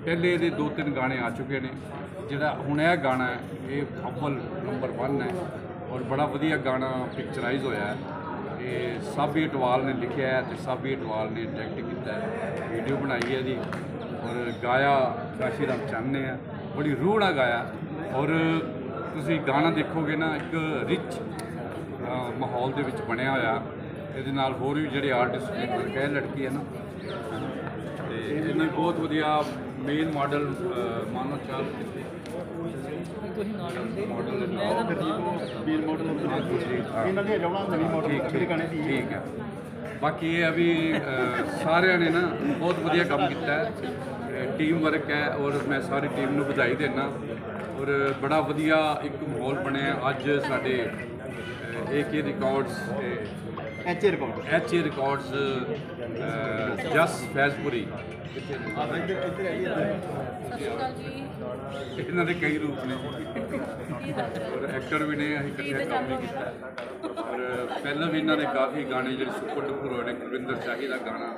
पहले ये 2-3 गाने आ चुके हैं, जिहड़ा हुण यह गाना है ये अव्वल नंबर 1 है और बड़ा वधिया गाना पिक्चराइज होया है। ये साबी अटवाल ने लिखा है तो साबी अटवाल ने डायरेक्ट किया है, वीडियो बनाई है जी और गाया काशी राम चंद ने है। बड़ी रूह नाल गाया और तुसी गाना देखोगे ना एक रिच माहौल दे विच बनिया होया। इहदे नाल होर भी जिहड़े आर्टिस्ट ने कई लड़की है ना ते इन्हें बहुत वधिया मेन मॉडल मानो चाल ठीक है। बाकी ये अभी सारे ने ना बहुत वधिया काम किया है, टीम वर्क है और मैं सारी टीम को बधाई देना और बड़ा वधिया एक माहौल बनया। अज साडे AK रिकॉर्ड्स HA रिकॉर्ड्स जस फैजपुरी इन्हों के कई रूप ने और एक्टर भी ने इकट्ठे काम भी किया और पहले भी इन्होंने काफ़ी गाने जो सुपर डुपर होए। कुलविंदर शाही का गाना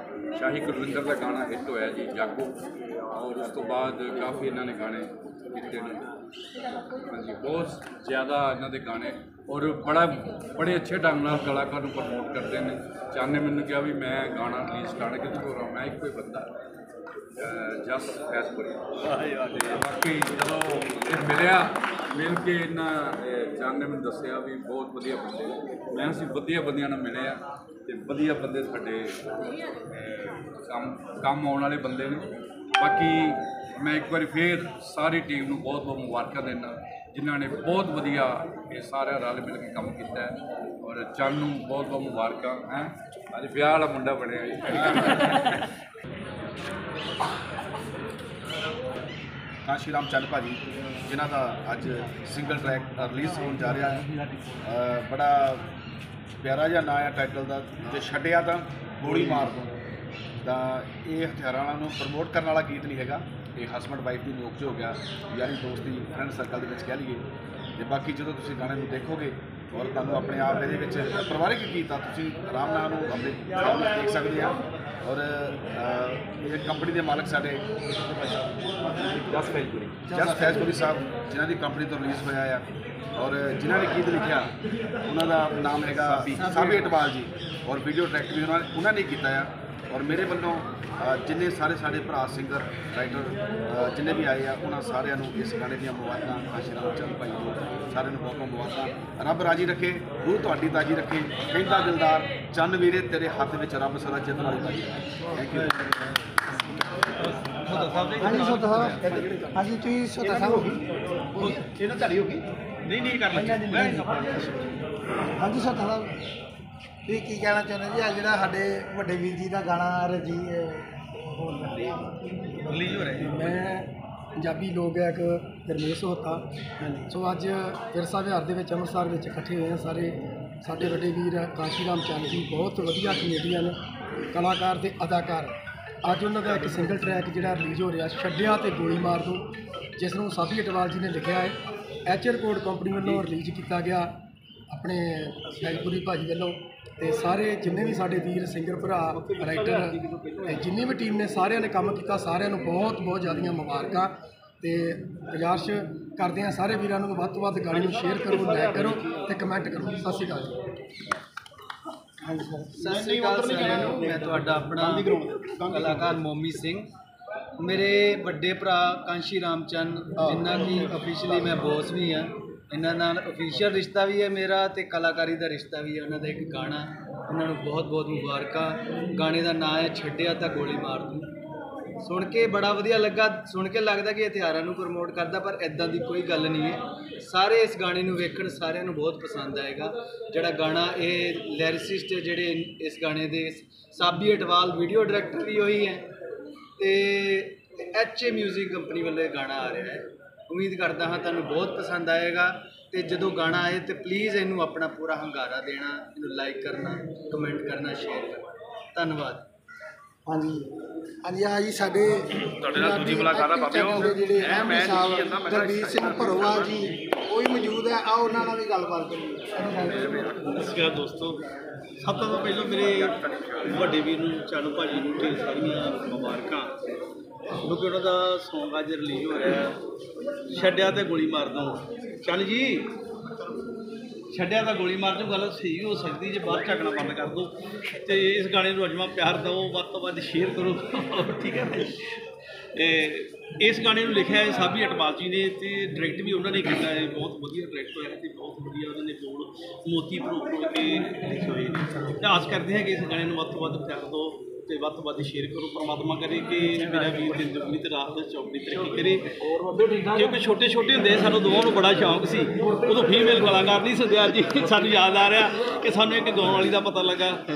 कुलविंदर का गाना हिट होया जी जागो और उस तो बाद काफ़ी इन्होंने गाने किए हैं। हाँ जी बहुत ज़्यादा इन्होंने गाने और बड़े अच्छे ढंग नाल कलाकार को प्रमोट करते हैं। चाने मैंने कहा भी मैं गाना रिलीज करना कि मैं एक कोई बंदा जस फैजपुरी बाकी चलो मिल के इन्ना चान ने मैंने दसिया भी बहुत वधिया बंदे मैं असीं वधिया बंदियां नाल मिले तो वधिया बंदे साडे काम आने वाले बंदे ने। बाकी मैं एक बार फिर सारी टीम को बहुत बहुत मुबारक देना जिन्हों ने बहुत वधिया ये सारे रल मिल के काम किया है और चंद नूं बहुत बहुत मुबारक हैं। अज ब्याह वाला मुंडा बनया काशी राम चंद भाजी जिन्हों का अज सिंगल ट्रैक रिलीज़ होने जा रहा है। बड़ा प्यारा जहा ना है टाइटल का जो छड्डिया तो गोली मार दो तो ये हथियारों वालों प्रमोट करने वाला गीत नहीं है। ये हसबैंड वाइफ की नोक हो गया यारी दोस्ती फ्रेंड सर्कल के कह लीए। तो बाकी जो तुम गाने में देखोगे और तुहानूं अपने आप ये परिवारिक गीत आ तुसीं आराम नाल अपने देख सकते हैं। और ये कंपनी के मालक साढ़े जस फैजपुरी साहब जिन्हों की कंपनी तो रिलीज़ होया है और जिन्होंने गीत लिखा उन्होंने नाम है साबी अटवाल जी और वीडियो डायरेक्ट भी उन्होंने किया है। और मेरे वालों जिन्हें सारे साढ़े भरा सिंगर राइटर जिन्हें भी आए हैं उन्होंने सारिਆਂ ਨੂੰ इस गाने दी मुबारक काशी राम चंद भाई को सारे बहुत बहुत मुबारक। रब राजी रखे रूह तुहाडी ताजी रखे कहता दिलदार चंद वीरे तेरे हाथ में रब सदा जित वाली ताजी। Thank you. हाँ जी सर ਤੁਸੀਂ ਕੀ ਕਹਿਣਾ ਚਾਹੁੰਦੇ ਜੀ? ਅੱਜ ਜਿਹੜਾ ਸਾਡੇ ਵੱਡੇ ਵੀਰ ਜੀ ਦਾ ਗਾਣਾ ਰਿਲੀਜ਼ ਹੋ ਰਿਹਾ ਮੈਂ ਪੰਜਾਬੀ ਲੋਕ ਗਾਇਕ ਗਰਮੇਸ਼ ਹੋਤਾ ਸੋ ਅੱਜ ਵਿਰਸਾ ਵਿਹਾਰ ਦੇ ਵਿੱਚ ਅੰਮ੍ਰਿਤਸਰ ਵਿੱਚ ਇਕੱਠੇ ਹੋਏ ਹਾਂ ਸਾਰੇ ਸਾਡੇ ਵੱਡੇ ਵੀਰ ਕਾਸ਼ੀ ਰਾਮ ਚੰਦ ਜੀ ਬਹੁਤ ਵਧੀਆ ਕਮੇਡੀਅਨ ਕਲਾਕਾਰ ਤੇ ਅਦਾਕਾਰ। ਅੱਜ ਉਹਨਾਂ ਦਾ ਇੱਕ ਸਿੰਗਲ ਟਰੈਕ ਜਿਹੜਾ ਰਿਲੀਜ਼ ਹੋ ਰਿਹਾ ਛੱਡਿਆ ਤੇ ਗੋਲੀ ਮਾਰ ਦੋ ਜਿਸ ਨੂੰ ਸਾਬੀ ਅਟਵਾਲ ਜੀ ਨੇ ਲਿਖਿਆ ਹੈ। HA ਰਿਕਾਰਡ ਕੰਪਨੀ ਵੱਲੋਂ ਰਿਲੀਜ਼ ਕੀਤਾ ਗਿਆ ਆਪਣੇ ਫੈਜਪੁਰੀ ਭਾਜੀ ਵੱਲੋਂ ਤੇ ਸਾਰੇ ਜਿੰਨੇ ਵੀ ਸਾਡੇ ਵੀਰ ਸਿੰਗਰ ਭਰਾ ਰਾਈਟਰ ਜਿੰਨੀ ਵੀ ਟੀਮ ਨੇ ਸਾਰਿਆਂ ਨੇ ਕੰਮ ਕੀਤਾ ਸਾਰਿਆਂ ਨੂੰ ਬਹੁਤ ਬਹੁਤ ਜ਼ਿਆਦੀਆਂ ਮੁਬਾਰਕਾਂ ਤੇ ਗੁਜ਼ਾਰਿਸ਼ ਕਰਦੇ ਹਾਂ ਸਾਰੇ ਵੀਰਾਂ ਨੂੰ ਵੱਧ ਤੋਂ ਵੱਧ ਗਾਣੇ ਨੂੰ ਸ਼ੇਅਰ ਕਰੋ ਲਾਈਕ ਕਰੋ ਤੇ ਕਮੈਂਟ ਕਰੋ। ਸਤਿ ਸ਼੍ਰੀ ਅਕਾਲ ਜੀ। ਸਤਿ ਸ਼੍ਰੀ ਅਕਾਲ ਸਾਰਿਆਂ ਨੂੰ। ਮੈਂ ਤੁਹਾਡਾ ਆਪਣਾ ਕਲਾਕਾਰ ਮੋਮੀ ਸਿੰਘ मेरे बड़े भरा कांशी रामचंद जिन्हों की ऑफिशियली मैं बॉस भी हाँ इन्होंने ऑफिशियल रिश्ता भी है मेरा तो कलाकारी का रिश्ता भी है। उन्होंने एक गाना इन्होंने बहुत बहुत मुबारक। गाने का नाम है छड्डिया तां गोली मार दूं। ਸੁਣ ਕੇ ਬੜਾ ਵਧੀਆ ਲੱਗਾ। ਸੁਣ ਕੇ ਲੱਗਦਾ ਕਿ ਹਥਿਆਰਾਂ ਨੂੰ ਪ੍ਰਮੋਟ ਕਰਦਾ, ਪਰ ਇਦਾਂ ਦੀ ਕੋਈ ਗੱਲ ਨਹੀਂ ਹੈ। ਸਾਰੇ ਇਸ ਗਾਣੇ ਨੂੰ ਵੇਖਣ, ਸਾਰਿਆਂ ਨੂੰ ਬਹੁਤ ਪਸੰਦ ਆਏਗਾ। ਜਿਹੜਾ ਗਾਣਾ ਇਹ ਲਿਰਿਸਿਸਟ ਜਿਹੜੇ ਇਸ ਗਾਣੇ ਦੇ ਸਾਬੀ ਅਟਵਾਲ, ਵੀਡੀਓ ਡਾਇਰੈਕਟਰ ਵੀ ਉਹੀ ਹੈ ਤੇ HA ਮਿਊਜ਼ਿਕ ਕੰਪਨੀ ਵੱਲੋਂ ਇਹ ਗਾਣਾ ਆ ਰਿਹਾ ਹੈ। ਉਮੀਦ ਕਰਦਾ ਹਾਂ ਤੁਹਾਨੂੰ ਬਹੁਤ ਪਸੰਦ ਆਏਗਾ ਤੇ ਜਦੋਂ ਗਾਣਾ ਆਏ ਤੇ ਪਲੀਜ਼ ਇਹਨੂੰ ਆਪਣਾ ਪੂਰਾ ਹੰਗਾਰਾ ਦੇਣਾ, ਇਹਨੂੰ ਲਾਈਕ ਕਰਨਾ, ਕਮੈਂਟ ਕਰਨਾ, ਸ਼ੇਅਰ ਕਰਨਾ। ਧੰਨਵਾਦ। ਹਾਂਜੀ ਆ ਜੀ ਸਾਡੇ ਤੁਹਾਡੇ ਨਾਲ ਦੂਜੀ ਮੁਲਾਕਾਤ ਆ ਬਾਬਿਓ। ਜਿਹੜੇ ਮੈਂ ਸਾਹਿਬ ਦਰਬੀਰ ਸਿੰਘ ਭਰੋਵਾਲ ਜੀ ਉਹ ਵੀ ਮੌਜੂਦ ਹੈ। ਆਓ ਉਹਨਾਂ ਨਾਲ ਵੀ ਗੱਲਬਾਤ ਕਰੀਏ। ਨਮਸਕਾਰ ਦੋਸਤੋ, ਸਭ ਤੋਂ ਪਹਿਲਾਂ ਮੇਰੇ ਵੱਡੇ ਵੀਰ ਨੂੰ, ਚਾਨੂ ਭਾਜੀ ਨੂੰ ਢੇਰ ਸਾਰੀਆਂ ਮੁਬਾਰਕਾਂ, ਕਿਉਂਕਿ ਉਹਨਾਂ ਦਾ ਸੌਂਗ ਅੱਜ ਰਿਲੀਜ਼ ਹੋ ਰਿਹਾ ਛੱਡਿਆ ਤੇ ਗੋਲੀ ਮਾਰ ਦੋ। ਚੱਲ ਜੀ, ਛੱਡਿਆ ਤਾਂ ਗੋਲੀ ਮਾਰ ਦੋ ਗੱਲ ਸਹੀ ਹੋ ਸਕਦੀ ਜੇ ਬਾਹਰ ਝਾਕਣਾ ਬੰਦ ਕਰ ਦੋ ਤੇ ਇਸ ਗਾਣੇ ਨੂੰ ਅਜਮਾ ਪਿਆਰ ਦਿਓ, ਵੱਧ ਤੋਂ ਵੱਧ ਸ਼ੇਅਰ ਕਰੋ, ਠੀਕ ਹੈ। ਤੇ ਇਸ ਗਾਣੇ ਨੂੰ ਲਿਖਿਆ ਹੈ ਸਾਬੀ ਅਟਵਾਲ ਜੀ ਨੇ ਤੇ ਡਾਇਰੈਕਟ ਵੀ ਉਹਨਾਂ ਨੇ ਕੀਤਾ ਹੈ। ਬਹੁਤ ਵਧੀਆ ਡਾਇਰੈਕਟ ਹੋਇਆ ਤੇ ਬਹੁਤ ਵਧੀਆ ਉਹਨਾਂ ਨੇ ਬੋਲ ਮੋਤੀ ਭਰੋ ਕੇ ਲਿਖੇ ਹੋਏ ਨੇ। ਤੇ ਆਸ ਕਰਦੇ ਹਾਂ ਕਿ ਇਸ ਗਾਣੇ ਨੂੰ ਵੱਧ ਤੋਂ ਵੱਧ ਪਿਆਰ ਦਿਓ ਤੇ ਵੱਧ ਤੋਂ ਵੱਧ ਸ਼ੇਅਰ ਕਰੋ। ਪਰਮਾਤਮਾ ਕਰੇ ਕਿ ਮੇਰਾ ਵੀਰ ਦਿਨ ਦੁਗਣੀ ਤੇ ਰਾਤ ਚੌਗਣੀ ਤਰੱਕੀ ਕਰੇ। ਕਿਉਂਕਿ ਛੋਟੇ ਹੁੰਦੇ ਸਾਨੂੰ ਦੋਵਾਂ ਨੂੰ ਬੜਾ ਸ਼ੌਂਕ ਸੀ, ਉਦੋਂ ਫੀਮੇਲ ਕਲਾਕਾਰ ਨਹੀਂ ਸੀ। ਅੱਜ ਸਾਨੂੰ ਯਾਦ ਆ ਰਿਹਾ ਕਿ ਸਾਨੂੰ ਇੱਕ ਗਾਉਣ ਵਾਲੀ ਦਾ ਪਤਾ ਲੱਗਾ।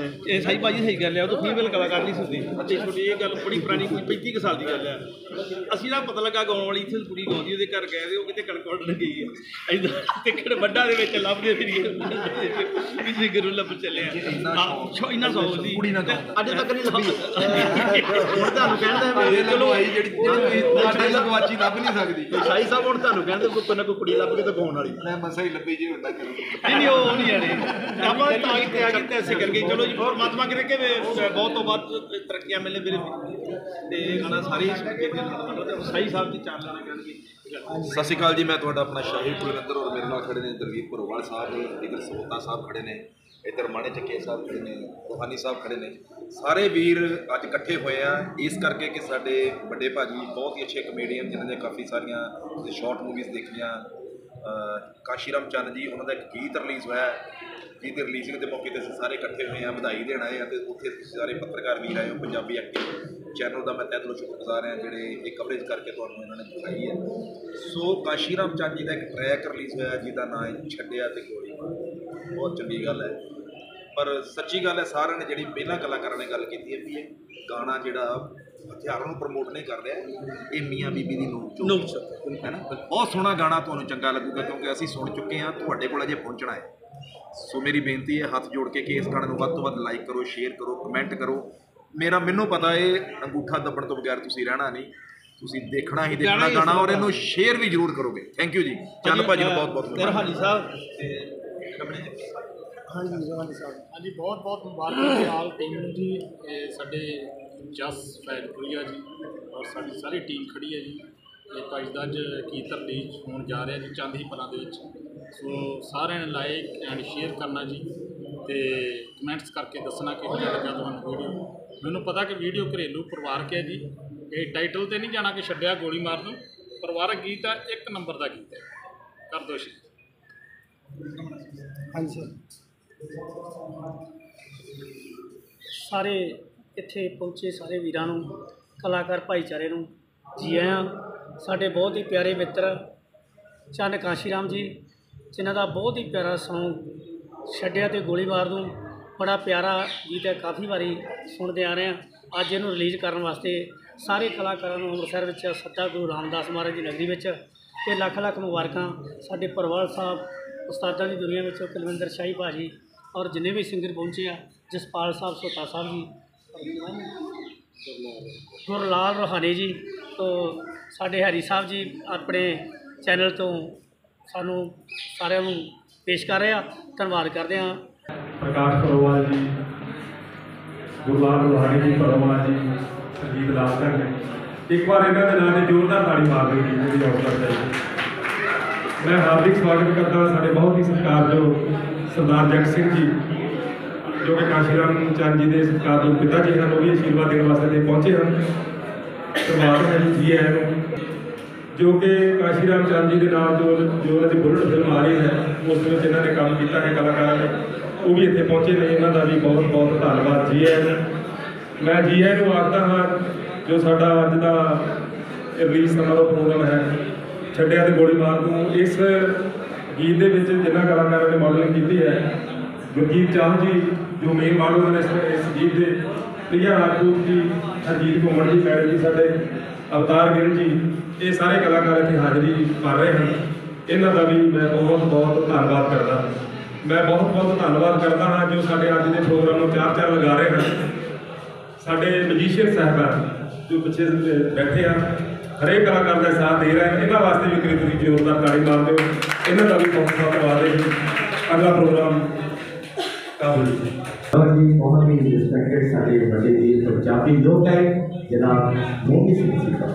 ਇਹ ਸਹੀ ਭਾਜੀ ਸਹੀ ਗੱਲ ਹੈ, ਉਦੋਂ ਫੀਮੇਲ ਕਲਾਕਾਰ ਨਹੀਂ ਸੀ। ਅੱਛੇ ਛੋਟੇ ਇਹ ਗੱਲ ਬੜੀ ਪੁਰਾਣੀ, ਕੋਈ 35 ਕੁ ਸਾਲ ਦੀ ਗੱਲ ਹੈ। ਅਸੀਂ ਨਾ ਪਤਾ ਲੱਗਾ ਗਾਉਣ ਵਾਲੀ ਇੱਥੇ ਕੁੜੀ ਗਾਉਂਦੀ, ਉਹਦੇ ਘਰ ਗਏ ਉਹ ਕਿਤੇ ਕਣਕ ਵੱਢਣ ਗਈ ਹੈ। ਇੱਦਾਂ ਤੇ ਵੱਡਾ ਦੇ ਵਿੱਚ ਲੱਭਦੇ ਫਿਰੀਏ ਕਿਸੇ ਗੁਰੂ ਲੱਭ ਚੱਲਿਆ। ਇੰਨਾ ਸੌਂਗ ਸੀ ਅੱਜ ਤੱਕ ਨਹੀਂ ਲੱਭੀ। ਹੁਣ ਤੁਹਾਨੂੰ ਕਹਿੰਦੇ ਚਲੋ ਜਿਹੜੀ ਲਗਵਾਚੀ ਲੱਭ ਨਹੀਂ ਸਕਦੀ ਸ਼ਾਹੀ ਸਾਹਿਬ, ਹੁਣ ਤੁਹਾਨੂੰ ਕਹਿੰਦੇ ਕੋਈ ਨਾ ਕੋਈ ਕੁੜੀ ਲੱਭ ਕੇ ਤਾਂ ਗਾਉਣ ਵਾਲੀ ਮੈਂ ਮਸਾ ਹੀ ਲੱਭੀ ਜੀ ਹੁੰਦਾ। ਨਹੀਂ ਉਹ ਨਹੀਂ ਆਣੇ ਆਪਾਂ ਤਾਂ ਹੀ ਤਿਆਗ ਕੀਤਾ ਐਸੇ ਕਰਕੇ। ਚਲੋ ਜੀ, ਪਰਮਾਤਮਾ ਕਰੇ ਕਿ ਬਹੁਤ ਤੋਂ ਵੱਧ ਤਰੱਕੀਆਂ ਮਿਲੇ ਮੇਰੇ ਤੇ ਗਾਣਾ ਸਾਰੇ ਸ਼ਾਹੀ ਸਾਹਿਬ ਦੀ ਚਾਰ ਲਾਣਾ ਕਹਿਣਗੇ। ਸਤਿ ਸ਼੍ਰੀ ਅਕਾਲ ਜੀ, ਮੈਂ ਤੁਹਾਡਾ ਆਪਣਾ ਸ਼ਾਹੀ ਕੁਲਵਿੰਦਰ ਔਰ ਮੇਰੇ ਨਾਲ ਖੜੇ ਨੇ ਦਰਬੀਰ ਭਰੋਵਾਲ ਸਾਹਿਬ, ਇੱਧਰ ਸੋਤਾ ਸਾਹਿਬ ਖੜੇ ਨੇ, ਇੱਧਰ ਮਾਣੇ ਚੱਕੇ ਸਾਹਿਬ ਖੜੇ ਨੇ, ਰੋਹਾਨੀ ਸਾਹਿਬ ਖੜੇ ਨੇ। ਸਾਰੇ ਵੀਰ ਅੱਜ ਇਕੱਠੇ ਹੋਏ ਆ ਇਸ ਕਰਕੇ ਕਿ ਸਾਡੇ ਵੱਡੇ ਭਾਜੀ ਬਹੁਤ ਹੀ ਅੱਛੇ ਕਮੇਡੀਅਨ ਜਿਨ੍ਹਾਂ ਨੇ ਕਾਫੀ ਸਾਰੀਆਂ ਸ਼ਾਰਟ ਮੂਵੀਜ਼ ਦੇਖੀਆਂ। ਕਾਸ਼ੀਰਾਮ ਚੰਨ ਜੀ, ਉਹਨਾਂ ਦਾ ਇੱਕ ਗੀਤ ਰਿਲੀਜ਼ ਹੋਇਆ। ਗੀਤ ਰਿਲੀਜ਼ਿੰਗ ਦੇ ਮੌਕੇ 'ਤੇ ਅਸੀਂ ਸਾਰੇ ਇਕੱਠੇ ਹੋਏ ਹਾਂ, ਵਧਾਈ ਦੇਣ ਆਏ ਹਾਂ ਅਤੇ ਉੱਥੇ ਸਾਰੇ ਪੱਤਰਕਾਰ ਵੀਰ ਆਏ ਹੋ। ਪੰਜਾਬੀ ਐਕਟਿਵ ਚੈਨਲ ਦਾ ਮੈਂ ਤਹਿ ਦਿਲੋਂ ਸ਼ੁਕਰਗੁਜ਼ਾਰ ਹਾਂ ਜਿਹੜੇ ਇਹ ਕਵਰੇਜ ਕਰਕੇ ਤੁਹਾਨੂੰ ਇਹਨਾਂ ਨੇ ਦਿਖਾਈ ਹੈ। ਸੋ ਕਾਸ਼ੀਰਾਮ ਚੰਨ ਜੀ ਦਾ ਇੱਕ ਟਰੈਕ ਰਿਲੀਜ਼ ਹੋਇਆ ਜਿਹਦਾ ਨਾਂ ਹੈ ਛੱਡਿਆ ਤੇ ਗੋਲੀ ਮਾਰ। ਬਹੁਤ ਚੰਗੀ ਗੱਲ ਹੈ, ਪਰ ਸੱਚੀ ਗੱਲ ਹੈ ਸਾਰਿਆਂ ਨੇ ਜਿਹੜੀ ਪਹਿਲਾਂ ਕਲਾਕਾਰਾਂ ਨੇ ਗੱਲ ਕੀਤੀ ਹੈ ਵੀ ਇਹ ਗਾਣਾ ਜਿਹੜਾ ਹਥਿਆਰਾਂ ਨੂੰ ਪ੍ਰਮੋਟ ਨਹੀਂ ਕਰ ਰਿਹਾ, ਇਹ ਮੀਆਂ ਬੀਬੀ ਦੀ ਨੋਕ ਹੈ ਨਾ। ਬਹੁਤ ਸੋਹਣਾ ਗਾਣਾ, ਤੁਹਾਨੂੰ ਚੰਗਾ ਲੱਗੂਗਾ ਕਿਉਂਕਿ ਅਸੀਂ ਸੁਣ ਚੁੱਕੇ ਹਾਂ, ਤੁਹਾਡੇ ਕੋਲ ਅਜੇ ਪਹੁੰਚਣਾ ਹੈ। ਸੋ ਮੇਰੀ ਬੇਨਤੀ ਹੈ ਹੱਥ ਜੋੜ ਕੇ ਕਿ ਇਸ ਗਾਣੇ ਨੂੰ ਵੱਧ ਤੋਂ ਵੱਧ ਲਾਈਕ ਕਰੋ, ਸ਼ੇਅਰ ਕਰੋ, ਕਮੈਂਟ ਕਰੋ। ਮੈਨੂੰ ਪਤਾ ਇਹ ਅੰਗੂਠਾ ਦੱਬਣ ਤੋਂ ਬਗੈਰ ਤੁਸੀਂ ਰਹਿਣਾ ਨਹੀਂ, ਤੁਸੀਂ ਦੇਖਣਾ ਹੀ ਦੇਖਣਾ ਗਾਣਾ ਔਰ ਇਹਨੂੰ ਸ਼ੇਅਰ ਵੀ ਜ਼ਰੂਰ ਕਰੋਗੇ। ਥੈਂਕ ਯੂ ਜੀ। ਚੰਨ ਭਾਜੀ ਨੂੰ ਬਹੁਤ ਬਹੁਤ ਰਹਾਨੀ ਸਾਹਿਬ ਹਾਂਜੀ ਬਹੁਤ ਬਹੁਤ ਮੁਬਾਰਕਾਂ ਆਲ ਟੀਮ ਨੂੰ ਜੀ। ਸਾਡੇ ਜਸ ਫੈਕਟਰੀਆ ਜੀ ਔਰ ਸਾਡੀ ਸਾਰੀ ਟੀਮ ਖੜੀ ਹੈ ਜੀ। ਇਹ ਭਾਈ ਦਾ ਅੱਜ ਗੀਤ ਰਿਲੀਜ਼ ਹੋਣ ਜਾ ਰਿਹਾ ਜੀ ਚੰਦ ਹੀ ਪਲਾਂ ਦੇ ਵਿੱਚ। ਸੋ ਸਾਰਿਆਂ ਨੇ ਲਾਈਕ ਐਂਡ ਸ਼ੇਅਰ ਕਰਨਾ ਜੀ ਤੇ ਕਮੈਂਟਸ ਕਰਕੇ ਦੱਸਣਾ ਕਿ ਕਿਹੋ ਜਿਹਾ ਲੱਗਾ ਤੁਹਾਨੂੰ ਵੀਡੀਓ। ਮੈਨੂੰ ਪਤਾ ਕਿ ਵੀਡੀਓ ਘਰੇਲੂ ਪਰਿਵਾਰਕ ਹੈ ਜੀ, ਇਹ ਟਾਈਟਲ ਤੇ ਨਹੀਂ ਜਾਣਾ ਕਿ ਛੱਡਿਆ ਗੋਲੀ ਮਾਰ ਦੂੰ। ਪਰਿਵਾਰਕ ਗੀਤ ਹੈ, ਇੱਕ ਨੰਬਰ ਦਾ ਗੀਤ ਹੈ। ਕਰ ਦਿਓ ਸ਼ੇਅਰ। ਹਾਂਜੀ ਸਰ। ਸਾਰੇ ਇੱਥੇ ਪਹੁੰਚੇ ਸਾਰੇ ਵੀਰਾਂ ਨੂੰ, ਕਲਾਕਾਰ ਭਾਈਚਾਰੇ ਨੂੰ ਜੀ ਆਇਆਂ। ਸਾਡੇ ਬਹੁਤ ਹੀ ਪਿਆਰੇ ਮਿੱਤਰ ਚੰਨ ਕਾਸ਼ੀਰਾਮ ਜੀ, ਜਿਨ੍ਹਾਂ ਦਾ ਬਹੁਤ ਹੀ ਪਿਆਰਾ ਸੌਂਗ ਛੱਡਿਆ ਤੇ ਗੋਲੀ ਮਾਰ ਦੂੰ, ਬੜਾ ਪਿਆਰਾ ਗੀਤ ਹੈ, ਕਾਫੀ ਵਾਰੀ ਸੁਣਦੇ ਆ ਰਹੇ ਹਾਂ। ਅੱਜ ਇਹਨੂੰ ਰਿਲੀਜ਼ ਕਰਨ ਵਾਸਤੇ ਸਾਰੇ ਕਲਾਕਾਰਾਂ ਨੂੰ ਅੰਮ੍ਰਿਤਸਰ ਵਿੱਚ ਸੱਦਾ ਗੁਰੂ ਰਾਮਦਾਸ ਮਹਾਰਾਜ ਦੀ ਨਗਰੀ ਵਿੱਚ ਤੇ ਲੱਖ ਲੱਖ ਮੁਬਾਰਕਾਂ। ਸਾਡੇ ਭਰੋਵਾਲ ਸਾਹਿਬ, ਉਸਤਾਦਾਂ ਦੀ ਦੁਨੀਆ ਵਿੱਚ ਕੁਲਵਿੰਦਰ ਸ਼ਾਹੀ ਭਾਜੀ ਔਰ ਜਿੰਨੇ ਵੀ ਸਿੰਗਰ ਪਹੁੰਚੇ ਆ, ਜਸਪਾਲ ਸਾਹਿਬ, ਸੋਤਾ ਸਾਹਿਬ ਜੀ, ਗੁਰਲਾਲ ਰੋਹਾਨੀ ਜੀ, ਤੋਂ ਸਾਡੇ ਹਰੀ ਸਾਹਿਬ ਜੀ ਆਪਣੇ ਚੈਨਲ ਤੋਂ ਸਾਨੂੰ ਸਾਰਿਆਂ ਨੂੰ ਪੇਸ਼ ਕਰ ਰਹੇ ਆ। ਧੰਨਵਾਦ ਕਰਦੇ ਹਾਂ। ਪ੍ਰਕਾਸ਼ ਭਰੋਵਾਲ ਜੀ, ਗੁਰਲਾਲ ਰੋਹਾਨੀ ਜੀ, ਭਰੋਵਾਲ ਜੀ, ਸੰਗੀਤ ਲਾਸਕਰ ਨੇ। ਇੱਕ ਵਾਰ ਇਹਨਾਂ ਦੇ ਨਾਂ 'ਤੇ ਜ਼ੋਰਦਾਰ ਤਾੜੀ ਮਾਰ ਦਿਓ ਜੀ, ਮੇਰੀ ਹੌਸਲਾ ਚਾਹੀਦੀ। ਮੈਂ ਹਾਰਦਿਕ ਸਵਾਗਤ ਕਰਦਾ ਸਾਡੇ ਬਹੁਤ ਹੀ ਸਤਿਕਾਰਯੋਗ ਸਰਦਾਰ ਜਗਤ ਸਿੰਘ ਜੀ, ਜੋ ਕਿ ਕਾਸ਼ੀਰਾਮ ਚੰਦ ਜੀ ਦੇ ਸਤਿਕਾਰਯੋਗ ਪਿਤਾ ਜੀ ਹਨ, ਉਹ ਵੀ ਆਸ਼ੀਰਵਾਦ ਦੇਣ ਵਾਸਤੇ ਇੱਥੇ ਪਹੁੰਚੇ ਹਨ। ਧੰਨਵਾਦ ਹੈ ਜੀ ਆਇਆਂ ਨੂੰ। ਜੋ ਕਿ ਕਾਸ਼ੀਰਾਮ ਚੰਦ ਜੀ ਦੇ ਨਾਲ ਜੋ ਉਹਨਾਂ ਦੀ ਬੁਲਟ ਫਿਲਮ ਆ ਰਹੀ ਹੈ, ਉਸ ਵਿੱਚ ਇਹਨਾਂ ਨੇ ਕੰਮ ਕੀਤਾ ਹੈ ਕਲਾਕਾਰਾਂ ਨੇ, ਉਹ ਵੀ ਇੱਥੇ ਪਹੁੰਚੇ ਨੇ। ਇਹਨਾਂ ਦਾ ਵੀ ਬਹੁਤ ਬਹੁਤ ਧੰਨਵਾਦ ਜੀ ਆਇਆਂ ਨੂੰ। ਮੈਂ ਜੀ ਆਇਆਂ ਨੂੰ ਆਖਦਾ ਹਾਂ जो साडा अज दा रिलीज समारोह प्रोग्राम है छड्डिया ते गोली मार दूं, इस गीत दे विच जिन्हां कलाकारां ने मॉडलिंग की है, गुरजीत चाह जी जो मेन मॉडल ने इस गीत के, प्रिया राजपूत जी, हरजीत घुमन जी, मैडम जी, साडे अवतार गिल जी, ये सारे कलाकार इत्थे हाज़री कर रहे हैं। इन्हां दा भी मैं बहुत बहुत धन्नवाद करदा। मैं बहुत बहुत धन्नवाद करदा हाँ जो साडे अज दे प्रोग्राम नूं चार लगा रहे हैं। साडे मजीशियन साहबान जो पिछे बैठे हैं, हरेक कलाकार का साथ दे रहे हैं, इन्हां वास्ते भी करीब जोरदार ताड़ी मार दो। इन्हां दा भी बहुत बहुत धन्नवाद है। अगला प्रोग्राम काबुल बहुत ही रिस्पेक्टेड सारे बड़े वीर पंजाबी लोग हैं जनाब मोमी सिंह जी का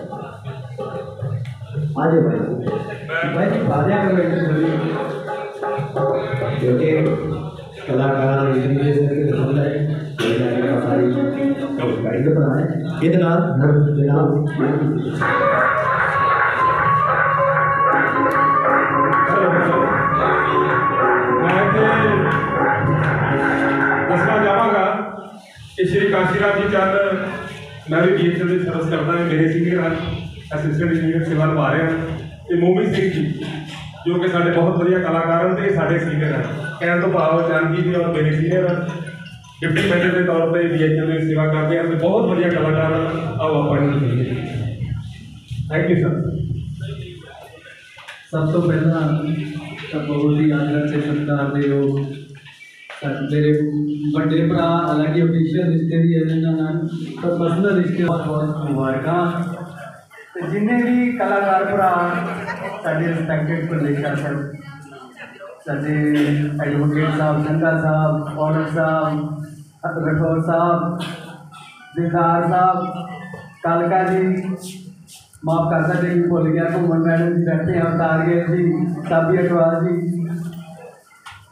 आज भाई बाजा क्योंकि कलाकार सारी गाइड बनाए ये जनाब दसना चाहवागा कि श्री काशीराम जी चंद मैं भी गीत के सर्विस करता है, मेरे सीनियर हैं, असिस्टेंट इंजीनियर सेवा निभा रहे हैं। तो मोमी सिंह जी जो कि साढ़े बहुत वधिया कलाकार हैं, तो साढ़े सीनियर हैं, कहने तो भाव चंद जी और मेरे सीनियर हैं, डिप्टी मैनेजर के तौर पर BHL में सेवा करते हैं, तो बहुत वधिया कलाकार हैं। आओ आप थैंक यू सर। सब तो पहला तो बहुत ही आदर से सत्कार दे मेरे बड़े भरा हालांकि ऑफिशियल रिश्ते भी है तो पर्सनल रिश्ते बहुत मुबारक। जिन्हें भी कलाकार भरा साढ़े रिस्पैक्टेड प्रदेशा सर साढ़े एडवोकेट साहब, संघा साहब, ऑनर साहब, राठौर साहब, दिलदार साहब, कालका जी, माफ कर सकते भी भुल गया, घूमन मैडम जी बैठे हैं, तारगेट जी, साबी अटवाल जी,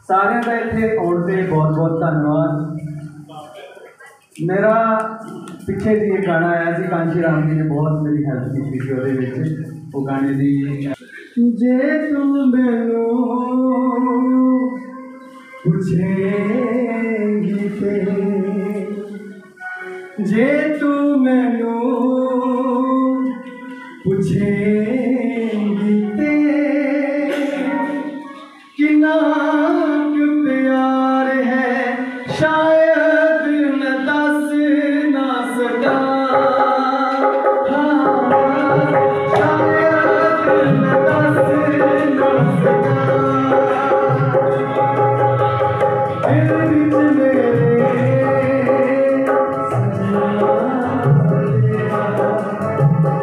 सारे का इतने आने से बहुत बहुत धन्यवाद। मेरा पिछे जी एक गाना आया सी, कांशी राम जी ने बहुत मेरी हेल्प की थी वो गाने की जे तुम मैनू पूछेंगी जे तू मैनू पूछेंगी कितना प्यार है शायद न दस ना सका, शायद न दस ना सका, दिल विच मेरे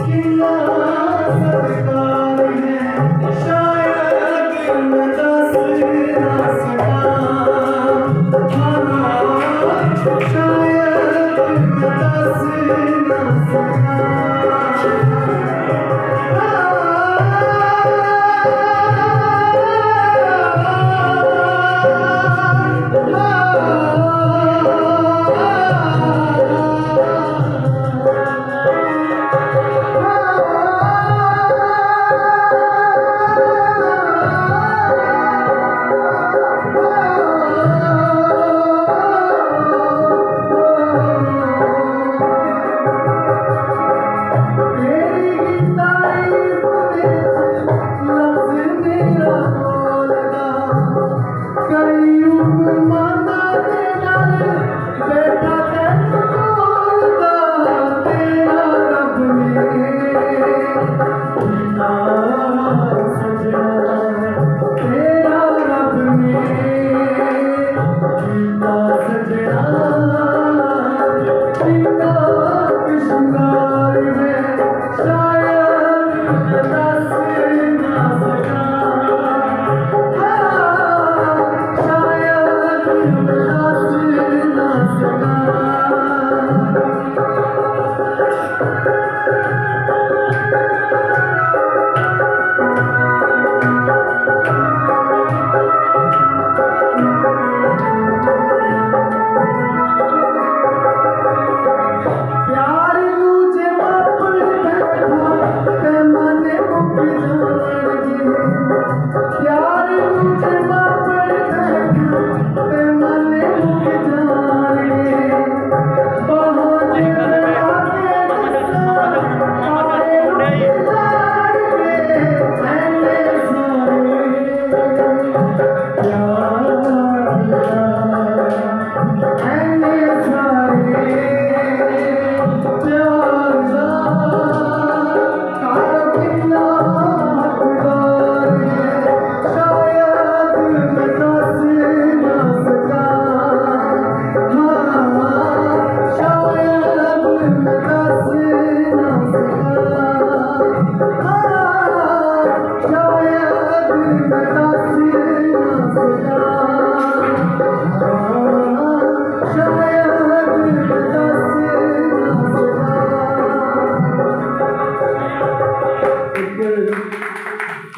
कितना सरकार है शायद न दस ना सका, शायद न दस ना सका।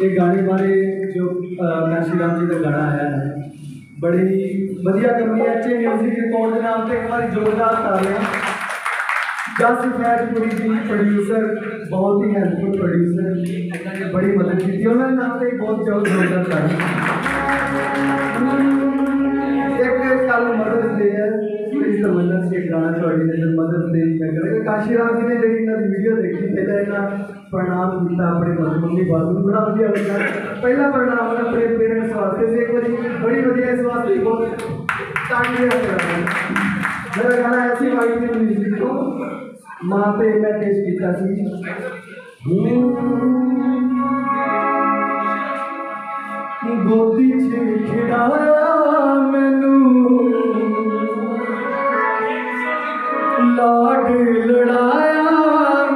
ये गाने बारे जो काशी राम जी का गाना आया है बड़ी वधिया कंपनी अच्छे म्यूजिक रिकॉर्ड के नाम से एक बार जोरदार तालियां। जस फैजपुरी जी प्रोड्यूसर बहुत ही हेल्पफुल प्रोड्यूसर उन्होंने बड़ी मदद की उन्होंने नाम से बहुत जोरदार तालियां। एक कल मदर्स डे है इस समझना से गाना थोड़ी नजर मदर्स डे मैं करेगा काशी राम जी ने जी इन्होंने वीडियो देखी पहले इन्होंने प्रणाम किया अपने मम्मी बाबू को बड़ा वधिया लगा। पहला प्रणाम अपने पेरेंट्स वास्ते से एक बार बड़ी वधिया इस वास्ते बहुत तालियां मेरा गाना ऐसी वाइफ की म्यूजिक को माँ पे मैं पेश किया गोदी च खिड़ाया मैनू लाड लड़ाया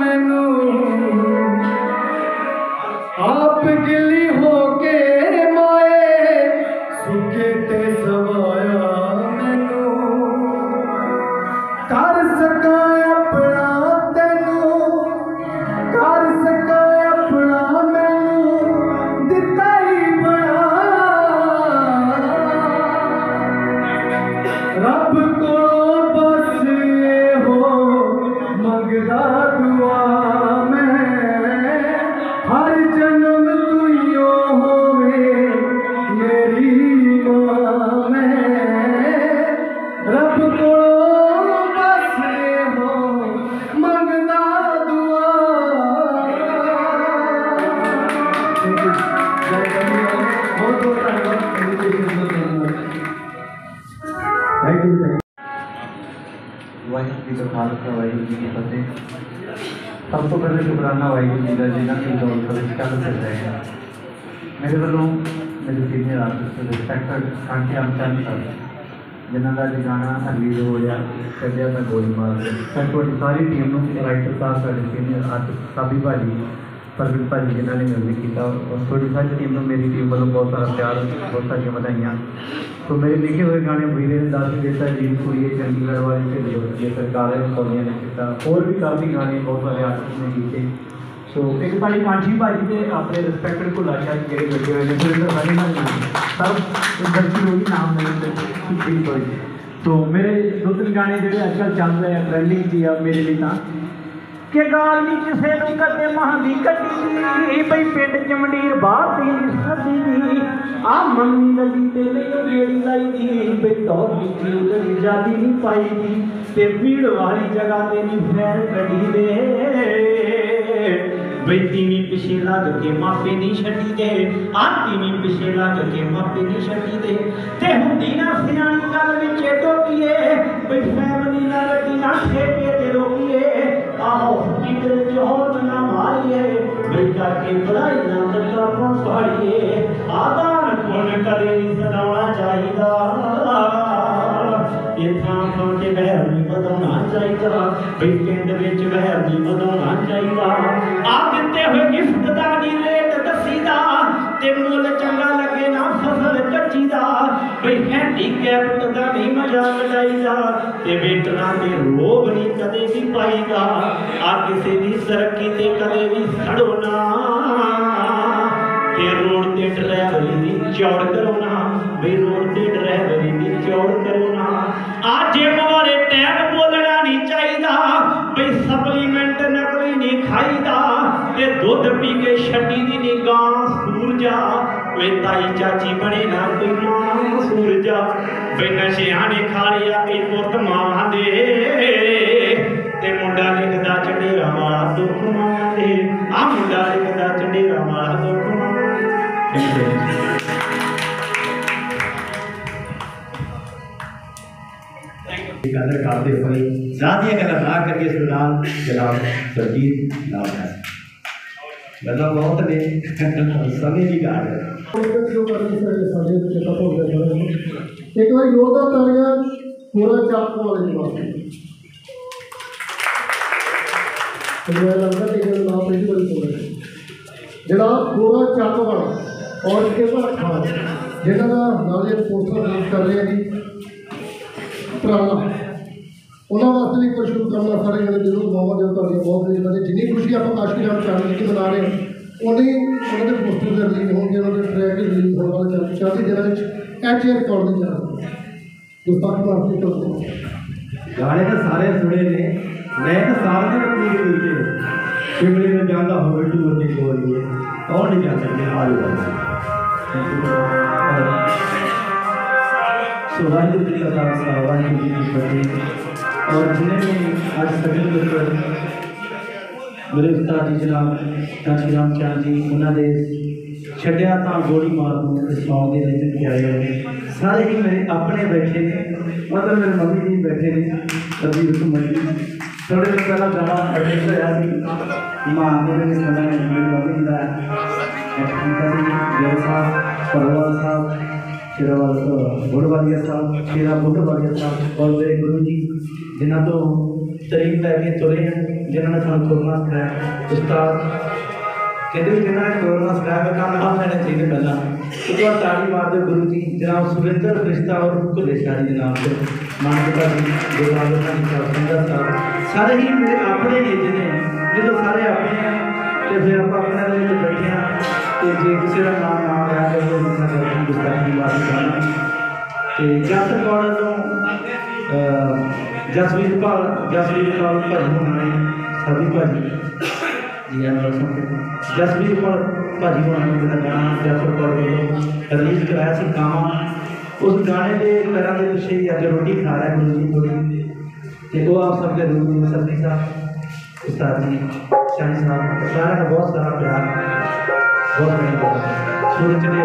मैनू आप गिली होके माए सुखे ते सवाया मैनू कर सका अपना तेनू कर सका अपना मैनू दिता ही बड़ा रब को बस हो मंगदा दुआ मैं हर जन्म तुइयो होवे मेरी मां मैं रब को बस हो मंगदा दुआ। बहुत बहुत धन्यवाद। वाहिगुरू जी का खालसा वाहिगुरू जी की फतेह। सब तो पहले शुकराना वाहिगुरू जी का जिन्होंने की दौड़ कर कर रहे हैं मेरे वालों मेरे senior artist respected Kanti Ramchand sir जिन्हों का गाना रिलीज हो रहा कदिया मैं गोली मार मैं थोड़ी सारी टीम राइटर साहब साढ़े सीनियर आर्टिस्ट साबी भाजी प्रगट भाजी जिन्होंने म्यूजिक किया और थोड़ी सारी टीम मेरी टीम वालों बहुत सारा प्यार बहुत सारिया बधाइयाँ। तो मेरे लिखे हुए गाने वीरे ने दस देता जी कुड़िए चंडीगढ़ वाली से ये सरकार कौलियाँ ने किया और भी काफ़ी गाने बहुत सारे आर्टिस्ट ने किए। तो एक सारी कांठी भाजी के अपने रिस्पैक्टेड को लाशा जेडे बैठे हुए हैं सुरेंद्र भाजी ना सब गलती होगी नाम नहीं सॉरी। तो मेरे दो तीन गाने जो आजकल चल रहे हैं ट्रेंडिंग की है मेरे लिए था कि गाल नहीं किसे कदे महंगी कटी बई पिंड च मंडीर बाहर दी सदी आ मंगी लगी ते गेड़ी लाई दी बई दौड़ की उधर जाती नहीं पाई दी ते भीड़ वाली जगह ते नहीं फैर कटी दे बई तीवी पिछे लग के मापे नहीं छड्डी दे आ तीवी पिछे लग के मापे नहीं छड्डी दे ते हुंदी ना सियाणी गल विच टोकीए बई फैमिली ना लगी ना ठेके ते रोकीए आओ इधर जोर ना मारिए बेटा के बड़ाई ना तका पहाड़िए आदान पुन कदे नहीं सदाउणा चाहिदा ये थां थां ते बहर नहीं बदलना चाहिदा बई पिंड विच बहर नहीं बदलना चाहिदा आ दिते हुए गिफ्ट दा नहीं रेट दसीदा ते मुल चंगा लगे ना फसल कच्ची दा बई हैंडीकैप्ट दा नहीं मजा वडाईदा ते वेटरां दे रोग नहीं कदे भी पाईदा आ किसी दी तरक्की ते कदे भी सड़ो ना ते रोड ते ड्राइवरी दी चौड़ करो ना बई रोड ते ड्राइवरी दी चौड़ करो ना आ जिम वाले टाइम बोलना नहीं चाहिदा बई सप्लीमेंट नकली नहीं खाईदा ते दुध पी के छड्डी दी नी गां सूरजा वे ताई चाची बने ना कोई मां सूरजा बई नशियां ने खा लिया कई पुत मां दे ते मुंडा लिखदा चंडेरा वाला दुख मां दे आ मुंडा लिखदा चंडेरा वाला दुख मां कदर करते हुए ज़्यादा गल ना करके सुनाम जनाब सरजीत नाम है गल्ला बहुत ने समय की गाल है एक बार योगा तालियां पूरा चाप वाले जवाब तो मैं लगता है कि नाम पहली बार सुन रहे जनाब पूरा चाप वाला और इसके बाद खान जिन्होंने नाले पोस्टर रिलीज कर रहे हैं जी उन्होंने वास्ते भी कुछ शुरू करना सारे जने जरूर बहुत बहुत बहुत जिन्नी खुशी आप काशी राम चैनल की बना रहे हैं ਉਹਨੇ ਉਹਨਾਂ ਦੇ ਪੋਸਟਰ ਦੇ ਰਿਲੀਜ਼ ਹੋਣਗੇ, ਉਹਨਾਂ ਦੇ ਟਰੈਕ ਰਿਲੀਜ਼ ਹੋਣ ਵਾਲੇ 40 ਦਿਨਾਂ ਵਿੱਚ ਐਚ ਰਿਕਾਰਡ ਨਹੀਂ ਚੱਲਦਾ ਗੁਸਤਾਖੀ ਮਾਫੀ ਕਰਦੇ गाने तो सारे सुने ने, मैं तो सारे दिन अपनी सुनते शिमले में जाता हूँ बेटी मोटी को लिए और नहीं जा सकते आज सो वाहिगुरु जी का खालसा वाहिगुरु जी की फतेह। और जिन्हें भी आज सभी मिलकर मेरे उस्ताद जी जनाब काशी राम चंद जी उन्होंने छड्या तो गोली मार दूँ इस सॉन्ग के रिजन आए हैं सारे ही मेरे अपने बैठे ने, मतलब मेरे मम्मी जी बैठे ने कभी रुकमन जी थोड़े दिन पहला गाना अटैच होया सी मां मेरे सुना है मेरी मम्मी जी का जय साहब परवाल साहब शेरावाल बुढ़वालिया साहब शेरा बुढ़वालिया साहब और मेरे गुरु जी जिन्हों तो तरीफ लैके तुरे हैं जिन्होंने सानू तोड़ना सिखाया उस्ताद कहते जिन्होंने तोड़ना सिखाया काम आप मैंने चाहिए पहला तो ताली मारते गुरु जी जनाब सुरेंद्र रिश्ता और भुले शाही जनाब से मानवता जी गुरु संगा साहब सारे ही मेरे अपने ने जिन्हें जो सारे अपने हैं तो फिर आप अपने बैठे हैं तो जे किसी का नाम ना आया तो गुस्ताखी माफी चाहना तो जस कौड़ तो जसवीर पाल भाजी होना सभी भाजी जी जसवीर पाल भाजी होना मेरा गाना जसवीर पाल को रिलीज कराया सी कामा उस गाने के पैरों के पिछे ही अगर रोटी खा रहा है गुरु जी थोड़ी तो वो आप सबके रूप में सभी साहब उस्ताद जी शाही साहब सारा का बहुत सारा प्यार बहुत बढ़िया सूरज चले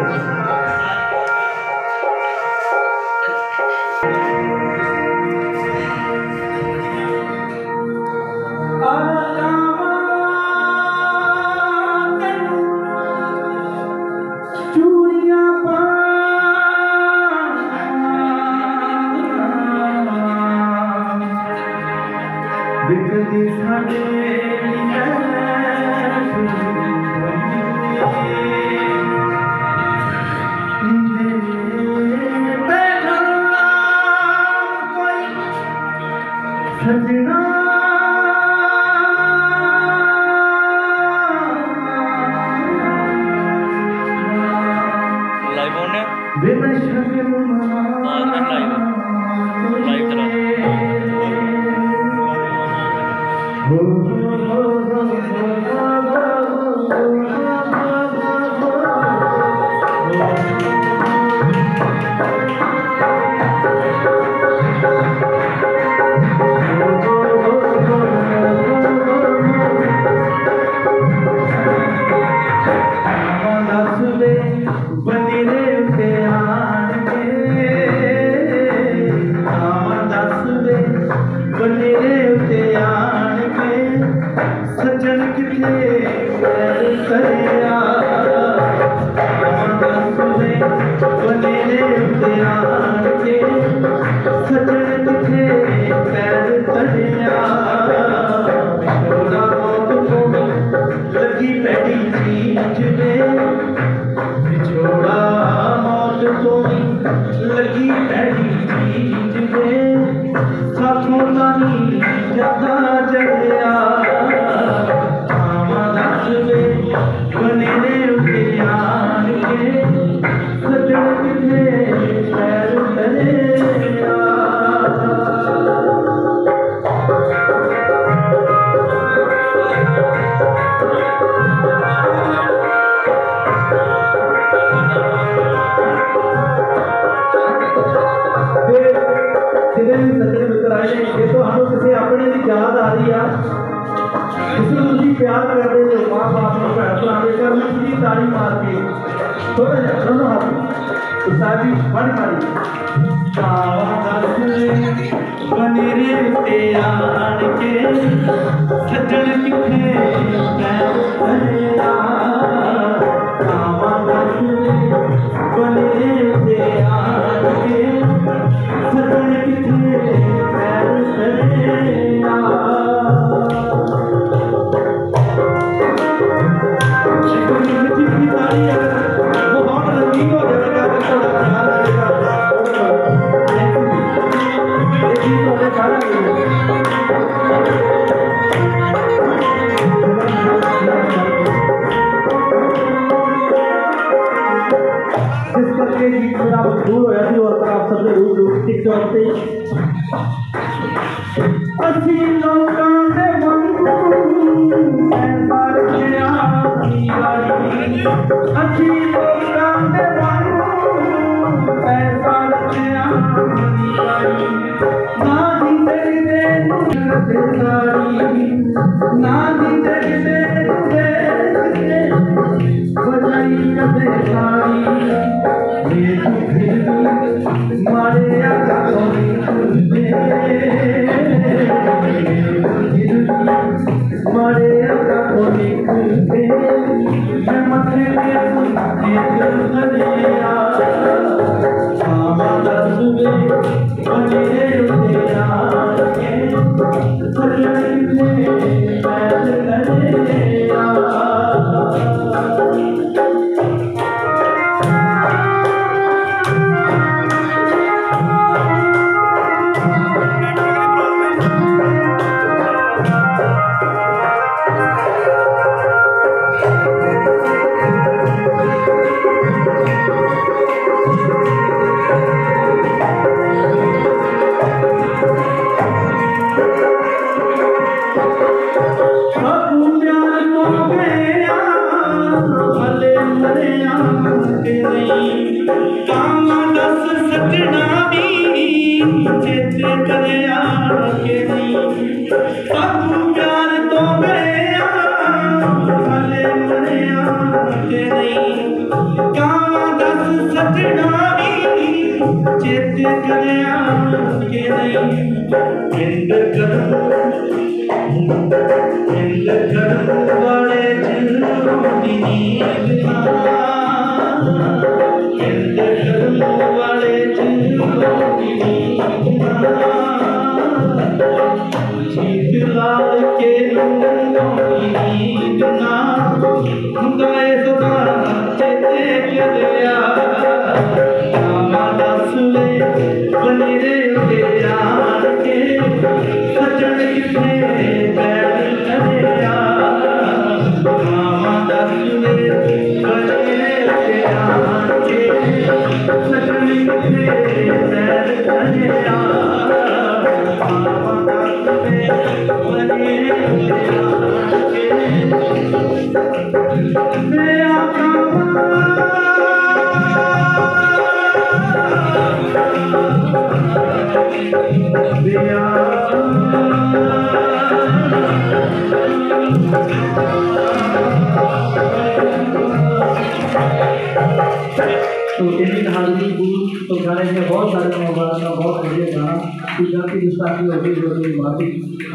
तो इन हाजी गुरु तो गाने में बहुत सारे मुबारक बहुत बढ़िया गाना गुजराती गुस्ताखी होगी जो भी माफी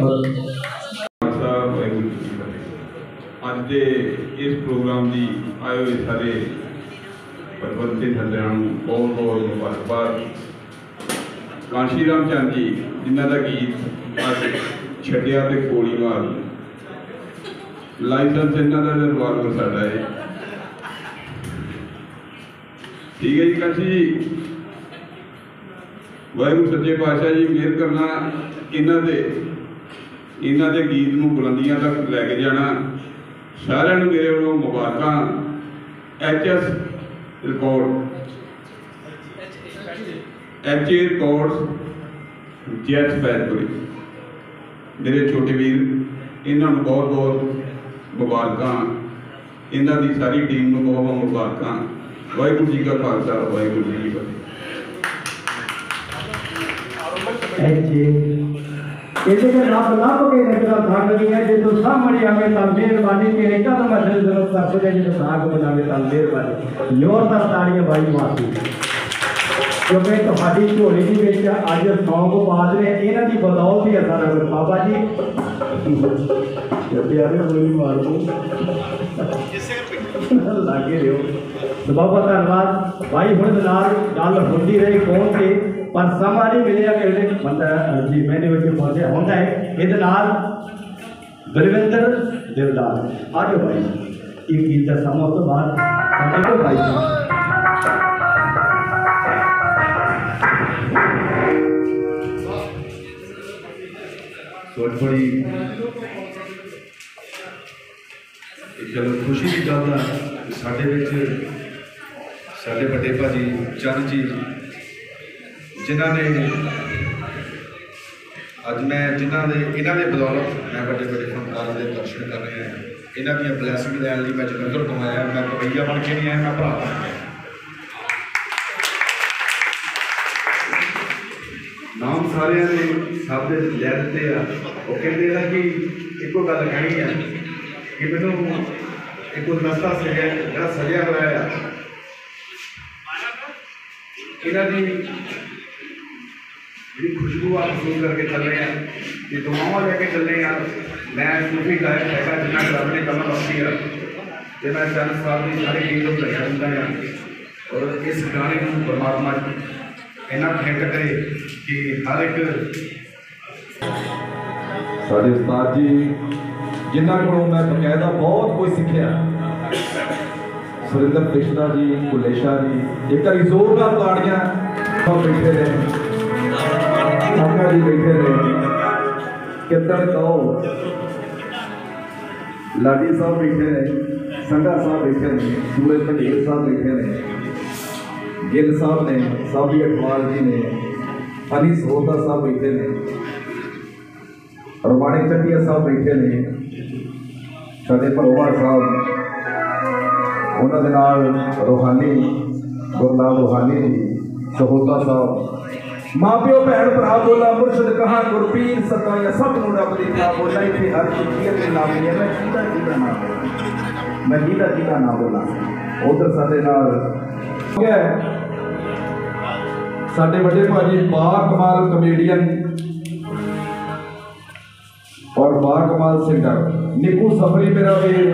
और अज के इस प्रोग्राम की आए हुए सारे परबंधी थल्लियां बहुत बहुत मुबारकबाद। कांशी राम चंद जी जिन्हों का गीत अज छड्डिया ते गोली मार लाइसेंस इन्हों का रिवाल्वर साडा है। ठीक है जी कांशी जी, वाहिगुरू सच्चे पातशाह जी मेहर करना इन्हों के गीत में बुलंदियां तक लैके जाना। सारिਆਂ ਨੂੰ मेरे वालों मुबारक। HS रिकॉर्ड्स जैस फैजपुरी मेरे छोटे वीर इन्हों बहुत बहुत मुबारक। इन्हों की सारी टीम को बहुत बहुत मुबारक। वाहिगुरू जी का खालसा वाहिगुरू जी की फतेह। इसे रब लभ के नजर थक गया जो सामने आवे तो मेहरबानी मेरे कदम असल जरूरत तक दे जो भाग बनावे तो मेहरबानी जोरदार ताड़ियां भाई मासी क्योंकि तुम्हारी झोली की बेच अज सौंग बाज रहे इन्हों की बदौलत ही सारा कुछ बाबा जी प्यारे गोली मार दो लागे रहो तो बाबा धन्यवाद भाई हूँ गल होती रही फोन से पर समा नहीं मिले कि मतलब जी मैंने पहुंचे होता है ये बलविंदर दिलदार आजो भाई एक गीत का समा तो बाद भाई बड़ी चलो खुशी की गल है साढ़े बड़े भाजी चंद जी जिन्होंने ਅੱਜ ਮੈਂ ਇਹਨਾਂ ਦੇ ਬਦੌਲਤ ਮੈਂ ਵੱਡੇ ਫਨਕਾਰਾਂ ਦੇ ਦਰਸ਼ਨ ਕਰ ਰਿਹਾ ਹਾਂ। ਇਹਨਾਂ ਦੀਆਂ ਬਲੈਸਿੰਗ ਲੈਣ ਲਈ ਮੈਂ ਜਲੰਧਰ ਤੋਂ ਆਇਆ। ਮੈਂ ਕਵਈਆ ਬਣ ਕੇ ਨਹੀਂ ਆਇਆ, ਮੈਂ ਭਰਾ ਬਣ ਕੇ ਆਇਆ। ਨਾਮ ਸਾਰਿਆਂ ਨੇ ਸਭ ਦੇ ਲੈ ਦਿੱਤੇ ਆ। ਉਹ ਕਹਿੰਦੇ ਨਾ ਕਿ ਇੱਕੋ ਗੱਲ ਕਹਿਣੀ ਆ ਕਿ ਮੈਨੂੰ ਇੱਕ ਗੁਲਦਸਤਾ ਜਿਹੜਾ ਸਜਿਆ ਹੋਇਆ ਆ, ਇਹਨਾਂ ਦੀ ਜਿਹੜੀ ਖੁਸ਼ਬੂ ਆ ਮਹਿਸੂਸ ਕਰਕੇ ਚੱਲੇ ਆ ਤੇ ਦੁਆਵਾਂ ਲੈ ਕੇ ਚੱਲੇ ਆ। ਮੈਂ ਸੂਫੀ ਗਾਇਕ ਹੈਗਾ ਜਿੰਨਾ ਰੱਬ ਨੇ ਕਮਲ ਬਖਸ਼ੀ ਆ ਤੇ ਮੈਂ ਚੰਨ ਸਾਹਿਬ ਦੀ ਸਾਰੇ ਗੀਤ ਨੂੰ ਲਿਖਿਆ ਦਿੰਦਾ ਆ। ਔਰ ਇਸ ਗਾਣੇ ਨੂੰ ਪਰਮਾਤਮਾ ਇੰਨਾ ਖਿੱਚ ਕਰੇ ਕਿ ਹਰ ਇੱਕ ਸਾਡੇ ਉਸਤਾਦ ਜੀ ਜਿਨ੍ਹਾਂ ਕੋਲੋਂ ਮੈਂ ਬਕਾਇਦਾ ਬਹੁਤ ਕੁਝ ਸਿੱਖਿਆ, ਸੁਰਿੰਦਰ ਕ੍ਰਿਸ਼ਨਾ ਜੀ, ਭੁੱਲੇ ਸ਼ਾਹ ਜੀ, ਇੱਕ ਵਾਰੀ ਜ਼ੋਰਦਾਰ ਤਾੜੀਆਂ। ਸਭ ਬੈਠੇ ਨੇ, ਕਾਕਾ ਜੀ ਬੈਠੇ ਨੇ, ਕਿੱਤਰ ਕਹੋ, ਲਾਡੀ ਸਾਹਿਬ ਬੈਠੇ ਨੇ, ਸੰਘਾ ਸਾਹਿਬ ਬੈਠੇ ਨੇ, ਸੂਰਜ ਪੰਡੇਰ ਸਾਹਿਬ ਬੈਠੇ ਨੇ, ਗਿੱਲ ਸਾਹਿਬ ਨੇ, ਸਾਬੀ ਅਠਵਾਲ ਜੀ ਨੇ, ਅਲੀ ਸੋਹਤਾ ਸਾਹਿਬ ਬੈਠੇ ਨੇ, ਰਮਾਣੀ ਚੱਟੀਆ ਸਾਹਿਬ ਬੈਠੇ ਨੇ, ਸਾਡੇ ਭਰੋਵਾਲ ਸਾਹਿਬ, ਉਹਨਾਂ ਦੇ ਨਾਲ ਰੋਹਾਨੀ ਗੁਰਲਾਲ ਰੋਹਾਨੀ ਜੀ, ਸਹੋਤਾ ਸਾਹਿਬ, ਮਾਂ ਪਿਓ ਭੈਣ ਭਰਾ ਬੋਲਾ ਮੁਰਸ਼ਦ ਕਹਾਂ ਗੁਰਪੀਰ ਸਤਾਇਆ ਸਭ ਨੂੰ ਰੱਬ ਦੀ ਥਾਂ ਬੋਲਾ। ਇੱਥੇ ਹਰ ਚੀਜ਼ ਦੇ ਨਾਮ ਨਹੀਂ ਹੈ, ਮੈਂ ਕਿਹਦਾ ਨਾਮ ਬੋਲਾਂ, ਮੈਂ ਕਿਹਦਾ ਨਾਮ ਬੋਲਾਂ। ਉਧਰ ਸਾਡੇ ਨਾਲ ਸਾਡੇ ਵੱਡੇ ਭਾਜੀ ਬਾਕਮਾਲ ਕਮੇਡੀਅਨ और बाकमाल सिंगर निकू सफरी मेरा वीर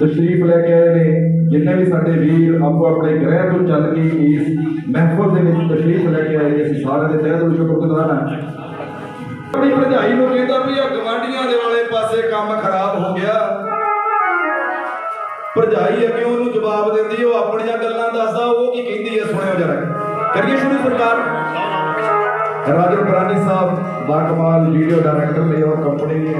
तशरीफ लैके आए ने। जिन्हें भी साढ़े वीर आपको अपने ग्रह तो चल के इस महफल के तशरीफ लैके आए ने, सारे के तहत शुक्रगुजार हैं। अपनी भरजाई को कहता भी गवांढियां दे वाले पासे काम खराब हो गया, भरजाई अगे उन्होंने जवाब देती, वो अपनियां गल्लां दसदा, वो की कहती है सुनियो जरा। करिए शुरू सरकार। राजन बरानी साहब बाकमाल वीडियो डायरेक्टर ने और कंपनी ने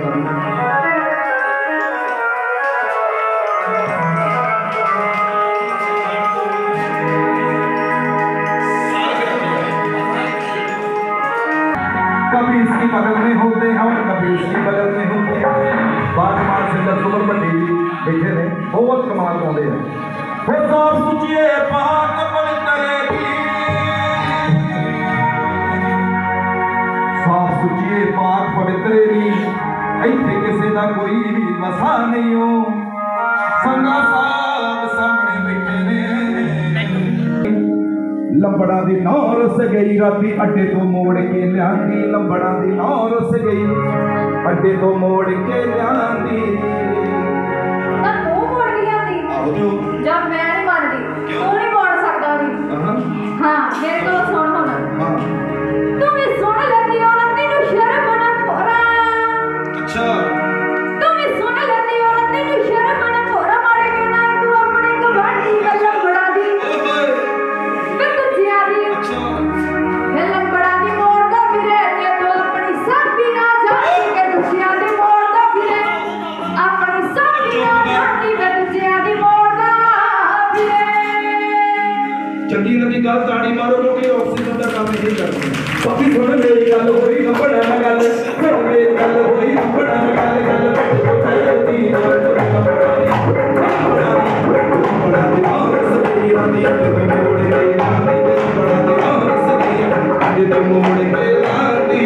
कभी इसकी बगल में होते हैं और कभी इसकी बगल में होते हैं। बाकमाल सिंगर सुमर भट्टी बैठे ने, बहुत कमाल पाते हैं। फिर साफ सुचिए पाक पवित्र की, साफ सुचिए पाक पवित्र दी, इत्थे किसी का कोई भी वसा नहीं हो। संगा साहब सामने बैठे ने, लंबड़ा दी नौ रुस गई राती अड्डे तो मोड़ के लियांदी, लंबड़ा दी नौ रुस गई अड्डे तो मोड़ के लियांदी। जब मैं नहीं मानती तू नहीं मोड़ सकता जी। हाँ मेरे को सुन होना, तू भी सुन लेती हो ना, तेनू शर्म ना पोरा। अच्छा तू भी सुन लेती हो ना, तेनू शर्म ना पोरा। मारे के ना तू अपने गवांढी गल्ला बड़ा दी मैं तुझे आदी। अच्छा गल्ला बड़ा दी मोड़ दा फिरे के तू अपनी सब भी ना जाती के तुझे आदी मोड़ दा फिरे, अपनी सब भी ना जाती के तुझे आदी मोड़ दा फिरे। चंगी लगी गल ताड़ी मारो, क्योंकि ऑक्सीजन का काम यही करते हैं। बाकी सुन मेरी गल होई नंबड़ा ना गल, सुन मेरी गल होई नंबड़ा ना गल, गल होती बड़ा दी और सदी राती अड्डे तो मोड़ के लांदी, बड़ा दी और सदी अड्डे तो मोड़ के लांदी।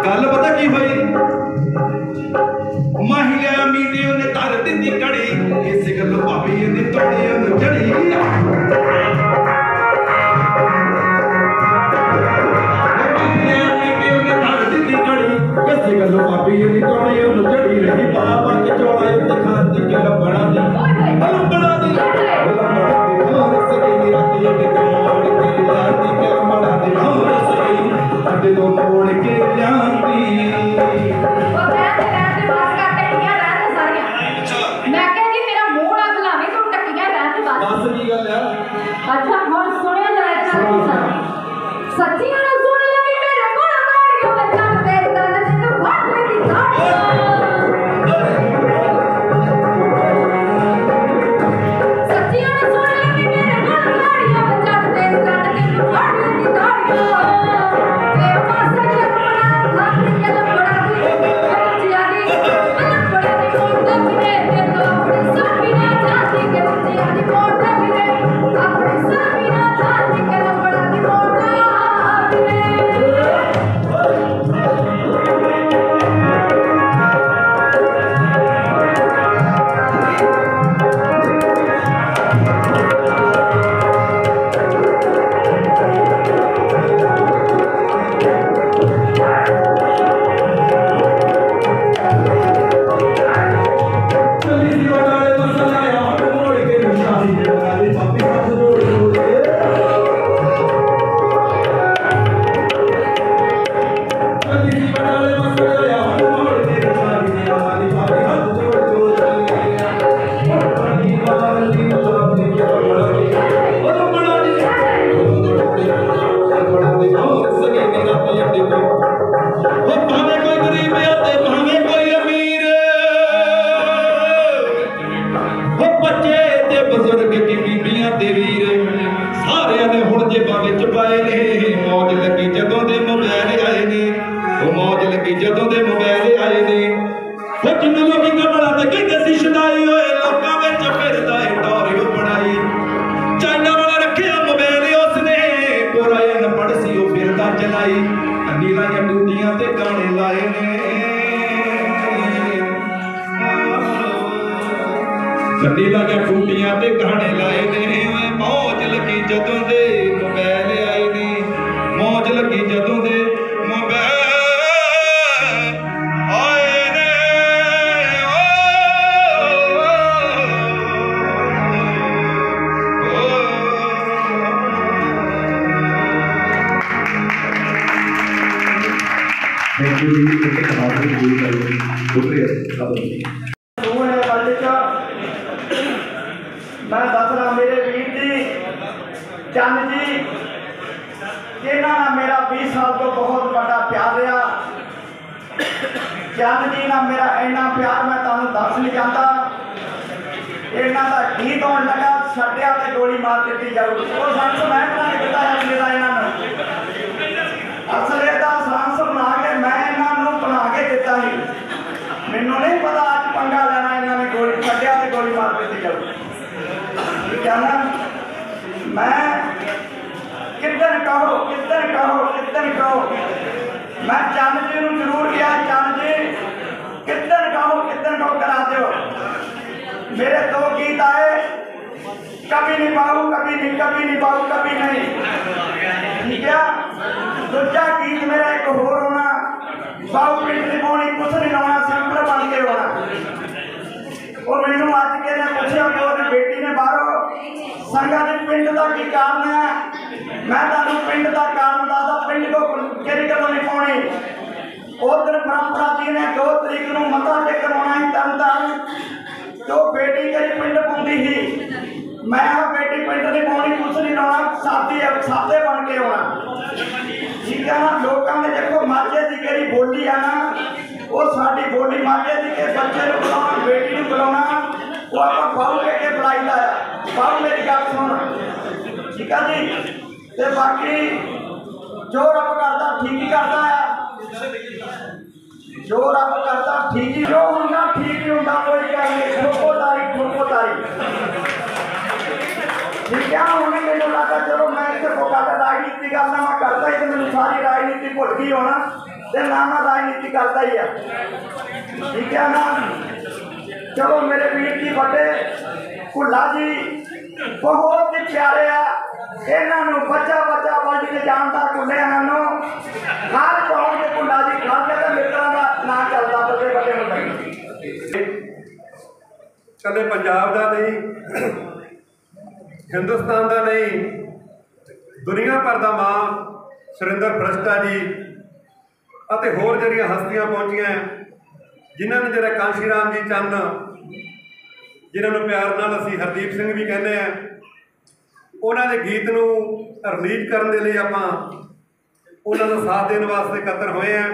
गल पता की भाई, महिला मीटे उन्हें तर दी कड़ी, इस गल भाभी ने तोड़ी जड़ी। पापी जी कौने उन चढ़ी रही बाबा के चौड़ा उन खाती के लंबड़ा दी लंबड़ा दी और सके राती के कमोड़ के लाती के लंबड़ा दी और सके अड्डे दो मोड़ के जाती बस की गल है अच्छा हुण सुनियो जरा एक सच्ची ना सुन लगी मेरे कोल गाड़ियों में चढ़ दे तन जिन फट लगी गाड़ियों सच्ची ना सुन लगी मेरे कोल गाड़ियों में चढ़ दे तन जिन फट लगी गाड़ियों ए पासे के बड़ा खाती के बड़ा दी जियादी बड़ा दी मोड़ दे फिरे ते तो अपनी सभी ना जाती के जियादी मोड़ दे फिरे अपनी सभी ना जाती के बड़ा दी मोड़ दे चली सी वाले मसला है और मोड़ के शादी के वाले पापी हाथ जोड़ जोड़ चली सी वाले मसला है और मोड़ के शादी के वाले पापी हाथ जोड़ जोड़ पानी वाली शादी के बड़ा दी और बड़ा दी बड़ा दी और सगे मेरा अड्डे को वो भावे कोई गरीब आते भावे कोई अमीर वो बच्चे ते बुजुर्ग की बीबियां ते वीर सारिਆਂ ने हुण जेबां विच पाए ने मौज लगी जदों दे मोबाइल आए ने वो मौज लगी जदों दे मोबाइल आए ने वो जिन्नों लोकी कमला ते कहंदे सी शदाई होए लोकां विच फिरदा ए टोरियो बनाई चाइना वाला रखिया मोबाइल उसने पूरा अनपढ़ सी ओ फिरदा चलाई अन्नी लाइयां टूटियां ते गाने लाए ने गड्डी लागे टूटियां ते गाने लाए ने मौज लगी जदों दे मोबाइल आए ने मौज लगी जदों दे मोबाइल आए ने थैंक यू जी कितने कमाल की पूरी कर शुक्रिया मैं दसना मेरे वीर जी चंद जी जिन्हों ना मेरा 20 साल तो बहुत बड़ा प्यार रहा चंद जी ना मेरा इन्ना प्यार मैं तुहानू दस नहीं चाहता इन्हों का गीत आने लगा छड्डिया ते गोली मार दी जाऊ वो सांस मैं बना के दिता है मेरा इन्हों असल इसका सांस बना के मैं इन्हों बना के दिता ही मैनू नहीं पता अज पंगा लेना इन्होंने गोली छड्डिया ते गोली मार दी जाऊ कहना मैं कितन कहो मैं चंद जी को जरूर किया चंद जी कितन कहो करा दो मेरे दो गीत आए कभी नहीं पाऊ कभी नहीं ठीक है दूजा गीत मेरा एक होर होना बाऊ पिंड नहीं पानी कुछ नहीं लाना सिंपल बन के होना और मैनू अज के पूछा कि वो बेटी ने बाहरों संघा के पिंड का की कारण है मैं तुहानू पिंड का कारण दसदा पिंड को किहड़ी गल्लों नहीं पाउणी उस दिन परंपरा जी ने 2 तरीक को मता टेकन आना ही तरनतारन तो बेटी करी पिंड पाउंदी ही मैं बेटी पिंड नहीं पाउणी कुछ नहीं लाना सादे बन के आना ठीक है ना लोगों ने देखो माਝੇ की कई बोली है ना वो साड़ी बोली माਝੇ की के बच्चे को बुलाना बेटी को बुलाना वो आप बाहू के बुलाई ला बाहू मेरी गल सुन ठीक है जी ते बाकी जो रब करता ठीक ही करता है जो रब करता ठीक ही जो होंगे ठीक ही होंगे कोई गल नहीं ठोको तारी ठीक है उन्हें मैंने लगा चलो मैं इतने फोका राजनीति करना मैं करता ही तो मैंने सारी राजनीति भुल गई होना तो ना मैं राजनीति करता ही है ठीक है ना चलो मेरे वीर जी बड़े भुला जी बहुत ही प्यारे आ इन्हों बच्चा वज के जानता भुले हर चौंक के भुला जी खा के मित्रों का ना ਕੱਲੇ ਪੰਜਾਬ ਦਾ ਨਹੀਂ, ਹਿੰਦੁਸਤਾਨ ਦਾ ਨਹੀਂ, ਦੁਨੀਆ ਭਰ ਦਾ ਮਾਣ ਸੁਰਿੰਦਰ ਫਰਿਸ਼ਤਾ ਜੀ ਅਤੇ ਹੋਰ ਜਿਹੜੀਆਂ ਹਸਤੀਆਂ ਪਹੁੰਚੀਆਂ, ਜਿਨ੍ਹਾਂ ਨੇ ਜਿਹੜਾ ਕਾਂਸ਼ੀ ਰਾਮ ਜੀ ਚੰਨ, ਜਿਨ੍ਹਾਂ ਨੂੰ ਪਿਆਰ ਨਾਲ ਅਸੀਂ ਹਰਦੀਪ ਸਿੰਘ ਵੀ ਕਹਿੰਦੇ ਹਾਂ, ਉਹਨਾਂ ਦੇ ਗੀਤ ਨੂੰ ਰਿਲੀਜ਼ ਕਰਨ ਦੇ ਲਈ ਆਪਾਂ ਉਹਨਾਂ ਦਾ ਸਾਥ ਦੇਣ ਵਾਸਤੇ ਇਕੱਤਰ ਹੋਏ ਹਾਂ।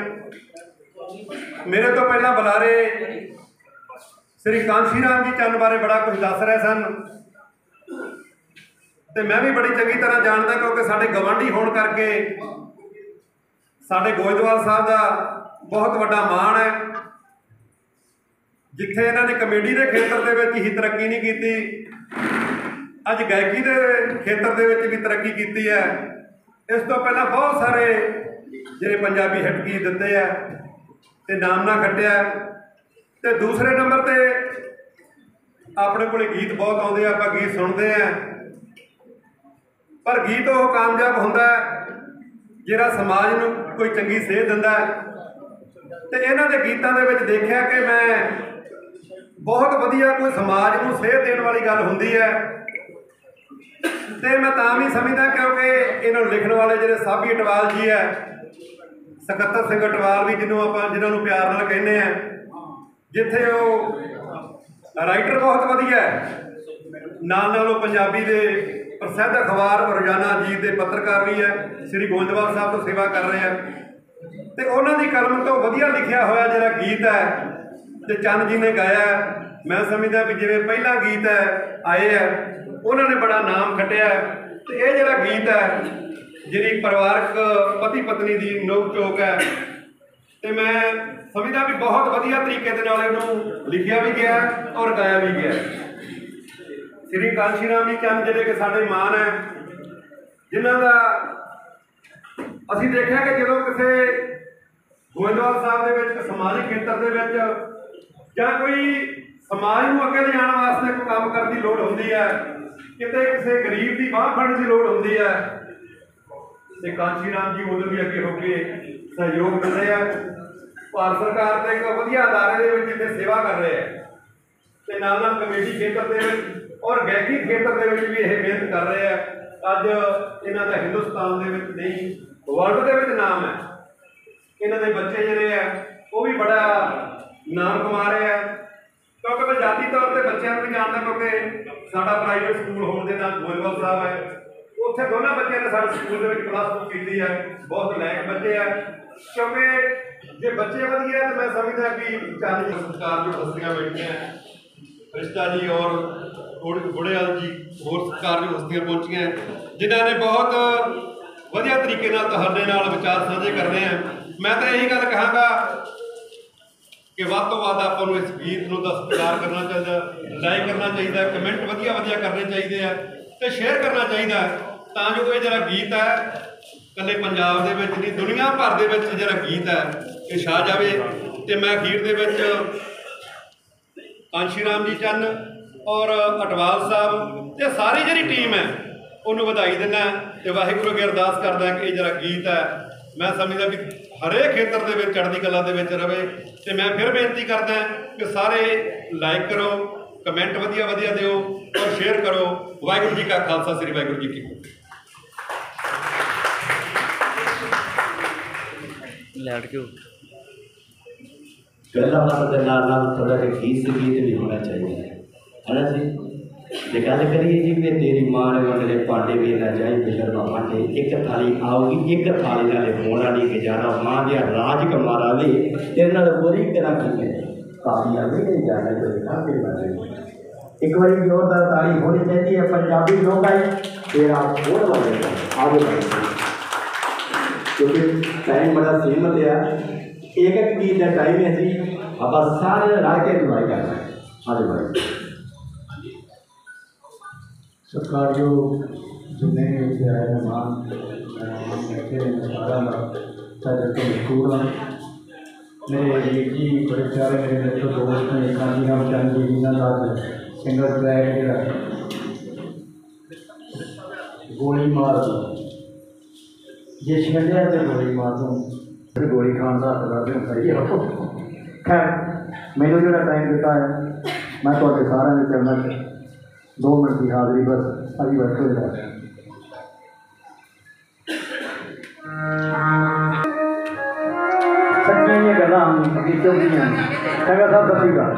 ਮੇਰੇ ਤੋਂ ਪਹਿਲਾਂ ਬੁਲਾਰੇ ਸ੍ਰੀ ਕਾਂਸ਼ੀ ਰਾਮ ਜੀ ਚੰਨ ਬਾਰੇ ਬੜਾ ਕੁਝ ਦੱਸ ਰਹੇ ਸਨ ਤੇ ਮੈਂ ਵੀ ਬੜੀ ਚੰਗੀ ਤਰ੍ਹਾਂ ਜਾਣਦਾ, ਕਿਉਂਕਿ ਸਾਡੇ ਗਵਾਂਢੀ ਹੋਣ ਕਰਕੇ ਸਾਡੇ ਗੋਇੰਦਵਾਲ ਸਾਹਿਬ ਦਾ ਬਹੁਤ ਵੱਡਾ ਮਾਣ ਹੈ। ਜਿੱਥੇ ਇਹਨਾਂ ਨੇ ਕਮੇਡੀ ਦੇ ਖੇਤਰ ਦੇ ਵਿੱਚ ਹੀ ਤਰੱਕੀ ਨਹੀਂ ਕੀਤੀ, ਅੱਜ ਗਾਇਕੀ ਦੇ ਖੇਤਰ ਦੇ ਵਿੱਚ ਵੀ ਤਰੱਕੀ ਕੀਤੀ ਹੈ। ਇਸ ਤੋਂ ਪਹਿਲਾਂ ਬਹੁਤ ਸਾਰੇ ਜਿਹੜੇ ਪੰਜਾਬੀ ਹਿੱਟ ਗੀਤ ਦਿੱਤੇ ਆ ਤੇ ਨਾਮ ਨਾ ਖੱਟਿਆ। ਤੇ ਦੂਸਰੇ ਨੰਬਰ ਤੇ ਆਪਣੇ ਕੋਲੇ ਗੀਤ ਬਹੁਤ ਆਉਂਦੇ ਆ, ਆਪਾਂ ਗੀਤ ਸੁਣਦੇ ਆ, ਪਰ ਗੀਤ ਉਹ ਕਾਮਯਾਬ ਹੁੰਦਾ ਜਿਹੜਾ ਸਮਾਜ ਨੂੰ ਕੋਈ ਚੰਗੀ ਸੇਧ ਦਿੰਦਾ। ਤੇ ਇਹਨਾਂ ਦੇ ਗੀਤਾਂ ਦੇ ਵਿੱਚ ਦੇਖਿਆ ਕਿ ਮੈਂ ਬਹੁਤ ਵਧੀਆ ਕੋਈ ਸਮਾਜ ਨੂੰ ਸੇਧ ਦੇਣ ਵਾਲੀ ਗੱਲ ਹੁੰਦੀ ਹੈ। ਤੇ ਮੈਂ ਤਾਂ ਵੀ ਸਮਝਦਾ ਕਿਉਂਕਿ ਇਹਨਾਂ ਨੂੰ ਲਿਖਣ ਵਾਲੇ ਜਿਹੜੇ ਸਾਬੀ ਅਟਵਾਲ ਜੀ ਹੈ, ਸਕੱਤਰ ਸਿੰਘ ਅਟਵਾਲ ਵੀ ਜਿਹਨਾਂ ਨੂੰ ਪਿਆਰ ਨਾਲ ਕਹਿੰਦੇ ਆ, ਜਿੱਥੇ ਉਹ ਰਾਈਟਰ ਬਹੁਤ ਵਧੀਆ ਹੈ, ਨਾਲ ਉਹ ਪੰਜਾਬੀ ਦੇ ਪ੍ਰਸਿੱਧ ਅਖਬਾਰ ਰੋਜ਼ਾਨਾ ਅਜੀਤ ਦੇ ਪੱਤਰਕਾਰ ਵੀ ਹੈ, ਸ੍ਰੀ ਗੋਇੰਦਵਾਲ ਸਾਹਿਬ ਤੋਂ ਸੇਵਾ ਕਰ ਰਹੇ ਆ। ਤੇ ਉਹਨਾਂ ਦੀ ਕਲਮ ਤੋਂ ਵਧੀਆ ਲਿਖਿਆ ਹੋਇਆ ਜਿਹੜਾ ਗੀਤ ਹੈ ਤੇ ਚੰਨ ਜੀ ਨੇ ਗਾਇਆ, ਮੈਂ ਸਮਝਦਾ ਵੀ ਜਿਵੇਂ ਪਹਿਲਾ ਗੀਤ ਹੈ ਆਏ ਹੈ, ਉਹਨਾਂ ਨੇ ਬੜਾ ਨਾਮ ਖੱਟਿਆ। ਤੇ ਇਹ ਜਿਹੜਾ ਗੀਤ ਹੈ ਜਿਹੜੀ ਪਰਿਵਾਰਕ ਪਤੀ ਪਤਨੀ ਦੀ ਨੋਕ ਝੋਕ ਹੈ, ਤੇ ਮੈਂ ਸਮਝਦਾ ਵੀ ਬਹੁਤ ਵਧੀਆ ਤਰੀਕੇ ਦੇ ਨਾਲ ਇਹਨੂੰ ਲਿਖਿਆ ਵੀ ਗਿਆ ਔਰ ਗਾਇਆ ਵੀ ਗਿਆ। ਸ੍ਰੀ ਕਾਂਸ਼ੀ ਰਾਮ ਜੀ ਚੰਨ ਜਿਹੜੇ ਕਿ ਸਾਡੇ ਮਾਣ ਹੈ, ਜਿਨ੍ਹਾਂ ਦਾ ਅਸੀਂ ਦੇਖਿਆ ਕਿ ਜਦੋਂ ਕਿਸੇ ਗੋਇੰਦਵਾਲ ਸਾਹਿਬ ਦੇ ਵਿੱਚ ਸਮਾਜਿਕ ਖੇਤਰ ਦੇ ਵਿੱਚ ਜਾਂ ਕੋਈ ਸਮਾਜ ਨੂੰ ਅੱਗੇ ਲਿਜਾਣ ਵਾਸਤੇ ਕੋਈ ਕੰਮ ਕਰਨ ਦੀ ਲੋੜ ਹੁੰਦੀ ਹੈ, ਕਿਤੇ ਕਿਸੇ ਗਰੀਬ ਦੀ ਬਾਂਹ ਫੜਨ ਦੀ ਲੋੜ ਹੁੰਦੀ ਹੈ, ਤੇ ਕਾਂਸ਼ੀ ਰਾਮ ਜੀ ਉਦੋਂ ਵੀ ਅੱਗੇ ਹੋ ਕੇ ਸਹਿਯੋਗ ਦਿੰਦੇ ਆ। ਭਾਰਤ ਸਰਕਾਰ ਦੇ ਇੱਕ ਵਧੀਆ ਅਦਾਰੇ ਦੇ ਵਿੱਚ ਇੱਥੇ ਸੇਵਾ ਕਰ ਰਹੇ ਆ ਤੇ ਨਾਲ ਕਮੇਡੀ ਖੇਤਰ ਦੇ ਵਿੱਚ ਔਰ ਗਾਇਕੀ ਖੇਤਰ ਦੇ ਵਿੱਚ ਵੀ ਇਹ ਮਿਹਨਤ ਕਰ ਰਹੇ ਆ। ਅੱਜ ਇਹਨਾਂ ਦਾ ਹਿੰਦੁਸਤਾਨ ਦੇ ਵਿੱਚ ਨਹੀਂ, ਵਰਲਡ ਦੇ ਵਿੱਚ ਨਾਮ ਹੈ। ਇਹਨਾਂ ਦੇ ਬੱਚੇ ਜਿਹੜੇ ਆ ਉਹ ਵੀ ਬੜਾ ਨਾਮ ਕਮਾ ਰਹੇ ਆ, ਕਿਉਂਕਿ ਮੈਂ ਜਾਤੀ ਤੌਰ ਤੇ ਬੱਚਿਆਂ ਨੂੰ ਵੀ ਜਾਣਦਾ, ਕਿਉਂਕਿ ਸਾਡਾ ਪ੍ਰਾਈਵੇਟ ਸਕੂਲ ਹੋਣ ਦੇ ਨਾਲ ਗੋਇੰਦਵਾਲ ਸਾਹਿਬ ਹੈ, ਉੱਥੇ ਦੋਨਾਂ ਬੱਚਿਆਂ ਨੇ ਸਾਡੇ ਸਕੂਲ ਦੇ ਵਿੱਚ +2 ਕੀਤੀ ਹੈ। ਬਹੁਤ ਲਾਇਕ ਬੱਚੇ ਆ, ਕਿਉਂਕਿ ਜੇ ਬੱਚੇ ਵਧੀਆ ਤਾਂ ਮੈਂ ਸਮਝਦਾ ਕਿ ਚੰਨ ਸਤਿਕਾਰ ਜੋ ਹਸਤੀਆਂ ਬੈਠੀਆਂ, ਫਰਿਸ਼ਤਾ ਜੀ ਔਰ ਗੁੜੇਵਾਲ ਜੀ, ਹੋਰ ਸਤਿਕਾਰ ਜੋ ਹਸਤੀਆਂ ਪਹੁੰਚੀਆਂ, ਜਿਨ੍ਹਾਂ ਨੇ ਬਹੁਤ ਵਧੀਆ ਤਰੀਕੇ ਨਾਲ ਤੁਹਾਡੇ ਨਾਲ ਵਿਚਾਰ ਸਾਂਝੇ ਕਰਨੇ ਆ। ਮੈਂ ਤਾਂ ਇਹੀ ਗੱਲ ਕਹਾਂਗਾ ਕਿ ਵੱਧ ਤੋਂ ਵੱਧ ਆਪਾਂ ਨੂੰ ਇਸ ਗੀਤ ਨੂੰ ਦਾ ਸਤਿਕਾਰ ਕਰਨਾ ਚਾਹੀਦਾ, ਲਾਈਕ ਕਰਨਾ ਚਾਹੀਦਾ, ਕਮੈਂਟ ਵਧੀਆ ਕਰਨੇ ਚਾਹੀਦੇ ਆ ਤੇ ਸ਼ੇਅਰ ਕਰਨਾ ਚਾਹੀਦਾ, ਤਾਂ ਜੋ ਇਹ ਜਿਹੜਾ ਗੀਤ ਹੈ ਇਕੱਲੇ ਪੰਜਾਬ ਦੇ ਵਿੱਚ ਨਹੀਂ, ਦੁਨੀਆ ਭਰ ਦੇ ਵਿੱਚ ਜਿਹੜਾ ਗੀਤ ਹੈ ਇਹ ਛਾ ਜਾਵੇ। ਤੇ ਮੈਂ ਅਖੀਰ ਦੇ ਵਿੱਚ ਕਾਂਸ਼ੀ ਰਾਮ ਜੀ ਚੰਨ ਔਰ ਅਟਵਾਲ ਸਾਹਿਬ ਤੇ ਸਾਰੀ ਜਿਹੜੀ ਟੀਮ ਹੈ ਉਹਨੂੰ ਵਧਾਈ ਦਿੰਦਾ ਤੇ ਵਾਹਿਗੁਰੂ ਅੱਗੇ ਅਰਦਾਸ ਕਰਦਾ ਕਿ ਇਹ ਜਿਹੜਾ ਗੀਤ ਹੈ ਮੈਂ ਸਮਝਦਾ ਵੀ ਹਰੇਕ ਖੇਤਰ ਦੇ ਵਿੱਚ ਚੜ੍ਹਦੀ ਕਲਾ ਦੇ ਵਿੱਚ ਰਵੇ। ਤੇ ਮੈਂ ਫਿਰ ਬੇਨਤੀ ਕਰਦਾ ਕਿ ਸਾਰੇ ਲਾਈਕ ਕਰੋ, ਕਮੈਂਟ ਵਧੀਆ ਦਿਓ ਔਰ ਸ਼ੇਅਰ ਕਰੋ। ਵਾਹਿਗੁਰੂ ਜੀ ਕਾ ਖਾਲਸਾ, ਸ੍ਰੀ ਵਾਹਿਗੁਰੂ ਜੀ ਕੀ ਫਤਿਹ। ਲੈਟ ਕਿਉਂ ਪਹਿਲਾਂ ਵਾਰ ਦੇ ਨਾਲ ਥੋੜਾ ਜਿਹਾ ਗੀਤ ਵੀ ਹੋਣਾ ਚਾਹੀਦਾ ਹੈ ਨਾ ਜੀ। ਜੇ ਗੱਲ ਕਰੀਏ ਜੀ ਮੈਂ ਤੇਰੀ ਮਾਂ ਨੇ ਵੰਡਲੇ ਭਾਂਡੇ ਵੀ ਨਾ ਜਾਈ ਬਿਸ਼ਰਮਾ ਭਾਂਡੇ, ਇੱਕ ਥਾਲੀ ਆਉਗੀ ਇੱਕ ਥਾਲੀ ਨਾਲੇ ਹੋਣਾ ਨਹੀਂ ਗੁਜ਼ਾਰਾ, ਮਾਂ ਦੀਆਂ ਰਾਜ ਕਮਾਰਾ ਵੀ ਤੇਰੇ ਨਾਲ ਬੁਰੀ ਕਰਾਂ ਕੀ ਕਾਫੀ ਆਵੇ ਨਹੀਂ ਜਾਣਾ ਕੋਈ ਕਾਫੀ ਬਾਰੇ। ਇੱਕ ਵਾਰੀ ਜ਼ੋਰਦਾਰ ਤਾੜੀ ਹੋਣੀ ਚਾਹੀਦੀ ਹੈ। ਪੰਜਾਬੀ ਲੋਕ ਆਏ ਤੇਰਾ ਹੋਰ ਵਧੇਗਾ ਆगे बढ़ेगा, क्योंकि टाइम बड़ा सीमित है। एक गीत का टाइम है जी, अब सारे रल के एंजॉय करना है। आगे बढ़े सरकार जो जिन्हें भी आए मेहमान सारा तो मशहूर हैं। मेरे वीर जी बड़े प्यारे मेरे मित्र दोस्त ने कांशी राम चंद जी जिन्होंने आज सिंगल ट्रैक गोली मार ये छड़िया तो गोली मार दो गोली खान का हथ कर दो। खैर मैंने जो टाइम दिता है मैं थोड़े सारे के चरणों में 2 मिनट की हाजिरी बस अभी बैठे हुए रह रहे हैं। सच्चाई गल्लां हकीकत नहीं है। संगत साहब सत श्री अकाल।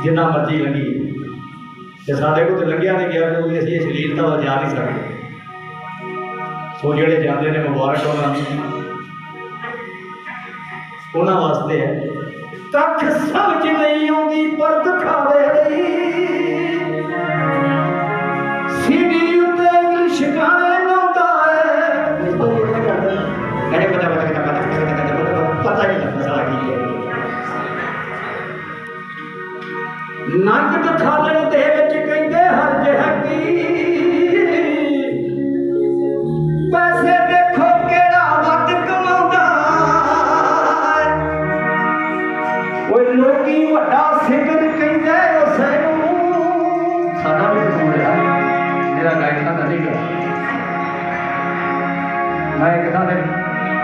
जिन्ना मर्जी लंघी तो साढ़े को तो लंघिया नहीं गया क्योंकि असं अश्लीलता वाल जा नहीं सकते। सो जोड़े जाते हैं मुबारक उन्होंने वास्ते है कख समझ नहीं आती पर दिखावे सीढ़ी उत्ते इंग्लिश गाने गाता है पता नहीं लगता सारा की है नंग दिखाने दे विच कहंदे हर जह की ਲੋਕੀ ਵੱਡਾ ਸਿੰਗਰ ਕਹਿੰਦੇ ਉਸੇ ਨੂੰ ਸਾਡਾ ਵੀ ਕਸੂਰ ਹੈ ਜਿਹੜਾ ਗਾਇਕਾਂ ਦਾ ਨਹੀਂ ਗਾ। ਮੈਂ ਇੱਕ ਥਾਂ ਤੇ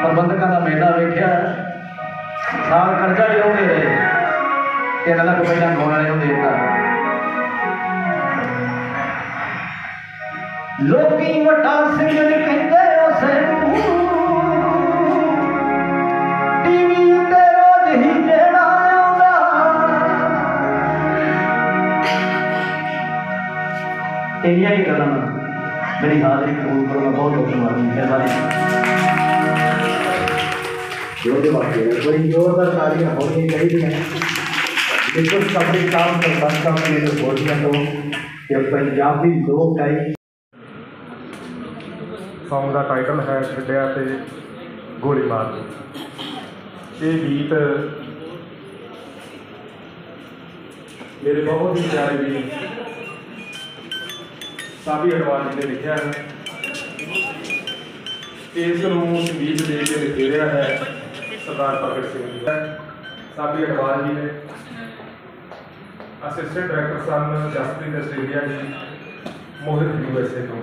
ਪ੍ਰਬੰਧਕਾਂ ਦਾ ਮੇਲਾ ਵੇਖਿਆ, ਸਾਲ ਕਰਜ਼ਾ ਹੀ ਲਾਉਂਦੇ ਰਹੇ, 3 ਲੱਖ ਪਹਿਲਾਂ ਗਾਉਣ ਵਾਲੇ ਨੂੰ ਦੇ ਦਿੱਤਾ। ਲੋਕੀ ਵੱਡਾ ਸਿੰਗਰ ਕਹਿੰਦੇ ਉਸੇ ਨੂੰ, ਟੀਵੀ ਉੱਤੇ ਰੋਜ਼ ਹੀ ਜਿਹੜਾ ਆਉਂਦਾ। ਇੰਨੀਆਂ ਹੀ ਗੱਲਾਂ ਮੇਰੀ ਹਾਜ਼ਰੀ ਕਬੂਲ ਕਰੋ। ਮੈਂ ਬਹੁਤ ਬਹੁਤ ਮਿਹਰਬਾਨੀ। ਉਹਦੇ ਵਾਸਤੇ ਕੋਈ ਜ਼ੋਰਦਾਰ ਤਾਲੀਆਂ ਹੋਣੀਆਂ ਚਾਹੀਦੀਆਂ। ਬਿਲਕੁਲ ਆਪਣੇ ਕੰਮ ਸਰਪੰਚਾਂ ਨੇ ਬੋਲੀਆਂ ਤੋਂ ਕਿ ਪੰਜਾਬੀ ਲੋਕ ਗਾਇਕ ਸੌਂਗ ਦਾ ਟਾਈਟਲ ਹੈ ਛੱਡਿਆ ਤੇ ਗੋਲੀ ਮਾਰ ਦੋ। ਇਹ ਗੀਤ ਮੇਰੇ ਬਹੁਤ ਹੀ ਪਿਆਰੇ ਵੀਰ ਸਾਬੀ ਅਡਵਾਲ ਜੀ ਨੇ ਲਿਖਿਆ ਹੈ। ਇਸ ਨੂੰ ਸੰਗੀਤ ਦੇ ਕੇ ਲਿਖਿਆ ਹੈ ਸਰਦਾਰ ਭਗਤ ਸਿੰਘ ਜੀ। ਸਾਬੀ ਅਡਵਾਲ ਜੀ ਨੇ ਅਸਿਸਟੈਂਟ ਡਾਇਰੈਕਟਰ ਸਨ ਜਸਪ੍ਰੀਤ ਆਸਟ੍ਰੇਲੀਆ ਜੀ, ਮੋਹਿਤ USA ਤੋਂ।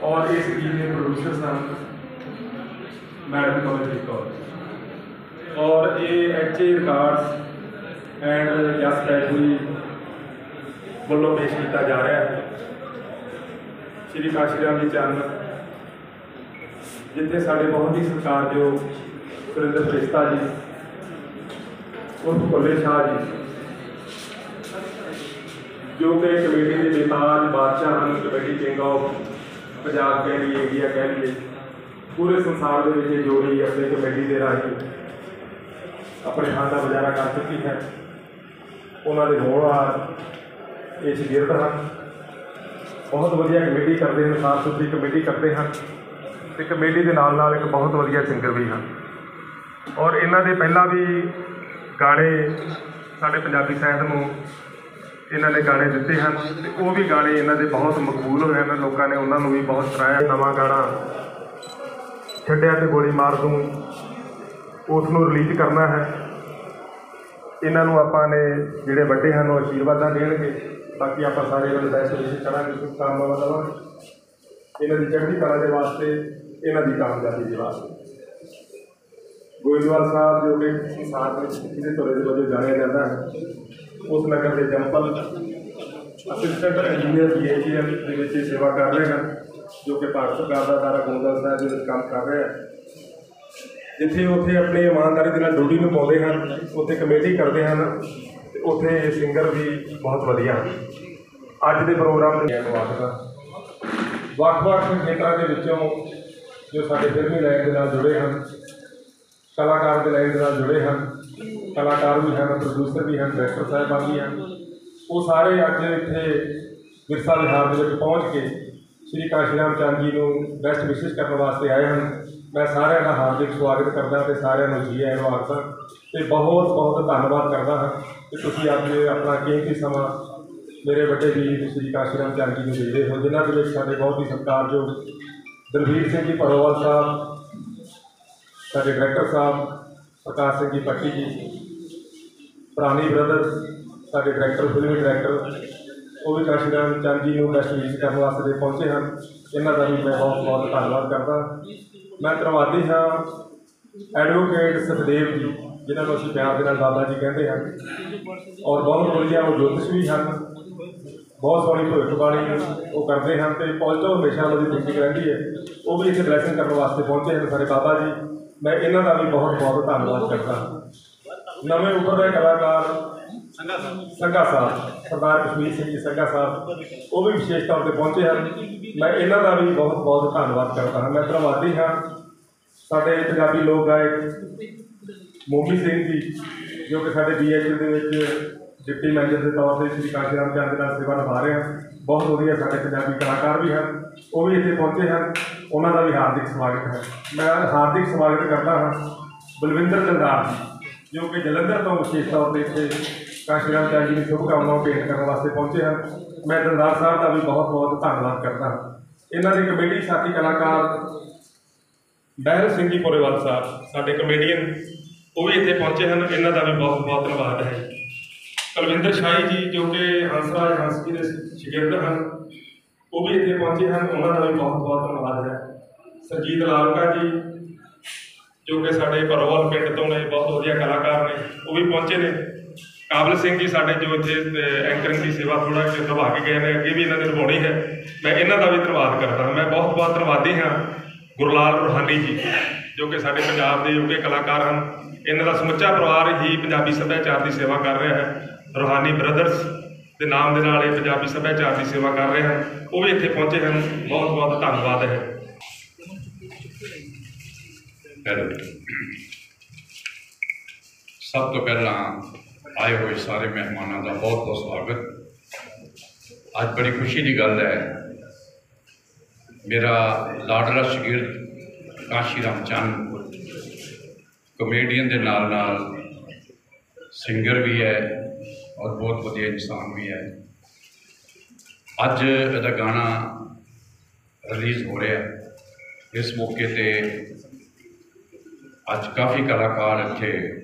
और इस गीत के प्रोड्यूसर सन मैडम कमलजीत कौर। और ये HA रिकॉर्ड्स एंड जस फैक्ट्री वालों पेश किया जा रहा है श्री काशी राम जी चंद, जिथे साढ़े बहुत ही सत्कारयोग सुरिंदर फरिश्ता जी उर्फ भुल्ले शाह जी, जो कि कमेटी के बेताज बादशाह हैं, कमेटी किंग ऑफ पंजाब कह लीए, इंडिया कह लीए, पूरे संसार के जोड़ी अपनी कमेटी के राही अपने हाथ का गुजारा कर चुकी है। उन्होंने होनहार ये शगिरद हैं, बहुत वधिया कमेटी करते हैं, साफ सुथरी कमेटी करते हैं, तो कमेटी के नाल नाल एक बहुत वधिया सिंगर भी हैं। और इन्हों के पहला भी गाने साढ़े पंजाबी साहित्य में इन्होंने गाने दिते हैं, तो वो भी गाने इन्होंने बहुत मकबूल होए हैं, लोगों ने उन्होंने भी बहुत सराहया। नवा गाना छड्डिया ते गोली मार दूं उसनूं रिलीज करना है। इन्हों आपाने जिहड़े वड्डे हैं आशीर्वाद देणगे, बाकी आप सारे इन्होंने बैस विशेष करांगे, शुभकामनावां देवांगे इन्हों की चढ़ती कला के वास्ते, इन्हों की कामयाबी के वास्ते। गोइंदवाल साहब जो कि संसार में सिक्खी के धुरे के वजों जानिया जाता है, उस नगर के जंपल असिस्टेंट इंजीनियर BHEL के सेवा कर रहे हैं, जो कि भारत सरकार का सारा गोंदवाल साहब के काम कर रहे हैं। जिथे उत्थे अपनी ईमानदारी के नाल ड्यूटी निभाते हैं, उत्थे कमेटी करते हैं, उत्थे सिंगर भी बहुत वधिया हैं। अज के प्रोग्राम ਵੱਖ-ਵੱਖ ਖੇਤਰਾਂ ਦੇ ਵਿੱਚੋਂ जो साढ़े फिल्मी लाइन के नाल जुड़े हैं, कलाकार के लाइन के नाल जुड़े हैं, कलाकार भी हैं, प्रोड्यूसर भी हैं, डायरैक्टर साहबान भी हैं, वो सारे अज इत्थे विरसा विहार के पहुँच के श्री काशी राम चंद जी को बेस्ट विशेष करने वास्ते आए हैं। मैं सारे का हार्दिक स्वागत करदा ते सारे जी आए आखदा ते बहुत बहुत धन्यवाद करदा हाँ कि तुसीं अज अपना कीमती समा मेरे बड़े वीर श्री काशी राम चंद जी को दे रहे हो, जिन्हों के साढ़े बहुत ही सत्कारयोग दलवीर सिंह जी भरोवाल साहब, साढ़े डायरैक्टर साहब प्रकाश सिंह जी पट्टी जी, पुरानी ब्रदर्स साढ़े डायरैक्टर फिल्मी डायरैक्टर वो भी काशी राम चंद जी को बेस्ट विश करने वास्ते पहुँचे हैं। इन्हों का भी मैं बहुत बहुत धन्यवाद करता। मैं धन्यवादी हाँ एडवोकेट सखदेव जी, जिन्होंने असीं प्यार के नाल बाबा जी कहते हैं, और बहुत वधिया वो ज्योतिष भी हैं, बहुत सोहनी भविष्यवाणी वो करते हैं, तो पॉजिटिव हमेशा उन्होंने थिंकिंग रहती है। वो भी इतने ब्लैसिंग करने वास्ते पहुँचे हैं सारे बाबा जी, मैं इन्हों का भी बहुत बहुत धन्यवाद करता। नवे उभर रहे कलाकार संघा साहब सरदार कश्मीर सिंह जी संघा साहब, वो भी विशेष तौर पर पहुँचे हैं, मैं इन्हों का भी बहुत बहुत धन्यवाद करता हाँ। मैं धन्यवादी हाँ साढ़े पंजाबी लोक गायक मोमी सिंह जी, जो कि साढ़े BHEL के डिप्टी मैनेजर के तौर पर श्री काशी राम चंद का सेवा निभा रहे हैं। बहुत वधिया साढ़े पंजाबी कलाकार भी हैं, वो भी इतने पहुँचे हैं, उन्हों का भी हार्दिक स्वागत है। मैं हार्दिक स्वागत करता हाँ बलविंदर दलदार जी, जो कि जलंधर तो विशेष तौर पर इतने काशी राम चंद जी की शुभकामनाओं भेंट करने वास्ते पहुँचे हैं। मैं दलदार साहब का भी बहुत बहुत धन्यवाद करता हाँ। इन्हों की कमेटी साथी कलाकार बहर सिंह जी पुरेवाल साहब साढ़े कमेडियन ਉਹ ਵੀ ਇੱਥੇ ਪਹੁੰਚੇ ਹਨ, ਇਹਨਾਂ ਦਾ ਵੀ ਬਹੁਤ ਬਹੁਤ ਧੰਨਵਾਦ ਹੈ। ਕੁਲਵਿੰਦਰ ਸ਼ਾਹੀ ਜੀ ਜੋ ਕਿ ਹੰਸਰਾਜ ਹੰਸ ਜੀ ਦੇ ਸ਼ਾਗਿਰਦ ਹਨ, ਉਹ ਵੀ ਇੱਥੇ ਪਹੁੰਚੇ ਹਨ, ਉਹਨਾਂ ਦਾ ਵੀ ਬਹੁਤ ਬਹੁਤ ਧੰਨਵਾਦ ਹੈ। ਸਰਜੀਤ ਲਾਲਕਾ ਜੀ ਜੋ ਕਿ ਸਾਡੇ ਭਰੋਵਾਲ ਪਿੰਡ ਤੋਂ ਨੇ, ਬਹੁਤ ਵਧੀਆ ਕਲਾਕਾਰ ਨੇ, ਉਹ ਵੀ ਪਹੁੰਚੇ ਨੇ। ਕਾਬਲ ਸਿੰਘ ਜੀ ਸਾਡੇ ਜੋ ਇੱਥੇ ਐਂਕਰਿੰਗ ਦੀ ਸੇਵਾ ਥੋੜ੍ਹਾ ਜਿਹਾ ਨਿਭਾ ਕੇ ਗਏ ਨੇ, ਅੱਗੇ ਵੀ ਇਹਨਾਂ ਨੇ ਨਿਭਾਉਣੀ ਹੈ, ਮੈਂ ਇਹਨਾਂ ਦਾ ਵੀ ਧੰਨਵਾਦ ਕਰਦਾ ਹਾਂ। ਮੈਂ ਬਹੁਤ ਬਹੁਤ ਧੰਨਵਾਦੀ ਹਾਂ ਗੁਰਲਾਲ ਰੋਹਾਨੀ ਜੀ ਜੋ ਕਿ ਸਾਡੇ ਪੰਜਾਬ ਦੇ ਉੱਘੇ ਕਲਾਕਾਰ ਹਨ। ਇਹਨਾਂ ਦਾ ਸਮੁੱਚਾ ਪਰਿਵਾਰ ਹੀ ਪੰਜਾਬੀ ਸੱਭਿਆਚਾਰ ਦੀ ਸੇਵਾ ਕਰ ਰਿਹਾ ਹੈ। ਰੋਹਾਨੀ ਬ੍ਰਦਰਸ ਦੇ ਨਾਮ ਦੇ ਨਾਲ ਇਹ ਪੰਜਾਬੀ ਸੱਭਿਆਚਾਰ ਦੀ ਸੇਵਾ ਕਰ ਰਹੇ ਹਨ, ਉਹ ਵੀ ਇੱਥੇ ਪਹੁੰਚੇ ਹਨ, ਬਹੁਤ ਬਹੁਤ ਧੰਨਵਾਦ ਹੈ। ਸਭ ਤੋਂ ਪਹਿਲਾਂ ਆਏ ਹੋਏ ਸਾਰੇ ਮਹਿਮਾਨਾਂ ਦਾ ਬਹੁਤ ਬਹੁਤ ਸਵਾਗਤ। ਅੱਜ ਬੜੀ ਖੁਸ਼ੀ ਦੀ ਗੱਲ ਹੈ, ਮੇਰਾ ਲਾਡਲਾ ਸ਼ਾਗਿਰਦ ਕਾਂਸ਼ੀ ਰਾਮ ਚੰਦ ਕਮੇਡੀਅਨ ਦੇ ਨਾਲ ਨਾਲ ਸਿੰਗਰ ਵੀ ਹੈ ਔਰ ਬਹੁਤ ਵਧੀਆ ਇਨਸਾਨ ਵੀ ਹੈ। ਅੱਜ ਇਹਦਾ ਗਾਣਾ ਰਿਲੀਜ਼ ਹੋ ਰਿਹਾ, ਇਸ ਮੌਕੇ 'ਤੇ ਅੱਜ ਕਾਫੀ ਕਲਾਕਾਰ ਇੱਥੇ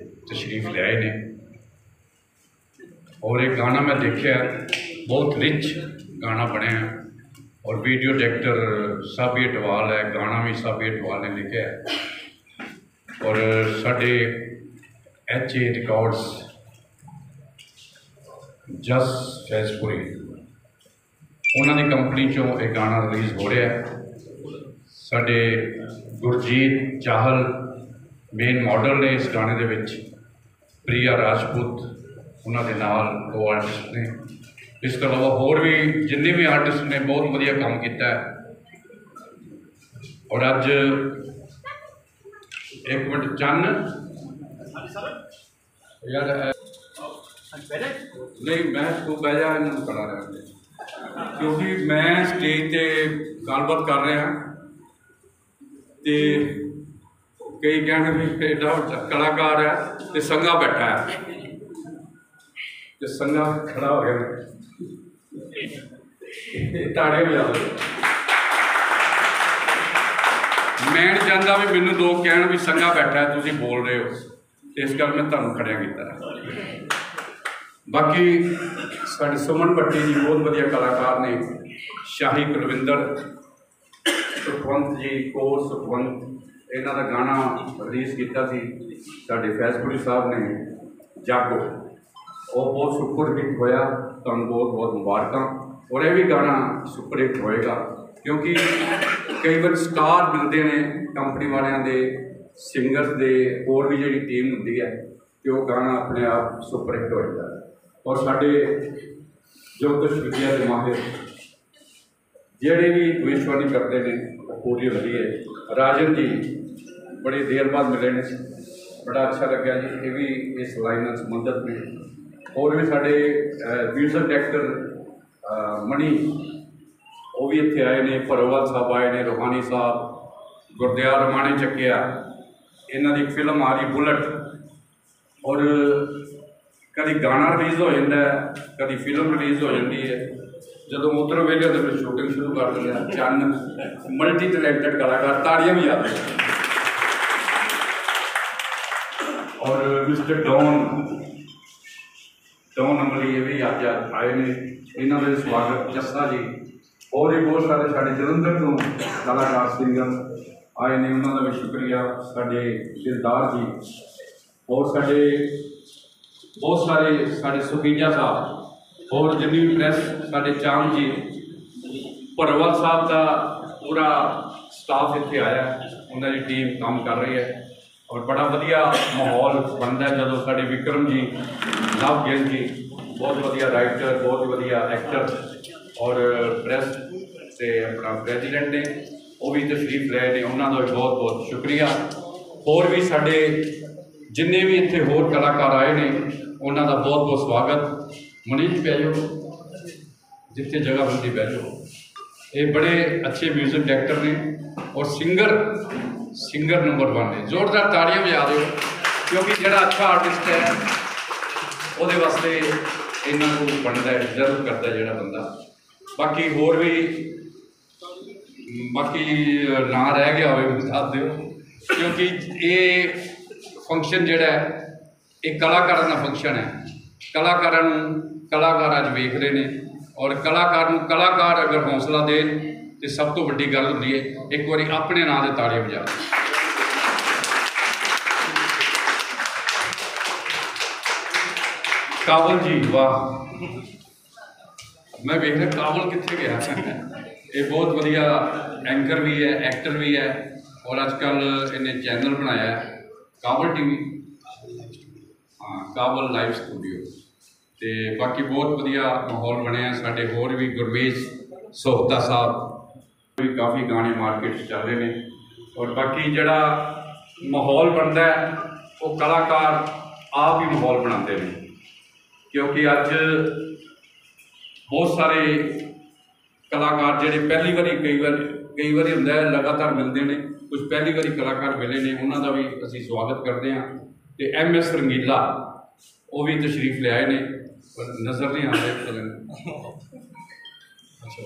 ਤਸ਼ਰੀਫ ਲਿਆਏ ਨੇ ਔਰ ਇਹ ਗਾਣਾ ਮੈਂ ਦੇਖਿਆ ਬਹੁਤ ਰਿਚ ਗਾਣਾ ਬਣਿਆ ਔਰ ਵੀਡੀਓ ਡਾਇਰੈਕਟਰ ਸਾਬੀ ਅਟਵਾਲ ਹੈ, ਗਾਣਾ ਵੀ ਸਾਬੀ ਅਟਵਾਲ ਨੇ ਲਿਖਿਆ ਔਰ ਸਾਡੇ HA ਰਿਕਾਰਡਸ ਜਸ ਫੈਜ਼ਪੁਰੀ ਉਹਨਾਂ ਦੀ ਕੰਪਨੀ 'ਚੋਂ ਇਹ ਗਾਣਾ ਰਿਲੀਜ਼ ਹੋ ਰਿਹਾ। ਸਾਡੇ ਗੁਰਜੀਤ ਚਾਹਲ ਮੇਨ ਮਾਡਲ ਨੇ ਇਸ ਗਾਣੇ ਦੇ ਵਿੱਚ, ਪ੍ਰਿਆ ਰਾਜਪੂਤ ਉਹਨਾਂ ਦੇ ਨਾਲ ਉਹ ਆਰਟਿਸਟ ਨੇ। ਇਸ ਤੋਂ ਇਲਾਵਾ ਹੋਰ ਵੀ ਜਿੰਨੇ ਵੀ ਆਰਟਿਸਟ ਨੇ ਬਹੁਤ ਵਧੀਆ ਕੰਮ ਕੀਤਾ ਹੈ। ਔਰ ਅੱਜ ਇੱਕ ਮਿੰਟ ਚੰਨ ਯਾਰ ਨਹੀਂ, ਮੈਂ ਤੂੰ ਬਹਿ ਜਾ, ਇਹਨਾਂ ਨੂੰ ਕਰਾ ਰਿਹਾ ਕਿਉਂਕਿ ਮੈਂ ਸਟੇਜ 'ਤੇ ਗੱਲਬਾਤ ਕਰ ਰਿਹਾ ਤੇ ਕਈ ਕਹਿਣ ਵੀ ਐਡਾ ਕਲਾਕਾਰ ਹੈ ਤੇ ਸੰਗਾ ਬੈਠਾ ਹੈ ਤੇ ਸੰਗਾ ਖੜਾ ਹੋ ਗਿਆ ਤਾੜੇ ਵਜਾ ਲਓ। ਮੈਂ ਨਹੀਂ ਚਾਹੁੰਦਾ ਵੀ ਮੈਨੂੰ ਦੋ ਕਹਿਣ ਵੀ ਸੰਗਾ ਬੈਠਾ ਹੈ, ਤੁਸੀਂ ਬੋਲ ਰਹੇ ਹੋ, ਇਸ ਕਰਕੇ ਮੈਂ ਤੁਹਾਨੂੰ ਖੜਿਆ ਕੀਤਾ। ਬਾਕੀ ਸਾਡੇ ਸੁਮਨ ਭੱਟੀ ਜੀ ਬਹੁਤ ਵਧੀਆ ਕਲਾਕਾਰ ਨੇ, ਸ਼ਾਹੀ ਕੁਲਵਿੰਦਰ, ਸੁਖਵੰਤ ਜੀ, ਕੋਰ ਸੁਖਵੰਤ, ਇਹਨਾਂ ਦਾ ਗਾਣਾ ਰਿਲੀਜ਼ ਕੀਤਾ ਸੀ ਸਾਡੇ ਫੈਜ਼ਪੁਰੀ ਸਾਹਿਬ ਨੇ, ਜਾਗੋ, ਉਹ ਬਹੁਤ ਸੁਪਰ ਹਿੱਟ ਹੋਇਆ। ਤੁਹਾਨੂੰ ਬਹੁਤ ਬਹੁਤ ਮੁਬਾਰਕਾਂ। ਔਰ ਇਹ ਵੀ ਗਾਣਾ ਸੁਪਰ ਹਿੱਟ ਹੋਏਗਾ ਕਿਉਂਕਿ ਕਈ ਵਾਰ ਸਟਾਰ ਮਿਲਦੇ ਨੇ ਕੰਪਨੀ ਵਾਲਿਆਂ ਦੇ, ਸਿੰਗਰ ਦੇ, ਹੋਰ ਵੀ ਜਿਹੜੀ ਟੀਮ ਹੁੰਦੀ ਹੈ ਕਿ ਉਹ ਗਾਣਾ ਆਪਣੇ ਆਪ ਸੁਪਰ ਹਿੱਟ ਹੋ ਜਾਂਦਾ। ਔਰ ਸਾਡੇ ਜੋ ਕੁਛ ਵਿਦਿਆ ਦੇ ਮਾਹਿਰ ਜਿਹੜੇ ਵੀ ਭਵਿੱਖਬਾਣੀ ਕਰਦੇ ਨੇ ਉਹ ਪੂਰੀ ਹੁੰਦੀ ਹੈ। ਰਾਜਨ ਜੀ ਬੜੀ ਦੇਰ ਬਾਅਦ ਮਿਲੇ ਨੇ, ਬੜਾ ਅੱਛਾ ਲੱਗਿਆ ਜੀ, ਇਹ ਵੀ ਇਸ ਲਾਈਨ ਨਾਲ ਸੰਬੰਧਿਤ ਨੇ। ਹੋਰ ਵੀ ਸਾਡੇ ਮਿਊਜ਼ਿਕ ਡਾਇਰੈਕਟਰ ਮਣੀ ਉਹ ਵੀ ਇੱਥੇ ਆਏ ਨੇ, ਭਰੋਵਾਲ ਸਾਹਿਬ ਆਏ ਨੇ, ਰੋਹਾਨੀ ਸਾਹਿਬ, ਗੁਰਦਿਆਲ ਰਮਾਣੇ ਚੱਕਿਆ, ਇਹਨਾਂ ਦੀ ਫਿਲਮ ਆ ਰਹੀ ਬੁਲਟ। ਔਰ ਕਦੀ ਗਾਣਾ ਰਿਲੀਜ਼ ਹੋ ਜਾਂਦਾ, ਕਦੀ ਫਿਲਮ ਰਿਲੀਜ਼ ਹੋ ਜਾਂਦੀ ਹੈ। ਜਦੋਂ ਉਧਰ ਵੇਲੇ ਤਾਂ ਫਿਰ ਸ਼ੂਟਿੰਗ ਸ਼ੁਰੂ ਕਰ ਦਿੰਦੇ ਆ। ਚੰਨ ਮਲਟੀ ਟੈਲੈਂਟਡ ਕਲਾਕਾਰ, ਤਾੜੀਆਂ ਵੀ ਆਉਂਦੇ। ਔਰ ਮਿਸਟਰ ਡੌਨ ਅਮਲੀ ਇਹ ਵੀ ਅੱਜ ਆਏ ਨੇ, ਇਹਨਾਂ ਦੇ ਸਵਾਗਤ। ਜੱਸਾ ਜੀ, ਹੋਰ ਵੀ ਬਹੁਤ ਸਾਰੇ ਸਾਡੇ ਜਲੰਧਰ ਤੋਂ ਕਲਾਕਾਰ ਸਿੰਗਰ ਆਏ ਨੇ, ਉਹਨਾਂ ਦਾ ਵੀ ਸ਼ੁਕਰੀਆ। ਸਾਡੇ ਦਿਲਦਾਰ ਜੀ, ਹੋਰ ਸਾਡੇ ਬਹੁਤ ਸਾਡੇ ਸੁਖੀਜਾ ਸਾਹਿਬ, ਹੋਰ ਜਿੰਨੀ ਵੀ ਪ੍ਰੈਸ, ਸਾਡੇ ਚਾਮ ਜੀ, ਭਰੋਵਾਲ ਸਾਹਿਬ ਦਾ ਪੂਰਾ ਸਟਾਫ ਇੱਥੇ ਆਇਆ, ਉਹਨਾਂ ਦੀ ਟੀਮ ਕੰਮ ਕਰ ਰਹੀ ਹੈ ਔਰ ਬੜਾ ਵਧੀਆ ਮਾਹੌਲ ਬਣਦਾ ਜਦੋਂ ਸਾਡੇ ਵਿਕਰਮ ਜੀ, ਲਵ ਗਿੱਲ ਜੀ, ਬਹੁਤ ਵਧੀਆ ਰਾਈਟਰ, ਬਹੁਤ ਵਧੀਆ ਐਕਟਰ ਔਰ ਪ੍ਰੈਸ ਤੇ ਆਪਣਾ ਪ੍ਰੈਜ਼ੀਡੈਂਟ ਨੇ, ਉਹ ਵੀ ਤਸ਼ਰੀਫ ਲਏ ਨੇ, ਉਹਨਾਂ ਦਾ ਵੀ ਬਹੁਤ ਬਹੁਤ ਸ਼ੁਕਰੀਆ। ਹੋਰ ਵੀ ਸਾਡੇ ਜਿੰਨੇ ਵੀ ਇੱਥੇ ਹੋਰ ਕਲਾਕਾਰ ਆਏ ਨੇ ਉਹਨਾਂ ਦਾ ਬਹੁਤ ਬਹੁਤ ਸਵਾਗਤ। ਮਨੀਸ਼ ਪੈ ਜਾਓ, ਜਿੱਥੇ ਜਗ੍ਹਾ ਹੁੰਦੀ ਬਹਿ ਜਾਓ। ਇਹ ਬੜੇ ਅੱਛੇ ਮਿਊਜ਼ਿਕ ਡਾਇਰੈਕਟਰ ਨੇ ਔਰ ਸਿੰਗਰ ਨੰਬਰ 1 ਨੇ। ਜ਼ੋਰਦਾਰ ਤਾੜੀਆਂ ਵਜਾ ਦਿਓ ਕਿਉਂਕਿ ਜਿਹੜਾ ਅੱਛਾ ਆਰਟਿਸਟ ਹੈ ਉਹਦੇ ਵਾਸਤੇ ਇਹਨਾਂ ਨੂੰ ਬਣਦਾ, ਡਿਜ਼ਰਵ ਕਰਦਾ ਜਿਹੜਾ ਬੰਦਾ। ਬਾਕੀ ਹੋਰ ਵੀ ਨਾਂ ਰਹਿ ਗਿਆ ਹੋਵੇ ਦੱਸ ਦਿਓ ਕਿਉਂਕਿ ਇਹ फंक्शन जिहड़ा है ये कलाकारां दा फंक्शन है। कलाकारां नूं कलाकार अज वेख रहे हैं और कलाकार नूं कलाकार अगर हौसला देन तो सब तो वड्डी गल हुंदी है। एक बारी अपने नाम दे ताड़ियां बजा। काबल जी वाह, मैं वेख रहा काबल कितने गया। ये बहुत वधिया एंकर भी है, एक्टर भी है और अजकल इन्हें चैनल बनाया है काबल टीवी, हाँ काबल लाइव स्टूडियो। तो बाकी बहुत वधिया माहौल बनया। साढ़े होर भी गुरमेज सोहता साहब भी काफ़ी गाने मार्केट चल रहे हैं और बाकी जड़ा माहौल बनता है वो कलाकार आप ही माहौल बनाते हैं, क्योंकि अज बहुत सारे कलाकार जिहड़े पहली बारी कई बारी हुंदा है लगातार मिलते हैं, कुछ पहली बारी कलाकार मिले ने उन्हों का भी असीं स्वागत करते हैं। तो MS रंगीला वो भी तशरीफ ले आए ने पर नज़र नहीं आ रहे। अच्छा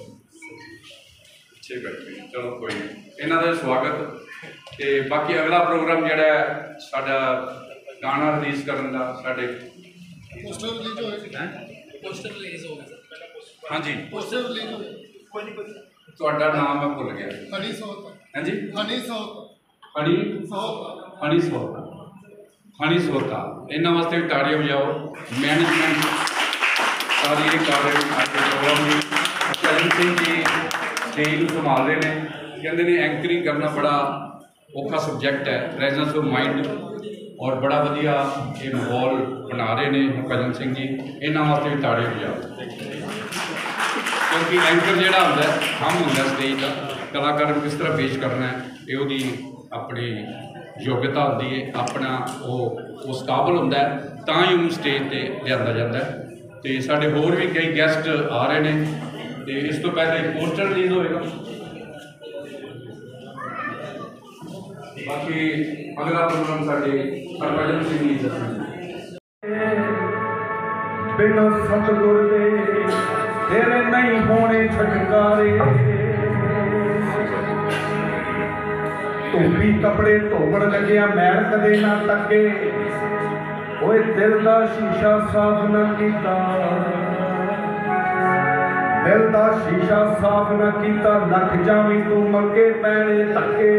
अच्छे बैठे, चलो कोई नहीं, इन्हों का स्वागत। तो बाकी अगला प्रोग्राम जिहड़ा है साडा गाना रिलीज़ करन दा साडे हाँ जी तुहाडा नाम मैं भुल गया। हाँ जी हनी सोहता इन्होंने वास्ते भी ताड़ियां बजाओ। मैनेजमेंट सारी प्रोग्राम की भजन सिंह जी स्टेज संभाल रहे हैं। कहते हैं एंकरिंग करना बड़ा औखा सब्जैक्ट है, प्रेजेंस ऑफ माइंड और बड़ा वधिया ये माहौल बना रहे हैं भजन सिंह जी, इन्होंने वास्ते भी ताड़ियां बजाओ। क्योंकि एंकर जोड़ा होंगे हम होंगे स्टेज का, कलाकार को किस तरह पेश करना है ये वो अपनी योग्यता होती है, अपना वो उस काबल होंगे तो ही उन्होंने स्टेज पर लिया जाता है। तो साढ़े होर भी कई गैसट आ रहे हैं। तो इस तो पहले पोस्टर रिलीज होएगा। बाकी अगला प्रोग्राम साढ़े हरभजन सिंह जी बिना सतगुर दे तेरे नहीं होने छटकारे, धोबी कपड़े धोवण लग्या मैल कदे ना तके, ओए दिल दा शीशा साफ न कीता, दिल दा शीशा साफ न कीता, लख जावी तू मंगे पैणे धक्के,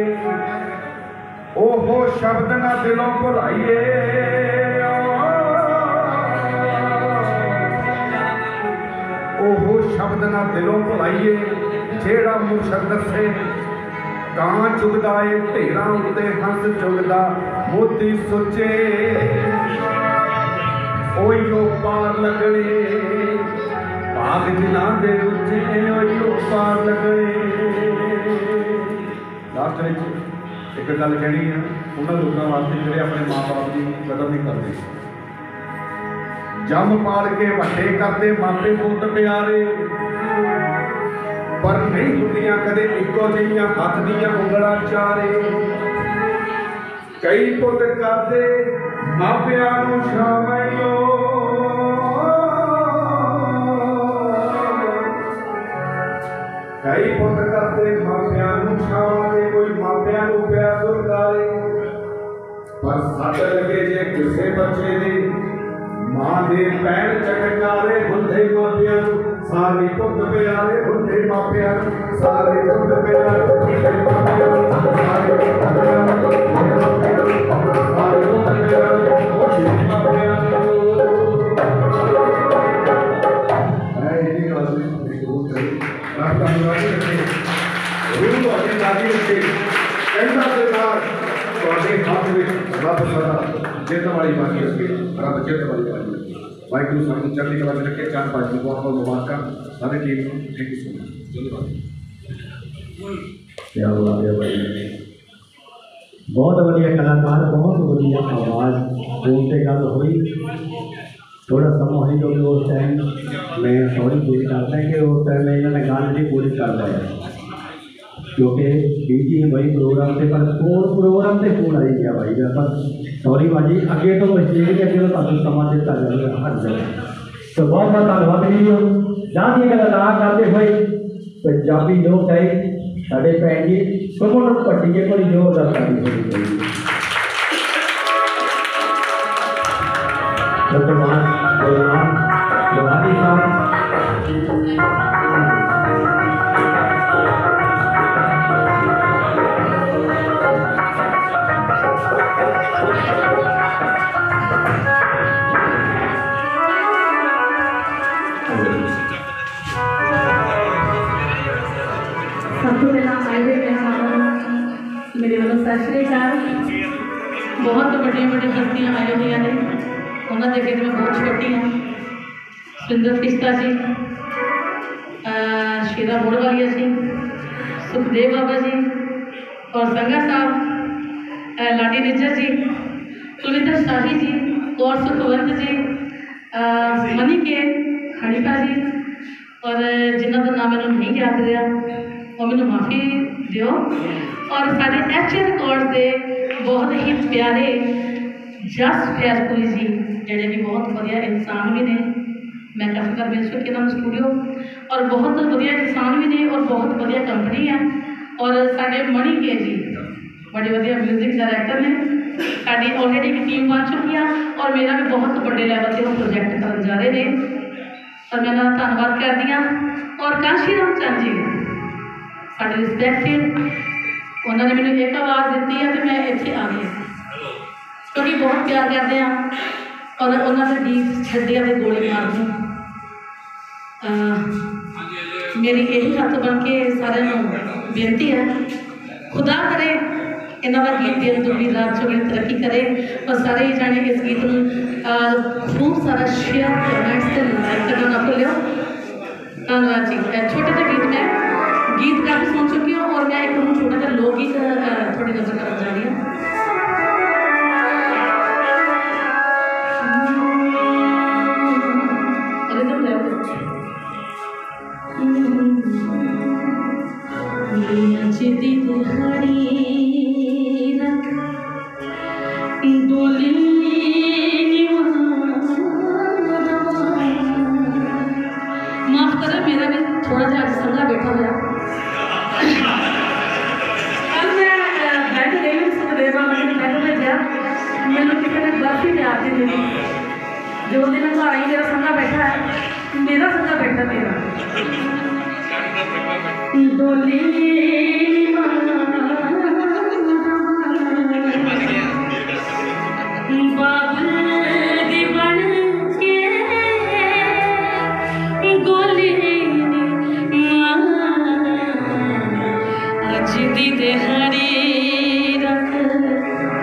ओहो शब्द ना दिलों भुलाइए, ओहो शब्द ना दिलों भुलाइए, जेड़ा मुर्शद दसे कां चुगदा ए ढेरा उत्ते हंस चुगदा मोती सोचे, ओयो पार लगने भाग जिन्हां दे रुचे, ओयो पार लगने। लास्ट में एक गल कहनी है उन्होंने लोगों वास्ते जिहड़े अपने माँ बाप की कदर नहीं करते, जम पाल के वड्डे करते मापे पुत प्यारे, पर नहीं दुनिया कदे इको जिहियां हथ दियां उंगलां चारे, कई पुत करते मापियां नूं शामैयो, कई पुत करते मापियां नूं छावे, कोई मापियां नूं प्यार दुलारे, पर सट लगे जे किसे बच्चे दे मां दे पैर चटकारे, हुंदे मापियां सारे पुत प्यारे, हुंदे मापियां सारे पुत प्यारे, हुंदे मापियां सारे पुत प्यारे, सारे पुत प्यारे, हुंदे मापियां। मैं ये क्लास में एक बहुत करी रास्ता निवासी रखे रूह को अपनी दादी रखे कैसा सरकार ਤੁਹਾਡੇ ਹੱਥ ਵਿੱਚ ਰੱਬ ਸਦਾ ਜਿੱਤ ਵਾਲੀ ਬਾਣੀ ਰੱਖੇ, ਰੱਬ ਜਿੱਤ ਵਾਲੀ ਬਾਣੀ ਰੱਖੇ। ਵਾਹਿਗੁਰੂ ਸਾਨੂੰ ਚੜ੍ਹਦੀ ਕਲਾ ਵਿੱਚ ਰੱਖੇ। ਚਾਰ ਪੰਜ ਬਹੁਤ ਬਹੁਤ ਮੁਬਾਰਕਾਂ ਸਾਰੇ ਟੀਮ ਨੂੰ। Thank you so much. ਧੰਨਵਾਦ। क्या हुआ भाई, बहुत बढ़िया कलाकार, बहुत बढ़िया आवाज़, बोलते गल हुई थोड़ा समा हुई क्योंकि उस टाइम मैं सॉरी पूरी करता है कि उस टाइम में इन्होंने गल नहीं पूरी कर पाया क्योंकि बीजी भाई प्रोग्राम से पर प्रोग्राम से फोन आई गया भाई पर सॉरी भाजी अगे तो स्टेज के अगे तो समा दिता जाएगा हर जगह। तो बहुत बहुत धन्यवाद जी। जहाँ की गल ना करते हुए पंजाबी लोग है साढ़े भैन जी सुमन भट्टी कोई जोरदार ताली होनी चाहिए। डॉक्टर गुरलाल लोहानी साहब। सब तो पहला आए हुए मेहमान मेरे वालों सत श्री अकाल। बहुत बड़िया बड़िया हस्तियां आई हुई ने, उन्होंने देखे तो मैं बहुत छोटी हाँ। सुंदर किश्ता जी, शीरा मोड़वालिया जी, सुखदेव बाबा जी और संगा साहब, लाडी निज्जर जी, कुलविंदर शाही जी और सुखवंत जी, मनी के हनीफा जी और जिन्हों का नाम मैंने नहीं याद रहा और मैंने माफ़ी दियो। और साढ़े एच रिकॉर्ड के बहुत ही प्यारे जस फैजपुरी जी जोड़े कि बहुत वधिया इंसान भी ने, मैं काफ़ी बार मिल चुकी हूँ स्टूडियो, और बहुत वधिया इंसान भी ने और बहुत वधिया कंपनी है। और साढ़े मणि के जी बड़े वधिया म्यूजिक डायरैक्टर ने, साड़ी ऑलरेडी एक टीम बन चुकी है और मेरा भी बहुत बड़े लैवल से वो प्रोजेक्ट कर जा रहे हैं और मैं धन्यवाद करती हाँ। और काशी राम चंद जी साढ़े रिस्पैक्टेड, उन्होंने मैंने एक आवाज़ दी है तो मैं इतने आ गई क्योंकि बहुत प्यार करते हैं और उन्होंने गीत छड्डिया तो गोली मार दी। मेरी यही हथ बन के सारे बेनती है, खुदा करे इन्हों का गीत दिन दुगनी रात चौगनी तरक्की करे और सारे ही जाने इस गीत में खूब सारा शेयर कमेंट्स से लाइक करना ना भूलियो। धन्यवाद जी। छोटे से गीत में गीत काफ़ी सुन चुकी हूँ और मैं एक छोटा सा लोकगीत थोड़ी नजर करना जा रही हूँ। माफ करें मेरा भी थोड़ा सा संगा बैठा हुआ। कल मैं बैठ गई सुखदेव बाबा के बैठ में गया, मैंने किसी ने बर्फी ले आती थी जो दिन घर आई मेरा संगा बैठा है, मेरा संगा बैठा मेरा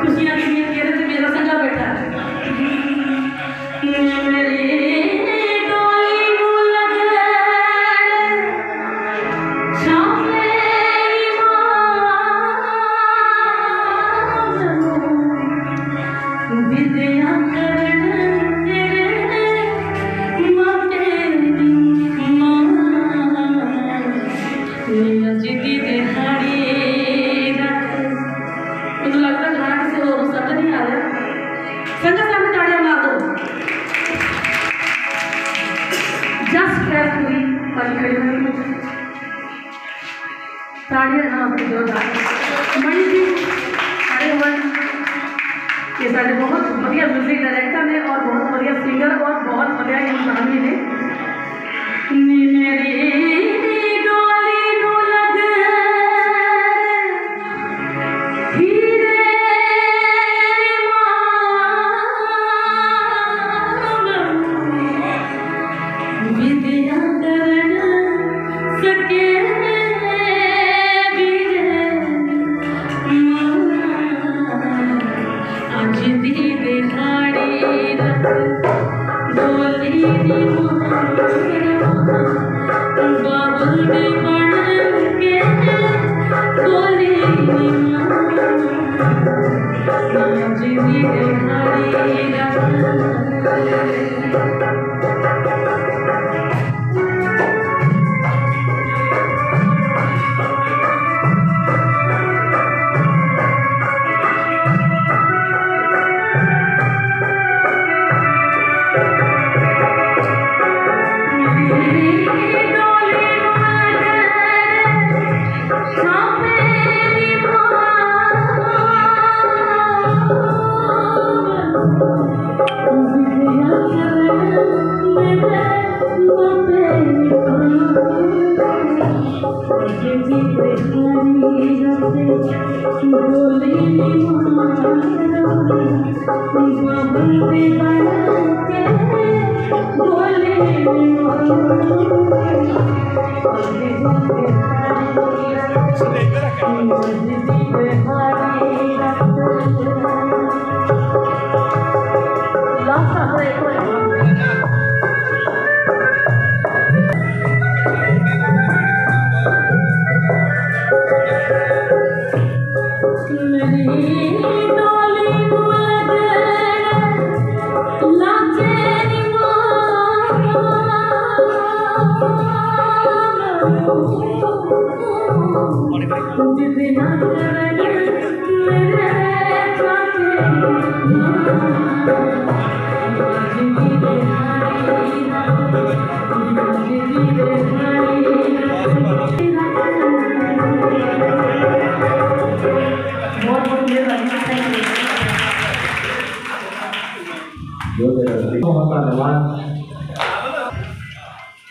खुशियाँ मेरा संगा बैठा मणि जी खड़े हुए ये सारे बहुत बढ़िया म्यूजिक डायरेक्टर ने और बहुत बढ़िया सिंगर और बहुत बढ़िया इंसान भी ने।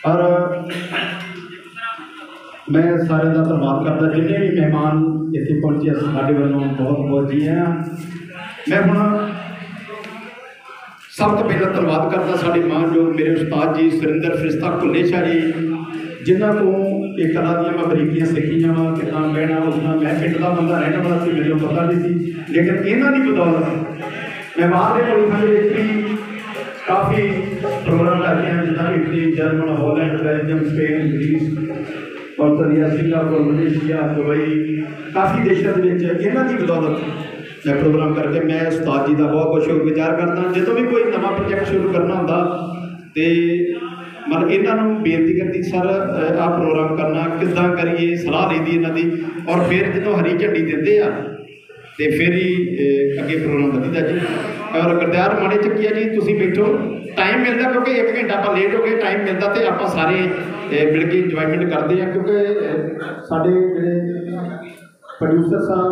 और मैं सारे का धन्यवाद करता जिन्हें भी मेहमान इतने पहुंचे साढ़े वालों बहुत बहुत जी हैं। मैं हूँ सब तो पहला धन्यवाद करता साढ़े मानयोग मेरे उस्ताद जी सुरिंदर फरिश्ता भुल्ले शाह जी जिन्हों को एक कला दी मैं बरीकियां सीखियां वा कि बहना उठना। मैं पिंड का बंदा रहने वाला सी मेरे पता नहीं थी लेकिन इन्हों की बदौलत मैं बाहर के मुल्कों भी काफ़ी प्रोग्राम करते हैं जितना Italy German Holland Belgium Spain Greece Australia Singapore Malaysia Dubai काफ़ी देशों के इन्हों की बदौलत मैं प्रोग्राम करके मैं उस्ताद जी का बहुत बहुत शुक्रगुजार करता। जो भी कोई नवा प्रोजेक्ट शुरू करना होता तो मतलब इन्हों बेनती करती सर आ प्रोग्राम करना किदा करिए सलाह लेती इन्हों की और फिर जो हरी झंडी देते हैं तो फिर ही अगे प्रोग्राम वधदा जी। और गुरदियार माड़े चक्किया जी तुसीं बैठो टाइम मिलता क्योंकि 1 घंटा आप लेट हो गए टाइम मिलता तो आप सारे मिल के इंजॉयमेंट करते हैं क्योंकि साढ़े जोड़े प्रोड्यूसर साहब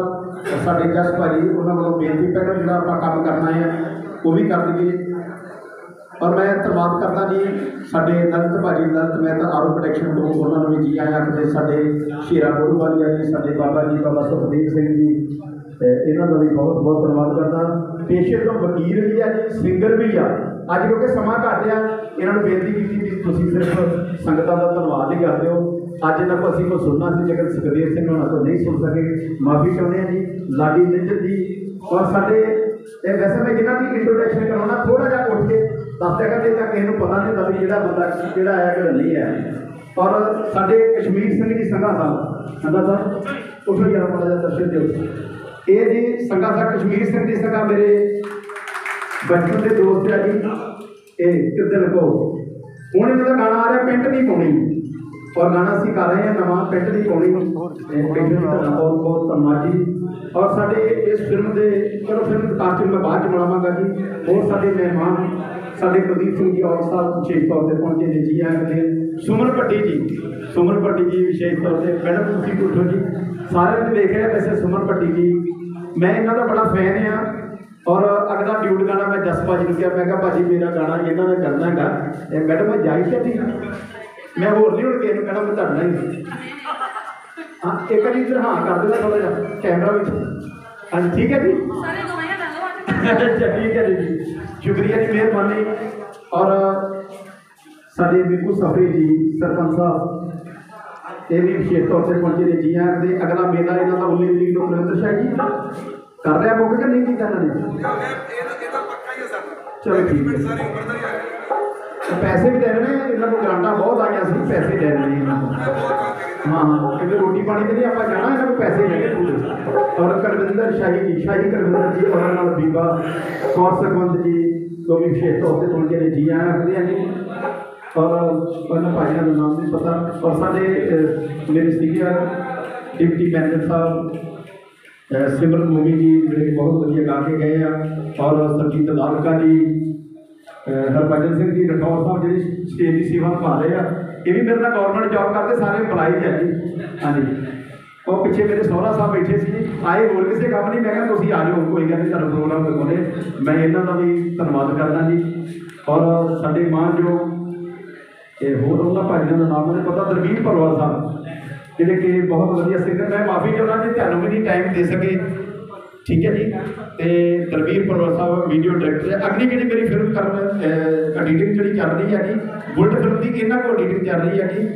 साढ़े गैस्ट भाजी उन्होंने वालों बेनती पहले जो आप काम करना है वो भी कर दीजिए। और मैं धन्यवाद करता जी साढ़े ललित भाजी ललित मेहता आरो प्रोटेक्शन ग्रुप उन्होंने भी जी आए आखते साढ़े शेरा बोरूवालिया जी साढ़े बाबा जी बाबा सुखदेव सिंह जी इन्हों का भी बहुत बहुत धन्यवाद करता। पेशे तो वकील भी है जी सिंगर भी आ अज क्योंकि समा घट आ इन्होंने बेनती की भी तुम सिर्फ संगतां का धन्यवाद ही करते हो। अज इन्हों को असीं कुछ सुनना सी लेकिन सुखदेव सिंह होना तो नहीं सुन सके माफ़ी चाहते हैं जी लाडी निंजर जी। और साढ़े वैसे मैं जिन्हों की इंट्रोडक्शन कराना थोड़ा जहा उठ के दस देगा नहीं तो किसी को पता नहीं होता भी जो बंदा किहड़ा है कि नहीं है। और साढ़े कश्मीर सिंह जी संघा साहब संघा साहब उठो यार माड़ा जहा दर्शन दो ये जी संघा साहब कश्मीर सिंह जी संघा मेरे बचपन के दोस्त है जी। ये कितने लगो हूँ इन्होंने गाना आ रहा पेंट नहीं पानी और गाना असीं कर रहे हैं नवा पेंट नहीं पानी बहुत बहुत धन्यवाद जी। और साढ़े इस फिल्म के चलो फिल्म कास्टिंग मैं बाद बनावागा जी। और साढ़े मेहमान साढ़े कुलदीप सिंह जी और साहब विशेष तौर पर पहुंचे ने जी आए सुमन भट्टी जी विशेष तौर पर मैडम तुम उठो जी सारे ने देख रहे वैसे सुमन भट्टी जी मैं इन्हों का बड़ा फैन हाँ। और अगला ड्यूट गाना मैं जस भाजी को क्या मैं कहा भाजी मेरा गाना इन्होंने करना है मैडम मैं जाई क्या थी मैं होर नहीं हूँ किसी को कहना मैं करना ही हाँ एक बार इधर हाँ कर देना थोड़ा जहा कैमरा में हाँ जी ठीक है जी ठीक है जी शुक्रिया जी मेहरबानी। और साढ़े बिल्कुल सफरी जी सरपंच साहब ये भी विशेष तौर पर पहुंचे ने जी हैं। अगला मेला इन्हों का 19 तरीक को कुलविंदर शाह जी कर रहा मौके कि नहीं किया इन्होंने चलो ठीक है पैसे भी दे रहे हैं इन्होंने को ग्रांटा बहुत आई सी पैसे दे रहे हैं हाँ क्योंकि रोटी पानी के लिए आप जाना इन्होंने को पैसे देने पूरे। और कुलविंदर शाही कुलविंदर जी और बीबा कौर सरपंच जी तो भी विशेष तौर पर पहुंचे ने जी आए आखते हैं जी। और उन्होंने भाइयों का नाम नहीं पता। और साढ़े मेरे सीनियर डिप्टी मैनेजर साहब सिमरत मोगी जी जो बहुत वधिया गा के गए हैं। और सरजीत लालका जी हरभजन सिंह जी रठौर साहब जी स्टेज की सेवा निभा रहे हैं ये भी मेरे गौरमेंट जॉब करते सारे एम्पलाइज है जी। हाँ जी और पिछले मेरे सोहरा साहब बैठे सी आए होर किसी काम नहीं मैं तुम आ जाओ कोई गल नहीं तुम प्रोग्राम दिखाने मैं इन्हों का भी धन्यवाद करता जी। और साढ़े मान जो होर उन्होंने भाइयों का नाम नहीं पता दरबीर भरवाल साहब ਜਿਹੜੇ ਕਿ ਬਹੁਤ ਵਧੀਆ ਸਿੰਗਰ। ਮੈਂ ਮਾਫੀ ਚਾਹੁੰਦਾ ਜੀ ਤੁਹਾਨੂੰ ਵੀ ਨਹੀਂ ਟਾਈਮ ਦੇ ਸਕੇ, ਠੀਕ ਹੈ ਜੀ। ਤੇ ਦਲਬੀਰ ਪਰਵਰ ਸਾਹਿਬ ਵੀਡੀਓ ਡਾਇਰੈਕਟਰ ਹੈ। ਅਗਲੀ ਜਿਹੜੀ ਮੇਰੀ ਫਿਲਮ ਐਡੀਟਿੰਗ ਜਿਹੜੀ ਚੱਲ ਰਹੀ ਹੈ ਜੀ, ਬੁਲਟ ਫਿਲਮ ਦੀ ਇਹਨਾਂ ਕੋਲ ਐਡੀਟਿੰਗ ਚੱਲ ਰਹੀ ਹੈ ਜੀ,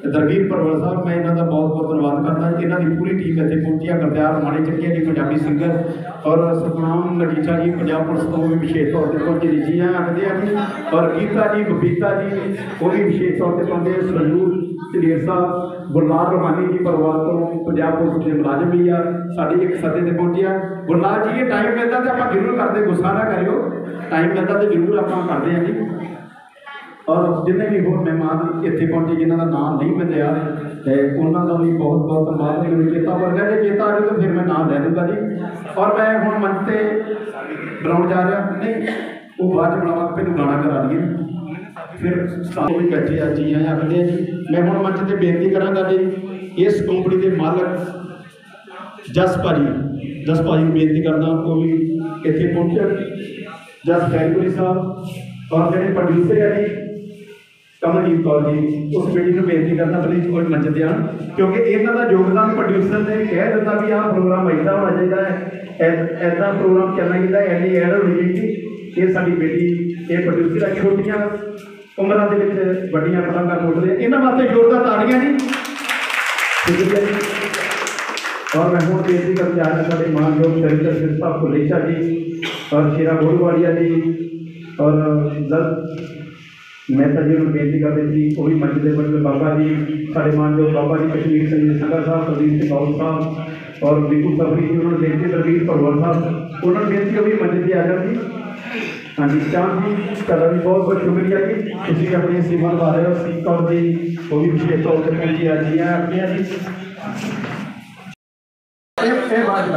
ਦਲਬੀਰ ਪਰਵਰ ਸਾਹਿਬ, ਮੈਂ ਇਹਨਾਂ ਦਾ ਬਹੁਤ ਬਹੁਤ ਧੰਨਵਾਦ ਕਰਦਾ। ਇਹਨਾਂ ਦੀ ਪੂਰੀ ਟੀਮ ਇੱਥੇ ਪਹੁੰਚੀ ਆ। ਗੁਰਦਿਆਲ ਮਾਣੀ ਚੱਕੀਆ ਜੀ ਪੰਜਾਬੀ ਸਿੰਗਰ, ਔਰ ਸਤਨਾਮ ਨਗੀਚਾ ਜੀ ਪੰਜਾਬ ਪੁਲਿਸ ਤੋਂ ਵੀ ਵਿਸ਼ੇਸ਼ ਤੌਰ 'ਤੇ ਪਹੁੰਚੇ ਜੀ, ਆਖਦੇ ਆ ਜੀ। ਔਰ ਗੀਤਾ ਜੀ, ਬਬੀਤਾ ਜੀ, ਉਹ ਵੀ ਵਿਸ਼ੇਸ਼ ਤੌਰ 'ਤੇ ਪਹੁੰਚੇ। ਸਰਜੂਰ ਝਲੀਰ ਸਾਹਿਬ, ਗੁਰਲਾਲ ਰੋਹਾਨੀ ਜੀ ਪਰਿਵਾਰ ਤੋਂ ਪੰਜਾਬ ਪੁਲਿਸ ਦੇ ਮੁਲਾਜ਼ਮ ਵੀ ਆ, ਸਾਡੀ ਇੱਕ ਸੱਦੇ 'ਤੇ ਪਹੁੰਚੇ ਆ। ਗੁਰਲਾਲ ਜੀ, ਇਹ ਟਾਈਮ ਮਿਲਦਾ ਤਾਂ ਆਪਾਂ ਜ਼ਰੂਰ ਕਰਦੇ, ਗੁੱਸਾ ਨਾ ਕਰਿਓ, ਟਾਈਮ ਮਿਲਦਾ ਤਾਂ ਜ਼ਰੂਰ ਆਪਾਂ ਕਰਦੇ ਹਾਂ ਜੀ। ਔਰ ਜਿੰਨੇ ਵੀ ਹੋਰ ਮਹਿਮਾਨ ਇੱਥੇ ਪਹੁੰਚੇ ਜਿਨ੍ਹਾਂ ਦਾ ਨਾਮ ਨਹੀਂ ਮਿਲਿਆ, ਤੇ ਉਹਨਾਂ ਦਾ ਵੀ ਬਹੁਤ ਬਹੁਤ ਧੰਨਵਾਦ। ਮੈਨੂੰ ਚੇਤਾ ਵਰਗਾ ਜੇ ਚੇਤਾ ਆ ਜਾਵੇ ਤਾਂ ਫਿਰ ਮੈਂ ਨਾਮ ਲੈ ਦੂੰਗਾ ਜੀ। ਔਰ ਮੈਂ ਹੁਣ ਮੰਚ 'ਤੇ ਬੁਲਾਉਣ ਜਾ ਰਿਹਾ, ਨਹੀਂ ਉਹ ਬਾਅਦ 'ਚ ਬੁਲਾਵਾਂ, ਪਹਿਲਾਂ ਗਾਣਾ ਕਰਾ ਲਈਏ, ਫਿਰ ਸਾਰੇ ਵੀ ਬੈਠੇ ਆ ਜੀ ਆਏ ਆਖਦੇ ਆ ਜੀ। ਮੈਂ ਹੁਣ ਮੰਚ 'ਤੇ ਬੇਨਤੀ ਕਰਾਂਗਾ ਜੀ, ਇਸ ਕੰਪਨੀ ਦੇ ਮਾਲਕ ਜਸ ਭਾਜੀ ਨੂੰ ਬੇਨਤੀ ਕਰਦਾ, ਉਹ ਵੀ ਇੱਥੇ ਪਹੁੰਚਣ। ਜਸ ਫੈਕਟਰੀ ਸਾਹਿਬ ਔਰ ਜਿਹੜੇ ਪ੍ਰੋਡਿਊਸਰ ਹੈ ਜੀ ਕਮਲਜੀਤ ਕੌਰ ਜੀ, ਉਸ ਬੇਟੀ ਨੂੰ ਬੇਨਤੀ ਕਰਦਾ ਪਲੀਜ਼ ਕੋਈ ਮੰਚ 'ਤੇ ਆਉਣ, ਕਿਉਂਕਿ ਇਹਨਾਂ ਦਾ ਯੋਗਦਾਨ ਪ੍ਰੋਡਿਊਸਰ ਨੇ ਕਹਿ ਦਿੱਤਾ ਵੀ ਆਹ ਪ੍ਰੋਗਰਾਮ ਇੱਦਾਂ ਹੋਣਾ ਚਾਹੀਦਾ ਹੈ, ਇੱਦਾਂ ਪ੍ਰੋਗਰਾਮ ਚੱਲਣਾ ਚਾਹੀਦਾ, ਐਡੀ ਐਡ ਹੋਣੀ ਚਾਹੀਦੀ। ਇਹ ਸਾਡੀ ਬੇਟੀ, ਇਹ ਪ੍ਰੋਡਿਊਸਰ ਹੈ, ਛੋਟੀਆਂ ਉਮਰਾਂ ਦੇ ਵਿੱਚ ਵੱਡੀਆਂ ਕਲਾਕਾਰ ਉੱਠਦੇ, ਇਹਨਾਂ ਵਾਸਤੇ ਜ਼ੋਰਦਾਰ ਤਾੜੀਆਂ ਜੀ। ਸ਼ੁਕਰੀਆ ਜੀ। ਔਰ ਮੈਂ ਹੁਣ ਬੇਨਤੀ ਕਰਨ ਜਾ ਰਿਹਾ ਸਾਡੇ ਮਾਨਯੋਗ ਡਾਇਰੈਕਟਰ ਸਾਹਿਬ ਕੁਲੇਚਾ ਜੀ ਔਰ ਸ਼ੇਰਾ ਗੋਲਵਾਲੀਆ ਜੀ ਔਰ ਮਹਿਤਾ ਜੀ ਨੂੰ ਬੇਨਤੀ ਕਰਦੇ ਸੀ, ਉਹ ਵੀ ਮੰਚ ਦੇ ਵੱਡੇ ਬਾਬਾ ਜੀ, ਸਾਡੇ ਮਾਨਯੋਗ ਬਾਬਾ ਜੀ ਕਸ਼ਮੀਰ ਸਿੰਘ ਸੰਘਾ ਸਾਹਿਬ, ਪ੍ਰਦੀਪ ਸਿੰਘ ਬਾਉ ਸਾਹਿਬ ਔਰ ਬਿਕੂ ਸਫਰੀ ਜੀ, ਉਹਨਾਂ ਨੂੰ ਬੇਨਤੀ ਦਲਬੀਰ ਪਰਵਰ ਸਾਹਿਬ, ਉਹਨਾਂ ਨੂੰ ਬੇਨਤੀ ਉਹ ਵੀ ਮੰਚ 'ਤੇ ਆ ਜਾਣ ਜੀ। ਹਾਂਜੀ ਚਾਂਦ ਜੀ, ਤੁਹਾਡਾ ਵੀ ਬਹੁਤ ਬਹੁਤ ਸ਼ੁਕਰੀਆ ਜੀ, ਤੁਸੀਂ ਆਪਣੀ ਸੇਵਾ ਨਿਭਾ ਰਹੇ ਹੋ। ਸੀ ਕੌਰ ਜੀ, ਉਹ ਵੀ ਵਿਸ਼ੇਸ਼ ਤੌਰ 'ਤੇ ਪਹੁੰਚੀ ਆ ਜੀ ਆਪਣੀਆਂ ਜੀ। ਇਹ ਬਾਤ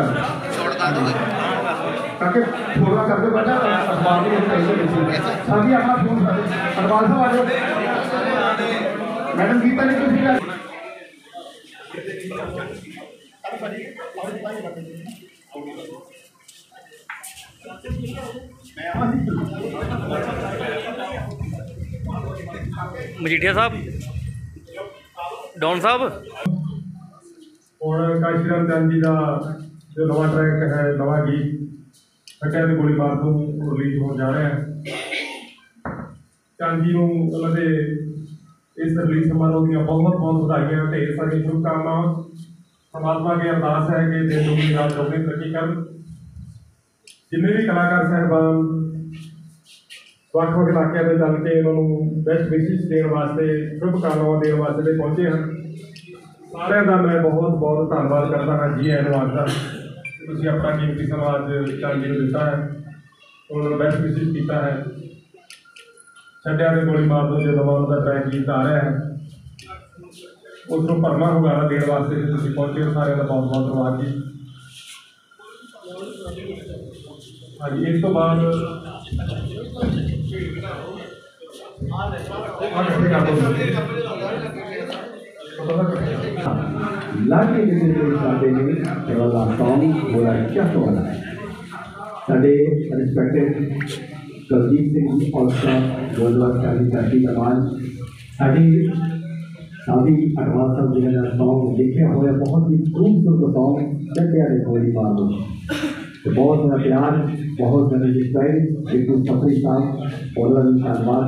ਕਰਕੇ ਪ੍ਰੋਗਰਾਮ ਕਰਦੇ ਬੈਠਾ ਅਖਬਾਰ ਦੇ ਵਿੱਚ ਸਾਡੀ ਆਪਣਾ ਫੋਨ ਅਖਬਾਰ ਸਾਹਿਬ ਆ ਜਾਓ। मैडम गीता जी कुछ मजीठिया साहब डॉन साहब और काशीराम चंद जी का जो नवा ट्रैक है नवा गीत हटिया के गोली मार तो रिलीज हो जा रहा है। चंद जी को इस रिलीज समारोह दी बहुत बहुत बधाइयां ढेर सारी शुभकामनावां। परमात्मा की अरदास है कि दिन दुगनी रात चौगुनी तरक्की कर। जिन्ने भी कलाकार साहबान ਵੱਖ-ਵੱਖ ਇਲਾਕਿਆਂ ਦੇ ਚੱਲ ਕੇ ਉਹਨਾਂ ਨੂੰ ਬੈਸਟ ਵਿਸ਼ੇਸ ਦੇਣ ਵਾਸਤੇ ਸ਼ੁਭਕਾਮਨਾਵਾਂ ਦੇਣ ਵਾਸਤੇ ਪਹੁੰਚੇ ਹਨ। ਸਾਰਿਆਂ ਦਾ ਮੈਂ ਬਹੁਤ ਬਹੁਤ ਧੰਨਵਾਦ ਕਰਦਾ ਹਾਂ। ਜੀ ਆਇਆਂ ਨੂੰ ਆਖਦਾ ਤੁਸੀਂ ਆਪਣਾ ਕੀਮਤੀ ਸਮਾਂ ਅੱਜ ਚੰਦ ਜੀ ਨੂੰ ਦਿੱਤਾ ਹੈ, ਉਹਨਾਂ ਨੂੰ ਬੈਸਟ ਵਿਸ਼ੇਸ ਕੀਤਾ ਹੈ। ਛੱਡਿਆ ਦੇ ਗੋਲੀ ਮਾਰ ਦੋ ਜਦੋਂ ਉਹਨਾਂ ਦਾ ਟਰੈਕ ਗੀਤ ਆ ਰਿਹਾ ਹੈ ਉਸ ਨੂੰ ਭਰਵਾਂ ਹੁੰਗਾਰਾ ਦੇਣ ਵਾਸਤੇ ਤੁਸੀਂ ਪਹੁੰਚੇ ਹੋ। ਸਾਰਿਆਂ ਦਾ ਬਹੁਤ ਬਹੁਤ ਧੰਨਵਾਦ ਜੀ। ਹਾਂਜੀ ਇਸ ਤੋਂ ਬਾਅਦ लाके साढ़े वाला सॉन्ग बोला क्या तो वाला है साढ़े रिस्पेक्टेड कुलदीप सिंह जी और गोलवाल चाली चाची नवाज साड़ी शादी अडवाल साहब जी का सॉन्ग लिखे हुए बहुत ही खूबसूरत सॉन्ग चटिया ने गोली मार दो। तो बहुत ज़्यादा प्यार, बहुत ज़्यादा रिस्पेक्ट बिल्कुल सफरी साहब और धन्यवाद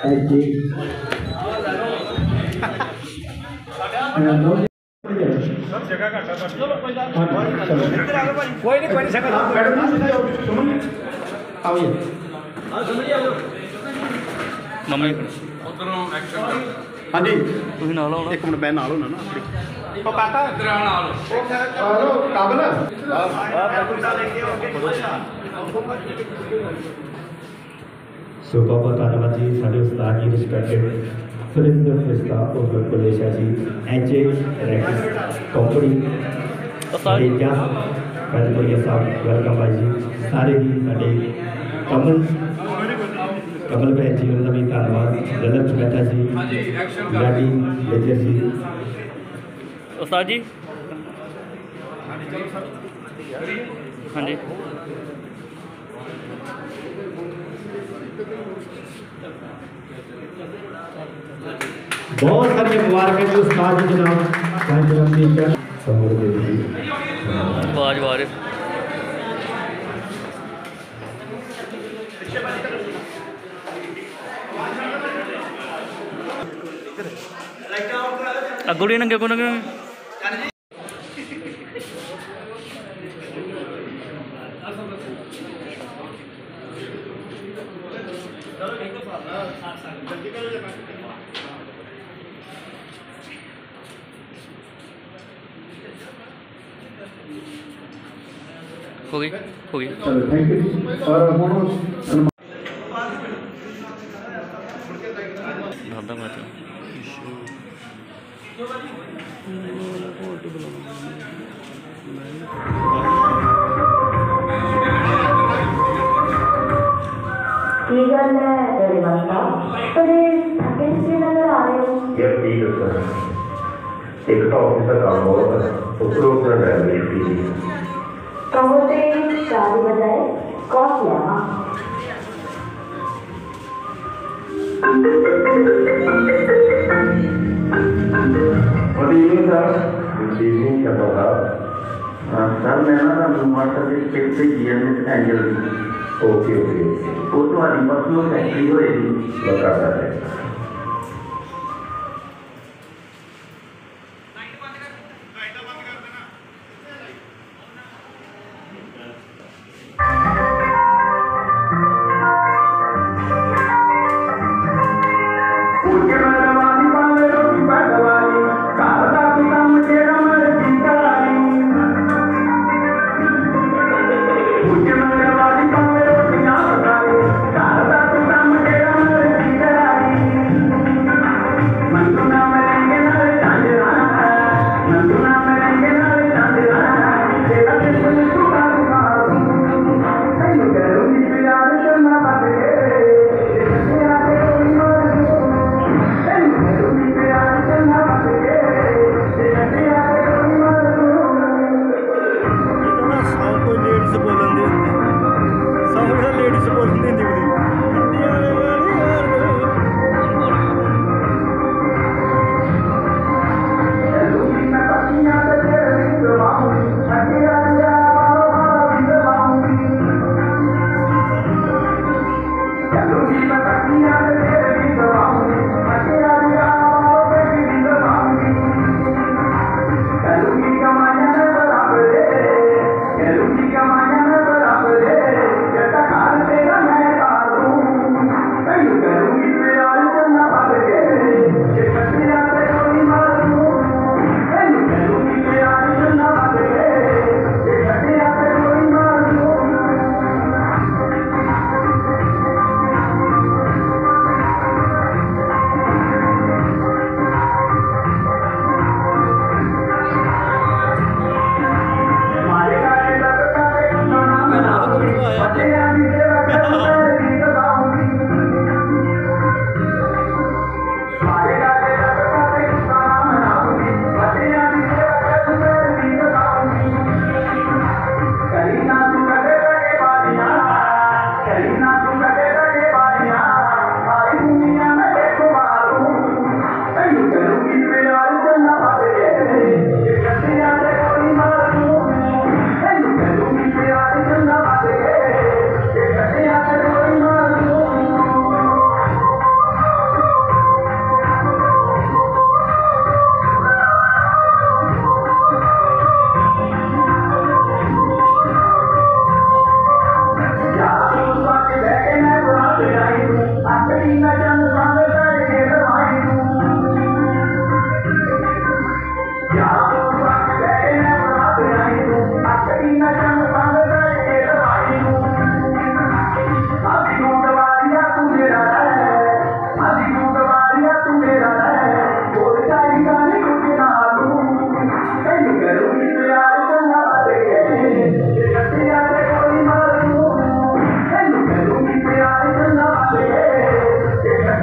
ऐसे मम्मी ਉਧਰੋਂ ਐਕਸ਼ਨ हाँ जी ਤੁਸੀਂ ਨਾਲ ਆਉਣਾ एक मिनट मैं नाल होना ना ਉਹ ਕਾਕਾ ਇਧਰ ਨਾਲ हेलो काबल सो बहुत बहुत धन्यवाद जी साढ़े उस्ताद जी रिस्पेक्टेड सुरेंद्र फिस्ता और कुलेशा जी एच रैक्स कंपनी सारे क्या वैलकम साहब वेलकम भाई जी सारे ही साढ़े कमल भैन जी उनका भी धन्यवाद ललित मेहता जी लाडी लेजर जी उस्ताद जी हाँ जी बहुत सारी मुबारक जी उस्ताद जी जनाब कांशीराम टीचर समूह के जी आवाज आ रही अगुड़ी नंगे को नंगे हो गई चलो थैंक यू और हम दादा मैं ਕੀ ਗੱਲ ਹੈ ਤੇਰੇ ਵਾਸਤਾ ਤੇਰੇ ਥੱਕੇ ਜਿਹੇ ਨਜ਼ਰ ਆ ਰਹੇ ਹੋ यार ठीक है सर एक तो ऑफिस का काम हो रहा है ऊपर उतना टाइम नहीं फ्री कहो ते चाय बजाए कॉफी लेना good evening sir good evening क्या होगा सर मैं ना व्हाट्सएप पे चेक पे जीएमएस एंजल ओके ओके वो तो हमारी पर्सनल फैक्ट्री होएगी बता रहा है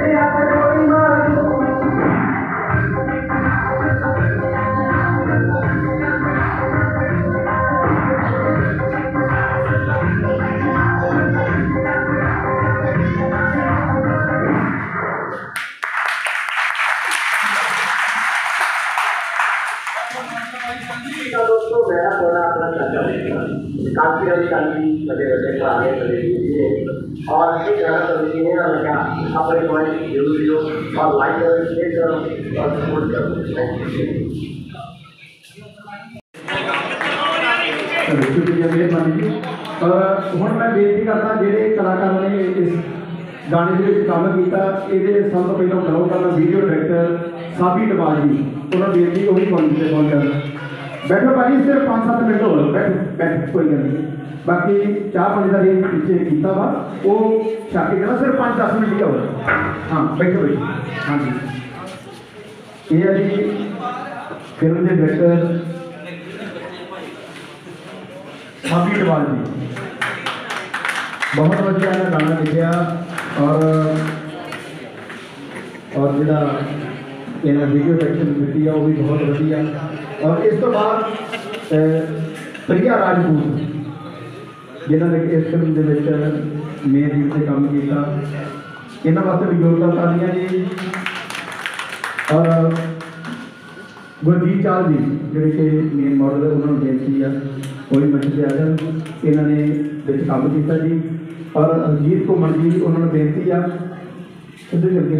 Yeah. शांति बड़े बड़े प्राणे बड़े लीजिए और अच्छी तरह से सीखने का लगा अपने कमेंट जरूर दो और लाइक करो शेयर करो और सपोर्ट करो। शुक्रिया मेहरबानी जी। ਹੁਣ मैं बेनती करता ਜਿਹੜੇ कलाकारों ने इस गाने के काम किया ये सब तो पहले करूँगा मैं वीडियो डायरेक्टर साबी टवाल जी उन्होंने बेनती वही पहुँच जाना। बैठो भाई सिर्फ 5-7 मिनट हो बैठ बैठ कोई गल नहीं। बाकी चाह पानी का रेंज पीछे किया वा वो छाके देना सिर्फ 5-10 मिनट ही हो। हाँ बैठो भाई। हाँ जी ये है जी फिल्म के डायरेक्टर साबी टवाल जी बहुत वधिया गाना लिखा और जोड़ा इन्हें वीडियो डायरेक्शन दी है वो भी बहुत वधिया। और इस तो बाद प्रिया राजपूत जिन्होंने इस फिल्म के मेन लीड से काम किया इन्होंने वास्ते भी जोरदार तालियां जी। और गुरजीत चाल जी जोड़े कि मेन मॉडल है उन्होंने बेनती है वो भी मंच से आ जाए इन्होंने काम किया जी। और अजीत घुमन जी उन्होंने बेनती है किधर करके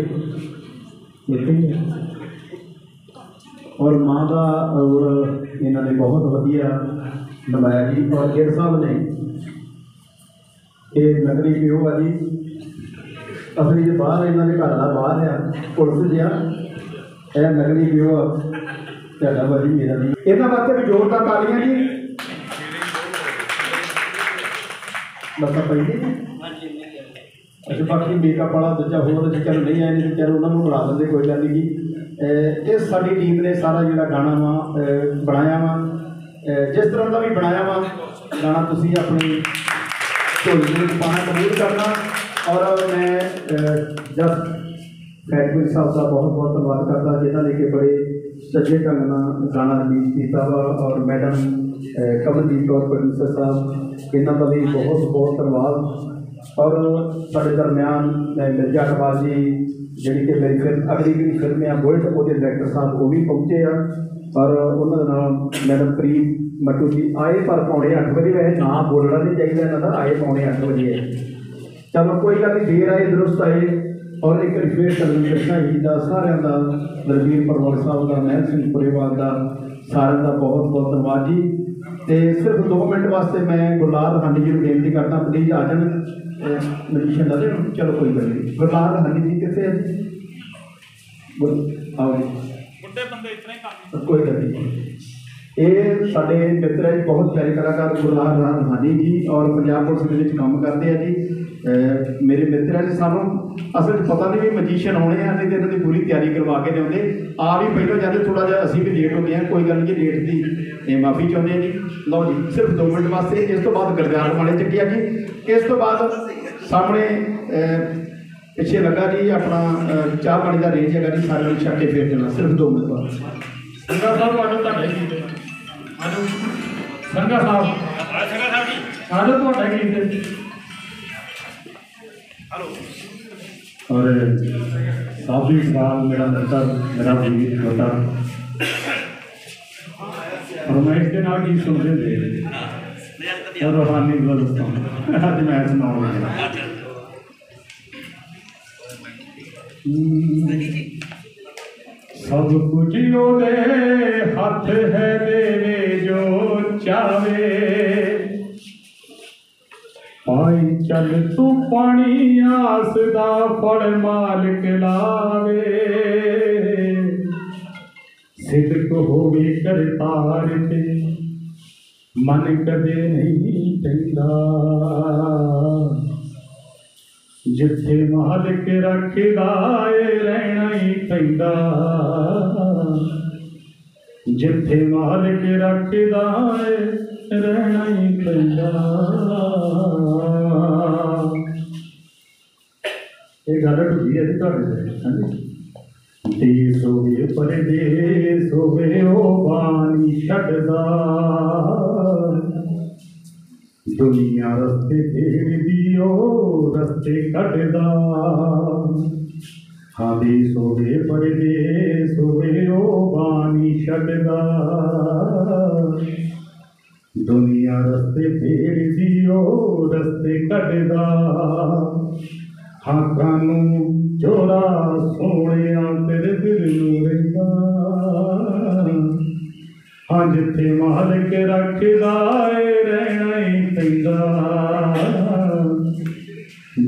और माँ का और इन्होंने बहुत वधिया निभाया जी। और गिर साहब ने ये नगरी प्यो है जी असली जो बाहर इन्होंने घर का बाहर है पुलिस जहा यह नगरी प्यो ढाडा भाजी मेरा जी इन्होंने वास्ते भी जोरदार तालियां जी। बसा पई जी अच्छा बाकी मेकअप वाला दूजा होर चल नहीं आए नहीं चल उन्होंने बना देंगे कोई गल नहीं। ये साड़ी टीम ने सारा जो गाना वा बनाया वा जिस तरह का भी बनाया वा गाना तुसी अपनी झोली में पाना कबूल करना। और मैं जस फैक्ट्री साहब का बहुत बहुत धन्यवाद करता जिन्होंने कि बड़े सज्जे ढंग गाना रिलीज किया वा। और मैडम कमलजीत कौर प्रोड्यूसर साहब इन्हों का भी बहुत बहुत धन्यवाद। और साढ़े दरम्यान मिर्जा अकबाल जी जी कि मेरी फिल्म अगली भी फिल्म है बुलट वो डायरेक्टर साहब वो भी पहुँचे हैं। और उन्होंने मैडम प्रीत मट्टू जी आए पर 7:45 बजे वैसे ना बोलना नहीं चाहिए इन्हों का आए 7:45 बजे है चलो कोई गल नहीं देर आए दुरुस्त आए। और एक रिफेयर तलविंदर शाही का सारे का दलबीर परवाल साहब का महल सिंह पुरेवाल का सारे का बहुत बहुत धन्यवाद जी। तो सिर्फ 2 मिनट वास्ते मैं गुरलाल हांडी जी को बेनती करता प्लीज़ आ जाए मजीशन ला दें चलो कोई गल नहीं। गुरलाल हांडी जी कितने है आओ जी कोई गल नहीं। ये साढ़े मित्र है बहुत प्यारे कलाकार गुरलाल हांडी जी और पंजाब पुलिस के काम करते हैं जी मेरे मित्र है जी। सानू असल पता नहीं भी मजीशियन आने हैं नहीं तो इन्हों की पूरी तैयारी करवा के देते आ भी पहलों जाते थोड़ा जहा असी भी लेट होते हैं कोई गल नहीं लेट की माफ़ी चाहते हैं जी। लो जी सिर्फ 2 मिनट वास्ते इस तो बाद गुरदियाल वाले चक्किया जी। इस तो बाद सामने पिछे लगा जी अपना चाह पानी का रेंज है जी सारे छक्के फेर देना सिर्फ 2 मिनट बाद। संगा साहब आजो आजो संगा साहब आजो तो और काफ़ी साल मेरा मित्र मेरा जीवित होता और मैं इसके नाल गीत सुनते थे और रूहानी गुलदस्तां अज मैं सुनाऊंगा। सब कुछ ओदे हथ है देवे जो चावे पाई चल तू पानी आस दा फड़ मालिक लावे सिद्क होवे करतार ते मन कदे नहीं चंगा जिथे मालिक रखदा रहना ही पैंदा जिथे मालिक रखदा रहना ही पैंदा। ये गल ढुकी है देश होवे परदेस होवे ओ बानी छड्डदा दुनिया रस्ते फेरदी ओ रस्ते कटदा हाँ देश होवे परदेस होवे ओ बानी छड्डदा दुनिया रस्ते फेरदी ओ रस्ते कटदा हाकां नूं चोरा सोहणिया तेरे दिल नूं रहिंदा हाँ जिथे मालिक रखदा ए रहना ही पैंदा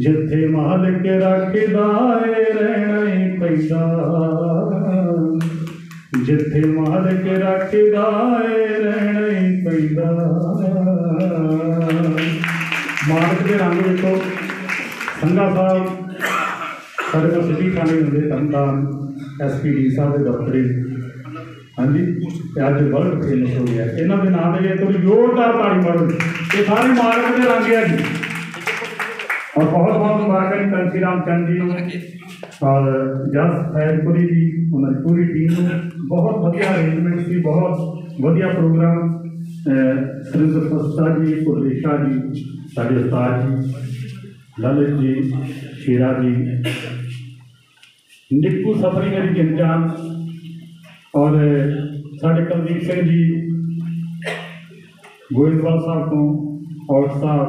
जिथे मालिक रखदा ए रहना ही पैंदा जिथे मालिक रखदा ए रहना ही पैंदा मालिक के रंग देखो संघा साहब साढ़े को सिटी थाने होंगे तरनताਰਨ SPD साहब के दफ्तरे हाँ जी अज वर्ल्ड फेमस हो गया इन्हों के नाम से थोड़ी जोरदार ताड़ी मारो ये सारे मालिक के रंग है जी और बहुत बहुत मुबारक है कांशी राम चंद जी और जस फैजपुरी जी उन्होंने पूरी टीम बहुत बढ़िया अरेंजमेंट सी बहुत बढ़िया प्रोग्राम सुरेंद्र फस्ता जी पुरलेशा जी साढ़े उस्ताद जी ललित जी शेरा जी निक्कू सफरी मेरी गिनजान और साढ़े कुलदीप सिंह जी गोइंदवाल साहब को और साहब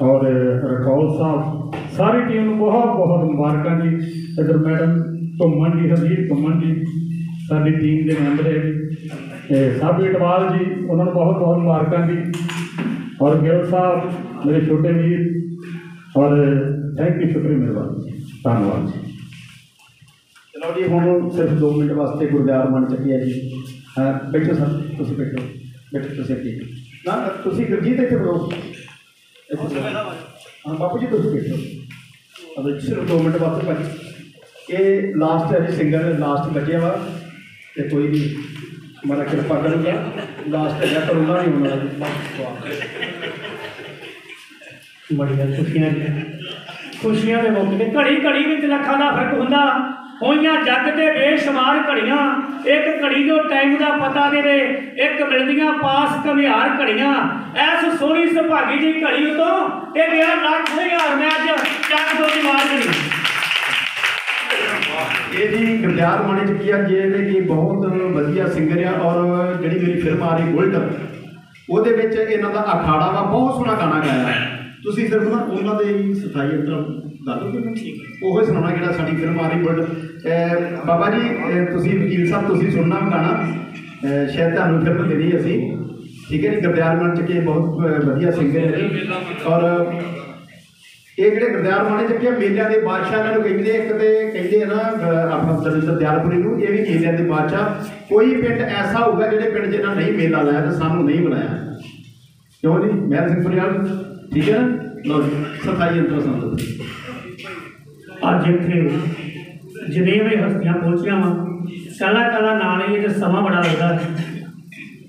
और रखौल साहब सारी टीम को बहुत बहुत मुबारक जी इधर मैडम घुमन जी हरजीत घुमन जी साड़ी टीम के मैंबर है साबी इटवाल जी उन्होंने बहुत बहुत मुबारक जी और गिल साहब मेरे छोटे वीर और थैंक यू शुक्रिया मेहरबानी धन्यवाद जी चलो जी हम सिर्फ 2 मिनट वास्ते गुरदियार मन चकिया जी बैठो सर तुम बैठो बैठो तुम ना तुम गुरजीत इतने बोलो हाँ बापू जी तुम बैठो अब सिर्फ 2 मिनट वास्ते भाजी ये लास्ट है जी सिंगर लास्ट बचे वा तो कोई भी हमारा कृपा करूँगा लास्ट है करूँगा नहीं होना बड़िया खुशियां के मौके घड़ी घड़ी में लखा का फर्क होंगे होइयां जग के बेशुमार घड़ियां एक घड़ी जो टाइम का पता देवे एक मिलदियां पास घमियार घड़ियां ऐस सोहनी सुभागी जी घड़ी तो ये गया लाख हज़ार मैं अज जग दो दी मार गई ये जी गुरदियार माने चकिया जी कि बहुत वधिया सिंगर है और जी मेरी फिल्म आ रही बुलट वो इन्हों का अखाड़ा वा बहुत सोहना गाना गाया तुम सिर्फ ना उन्होंने सफाई अंदर दस वो सुना जो साड़ी फिल्म आ रही बुलट बाबा जी तुम वकील साहब तुम सुनना गाना शायद तुम फिल्म देनी असी ठीक है जी गुरदियार मान चकिया बहुत वधिया सिंगर है और ये जोड़े गुरदियार माने चकिया मेलिया के बादशाह इन्होंने कहते एक तो कहते ना अपना दलिंदर दयालपुरी को ये भी मेलिया के बादशाह कोई पिंड ऐसा होगा जो पिंड जिन्हें नहीं मेला लाया तो सानू नहीं बनाया क्यों जी महल सिंह फरियाल ठीक है ना लो सफाई अंतर संत अज इतने जिन्हें भी हस्तियां पहुंचिया वा कला कला ना नहीं जो समा बड़ा लगता है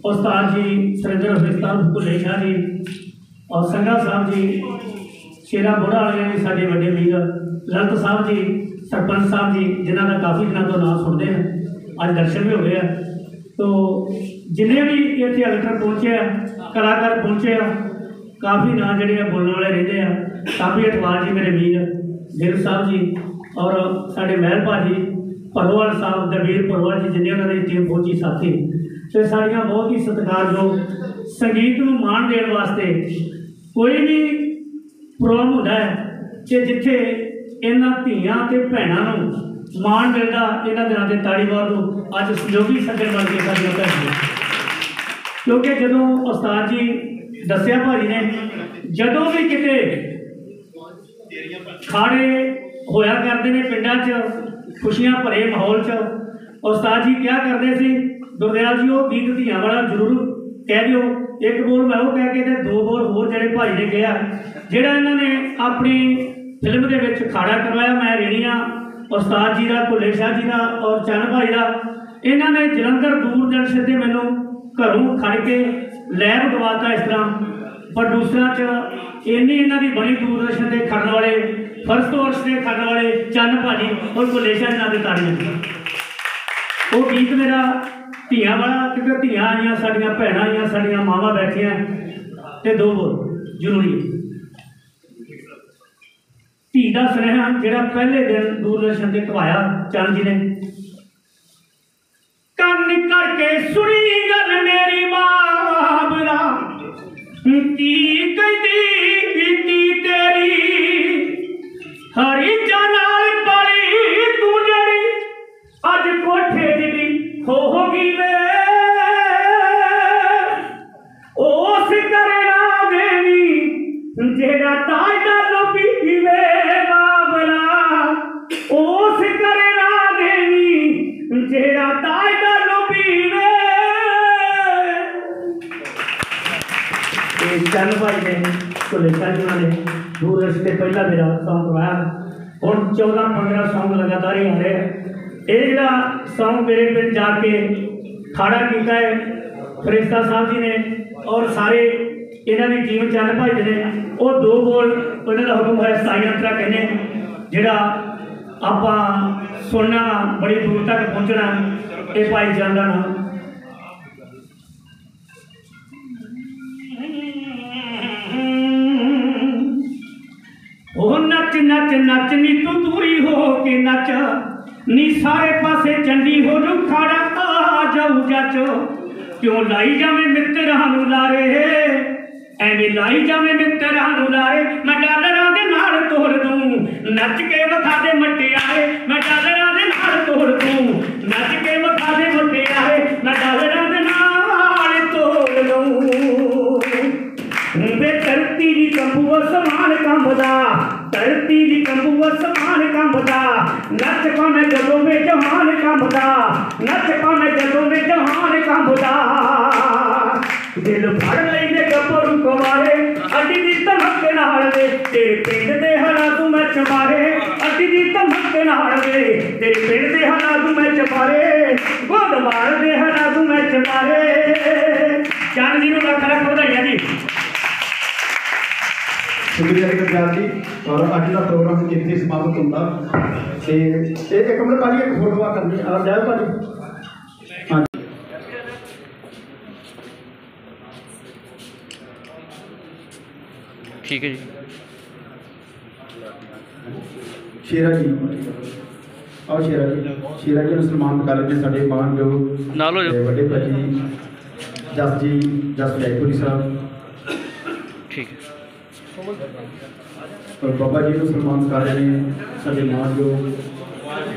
उस्ताद जी सुरेंद्र फिस्तान भुले शाह जी और संघा साहब जी शेरा बुढ़ा वाले जी साढ़े बड़े वीर ललित साहब जी सरपंच साहब जी जिन्हों का काफ़ी दिनों तो नाम सुनते हैं अज दर्शन भी हो गए तो जिन्हें भी इतने एडिटर पहुँचे कलाकार पहुँचे काफ़ी ना जोड़े बोलने वाले रहते हैं साबी अठवाल जी मेरे वीर गिल साहब जी और साढ़े महल भाजी भरोवाल साहब दरवीर भरोवाल जी जिन्हें उन्होंने टीम पहुंची साथी तो साड़ियाँ बहुत ही सत्कारयोग संगीत में मान देने वास्ते कोई भी प्रोग्राम होता है कि जिथे इन्हों धियां ते भैनों मान मिलता इन्होंने दिनों के ताड़ी मार दो अज सहयोगी सज्जन बन के साड़ियाँ भैन क्योंकि जदों उस्ताद जी दसिया भाजी ने जदों भी किते खाड़े होया करते हैं पिंडा च खुशियां भरे माहौल च उस्ताद जी क्या करते थे गुरदयाल जी वो गीत धियां वाला जरूर कह दियो एक बोल मैं वो कह के 2 बोल होर जेडे भाई ने कहा जेड़ा इन्होंने अपनी फिल्म के विच खाड़ा करवाया मैं रेणिया उस्ताद जी का भुले शाह जी का और चंद भाई का इन्होंने जलंधर दूरदर्शन से मैनू घरों खड़ के लैब दवाता इस तरह प्रोड्यूसर च इन्नी इन्हों की बनी दूरदर्शन से खड़न वाले फर्स्ट वर्ष से खड़न वाले चंद भाजी और भुले शाह इन्हों की ताड़ियां वो गीत मेरा धियां वाला क्योंकि धियां आईयां साड़ियां भैनां आईयां साड़ियां मावां बैठियां ते 2 बोल जरूरी धी का सुनेहा जोड़ा पहले दिन दूरदर्शन से घवाया चंद जी ने कन करके सुनी गल मेरी मां बना की कहती बीती तेरी हरी नाल पली तू जड़ी अज कोठे जी होगी वे उस करे ना देवी जेड़ा ताजदार पीवे बाबला उस करे ना देवी जेड़ा ताजदार पीवे। चंद भाई ने भुलेखा जी ने दूर रस्ते पहला मेरा सॉन्ग करवाया हूँ 14-15 सॉन्ग लगातार ही आ रहे हैं। ये जो सॉन्ग मेरे पिंड जाके खाड़ा किया है फरिश्ता साहब जी ने और सारे इन्हों की टीम चंद भाई ने वो 2 बोल उन्होंने हुक्म है साई अंतरा कहने जोड़ा आप सुनना बड़ी दूर तक पहुँचना ये भाई जाना ना ओ नच नच नच नी तू दूरी हो के नच नी सारे पासे चंडी हो जो खाड़ा आ जाऊ जच क्यों लाई जावे मित्तरां नूं लारे एवें लाई जावे मित्तरां नूं लारे मैं डालरां दे नाल तोड़ दूं नच के वखा दे मटियारे मैं डालरां दे नाल तोड़ दूं नच के वखा दे मटियारे मैं डालरां दे नाल तोड़ दूं वे धरती दी कंबू समान कंबदा धरती दी कंबू समान कंबदा नच पावे जदों में जहान कंबदा नच पावे जदों में जहान कंबदा दिल फड़ लैंदे गब्बरू कुवारे अड्डी दी धमक नाल वे तेरे पिंड दे हालातू मैं चमारे अड्डी दी धमक नाल वे तेरे पिंड दे हालातू मैं चमारे गोद मार दे हालातू मैं चमारे। चंद जी नूं लख लख बधाइयां जी। शुक्रिया गुरजात जी और अज का प्रोग्राम इतने समाप्त होता एक मिनट भाजी एक फोटो करनी आ जाए भाजी। हाँ ठीक है जी। शेरा जी और शेरा जी सलमान कर रहे साढ़े मान जो बड़े भाजी जस जी जस जयपुरी साहब ठीक है और बाबा जी को सलमान कर रहे हैं साढ़े मान जो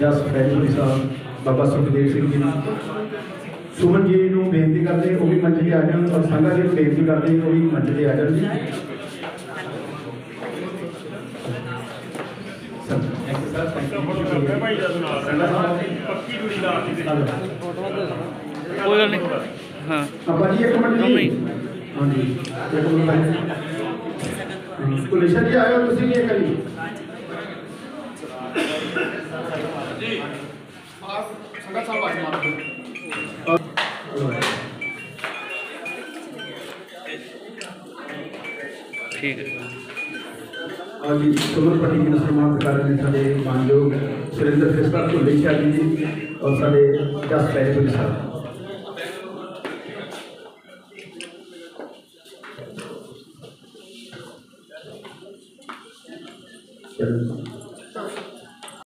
जस जयपुरी साहब बाबा सुखदेव सिंह जी सुमन जी को बेनती करते वो भी मंच पर आ जाए और संघा जी को बेनती करते वो भी मंच पर आ जाए। कोई गल नहीं। हाँ जी एक मिनट जी। हाँ जी एक मिनट पुलिस जी आयो तुम भी एक करी ठीक है। और जी सुमन पट्टी जी सलमान कर रहे हैं साढ़े मानयोग सुरेंद्र फिस्का भुलेखा जी और साढ़े जस जयपुरी साहब। चलो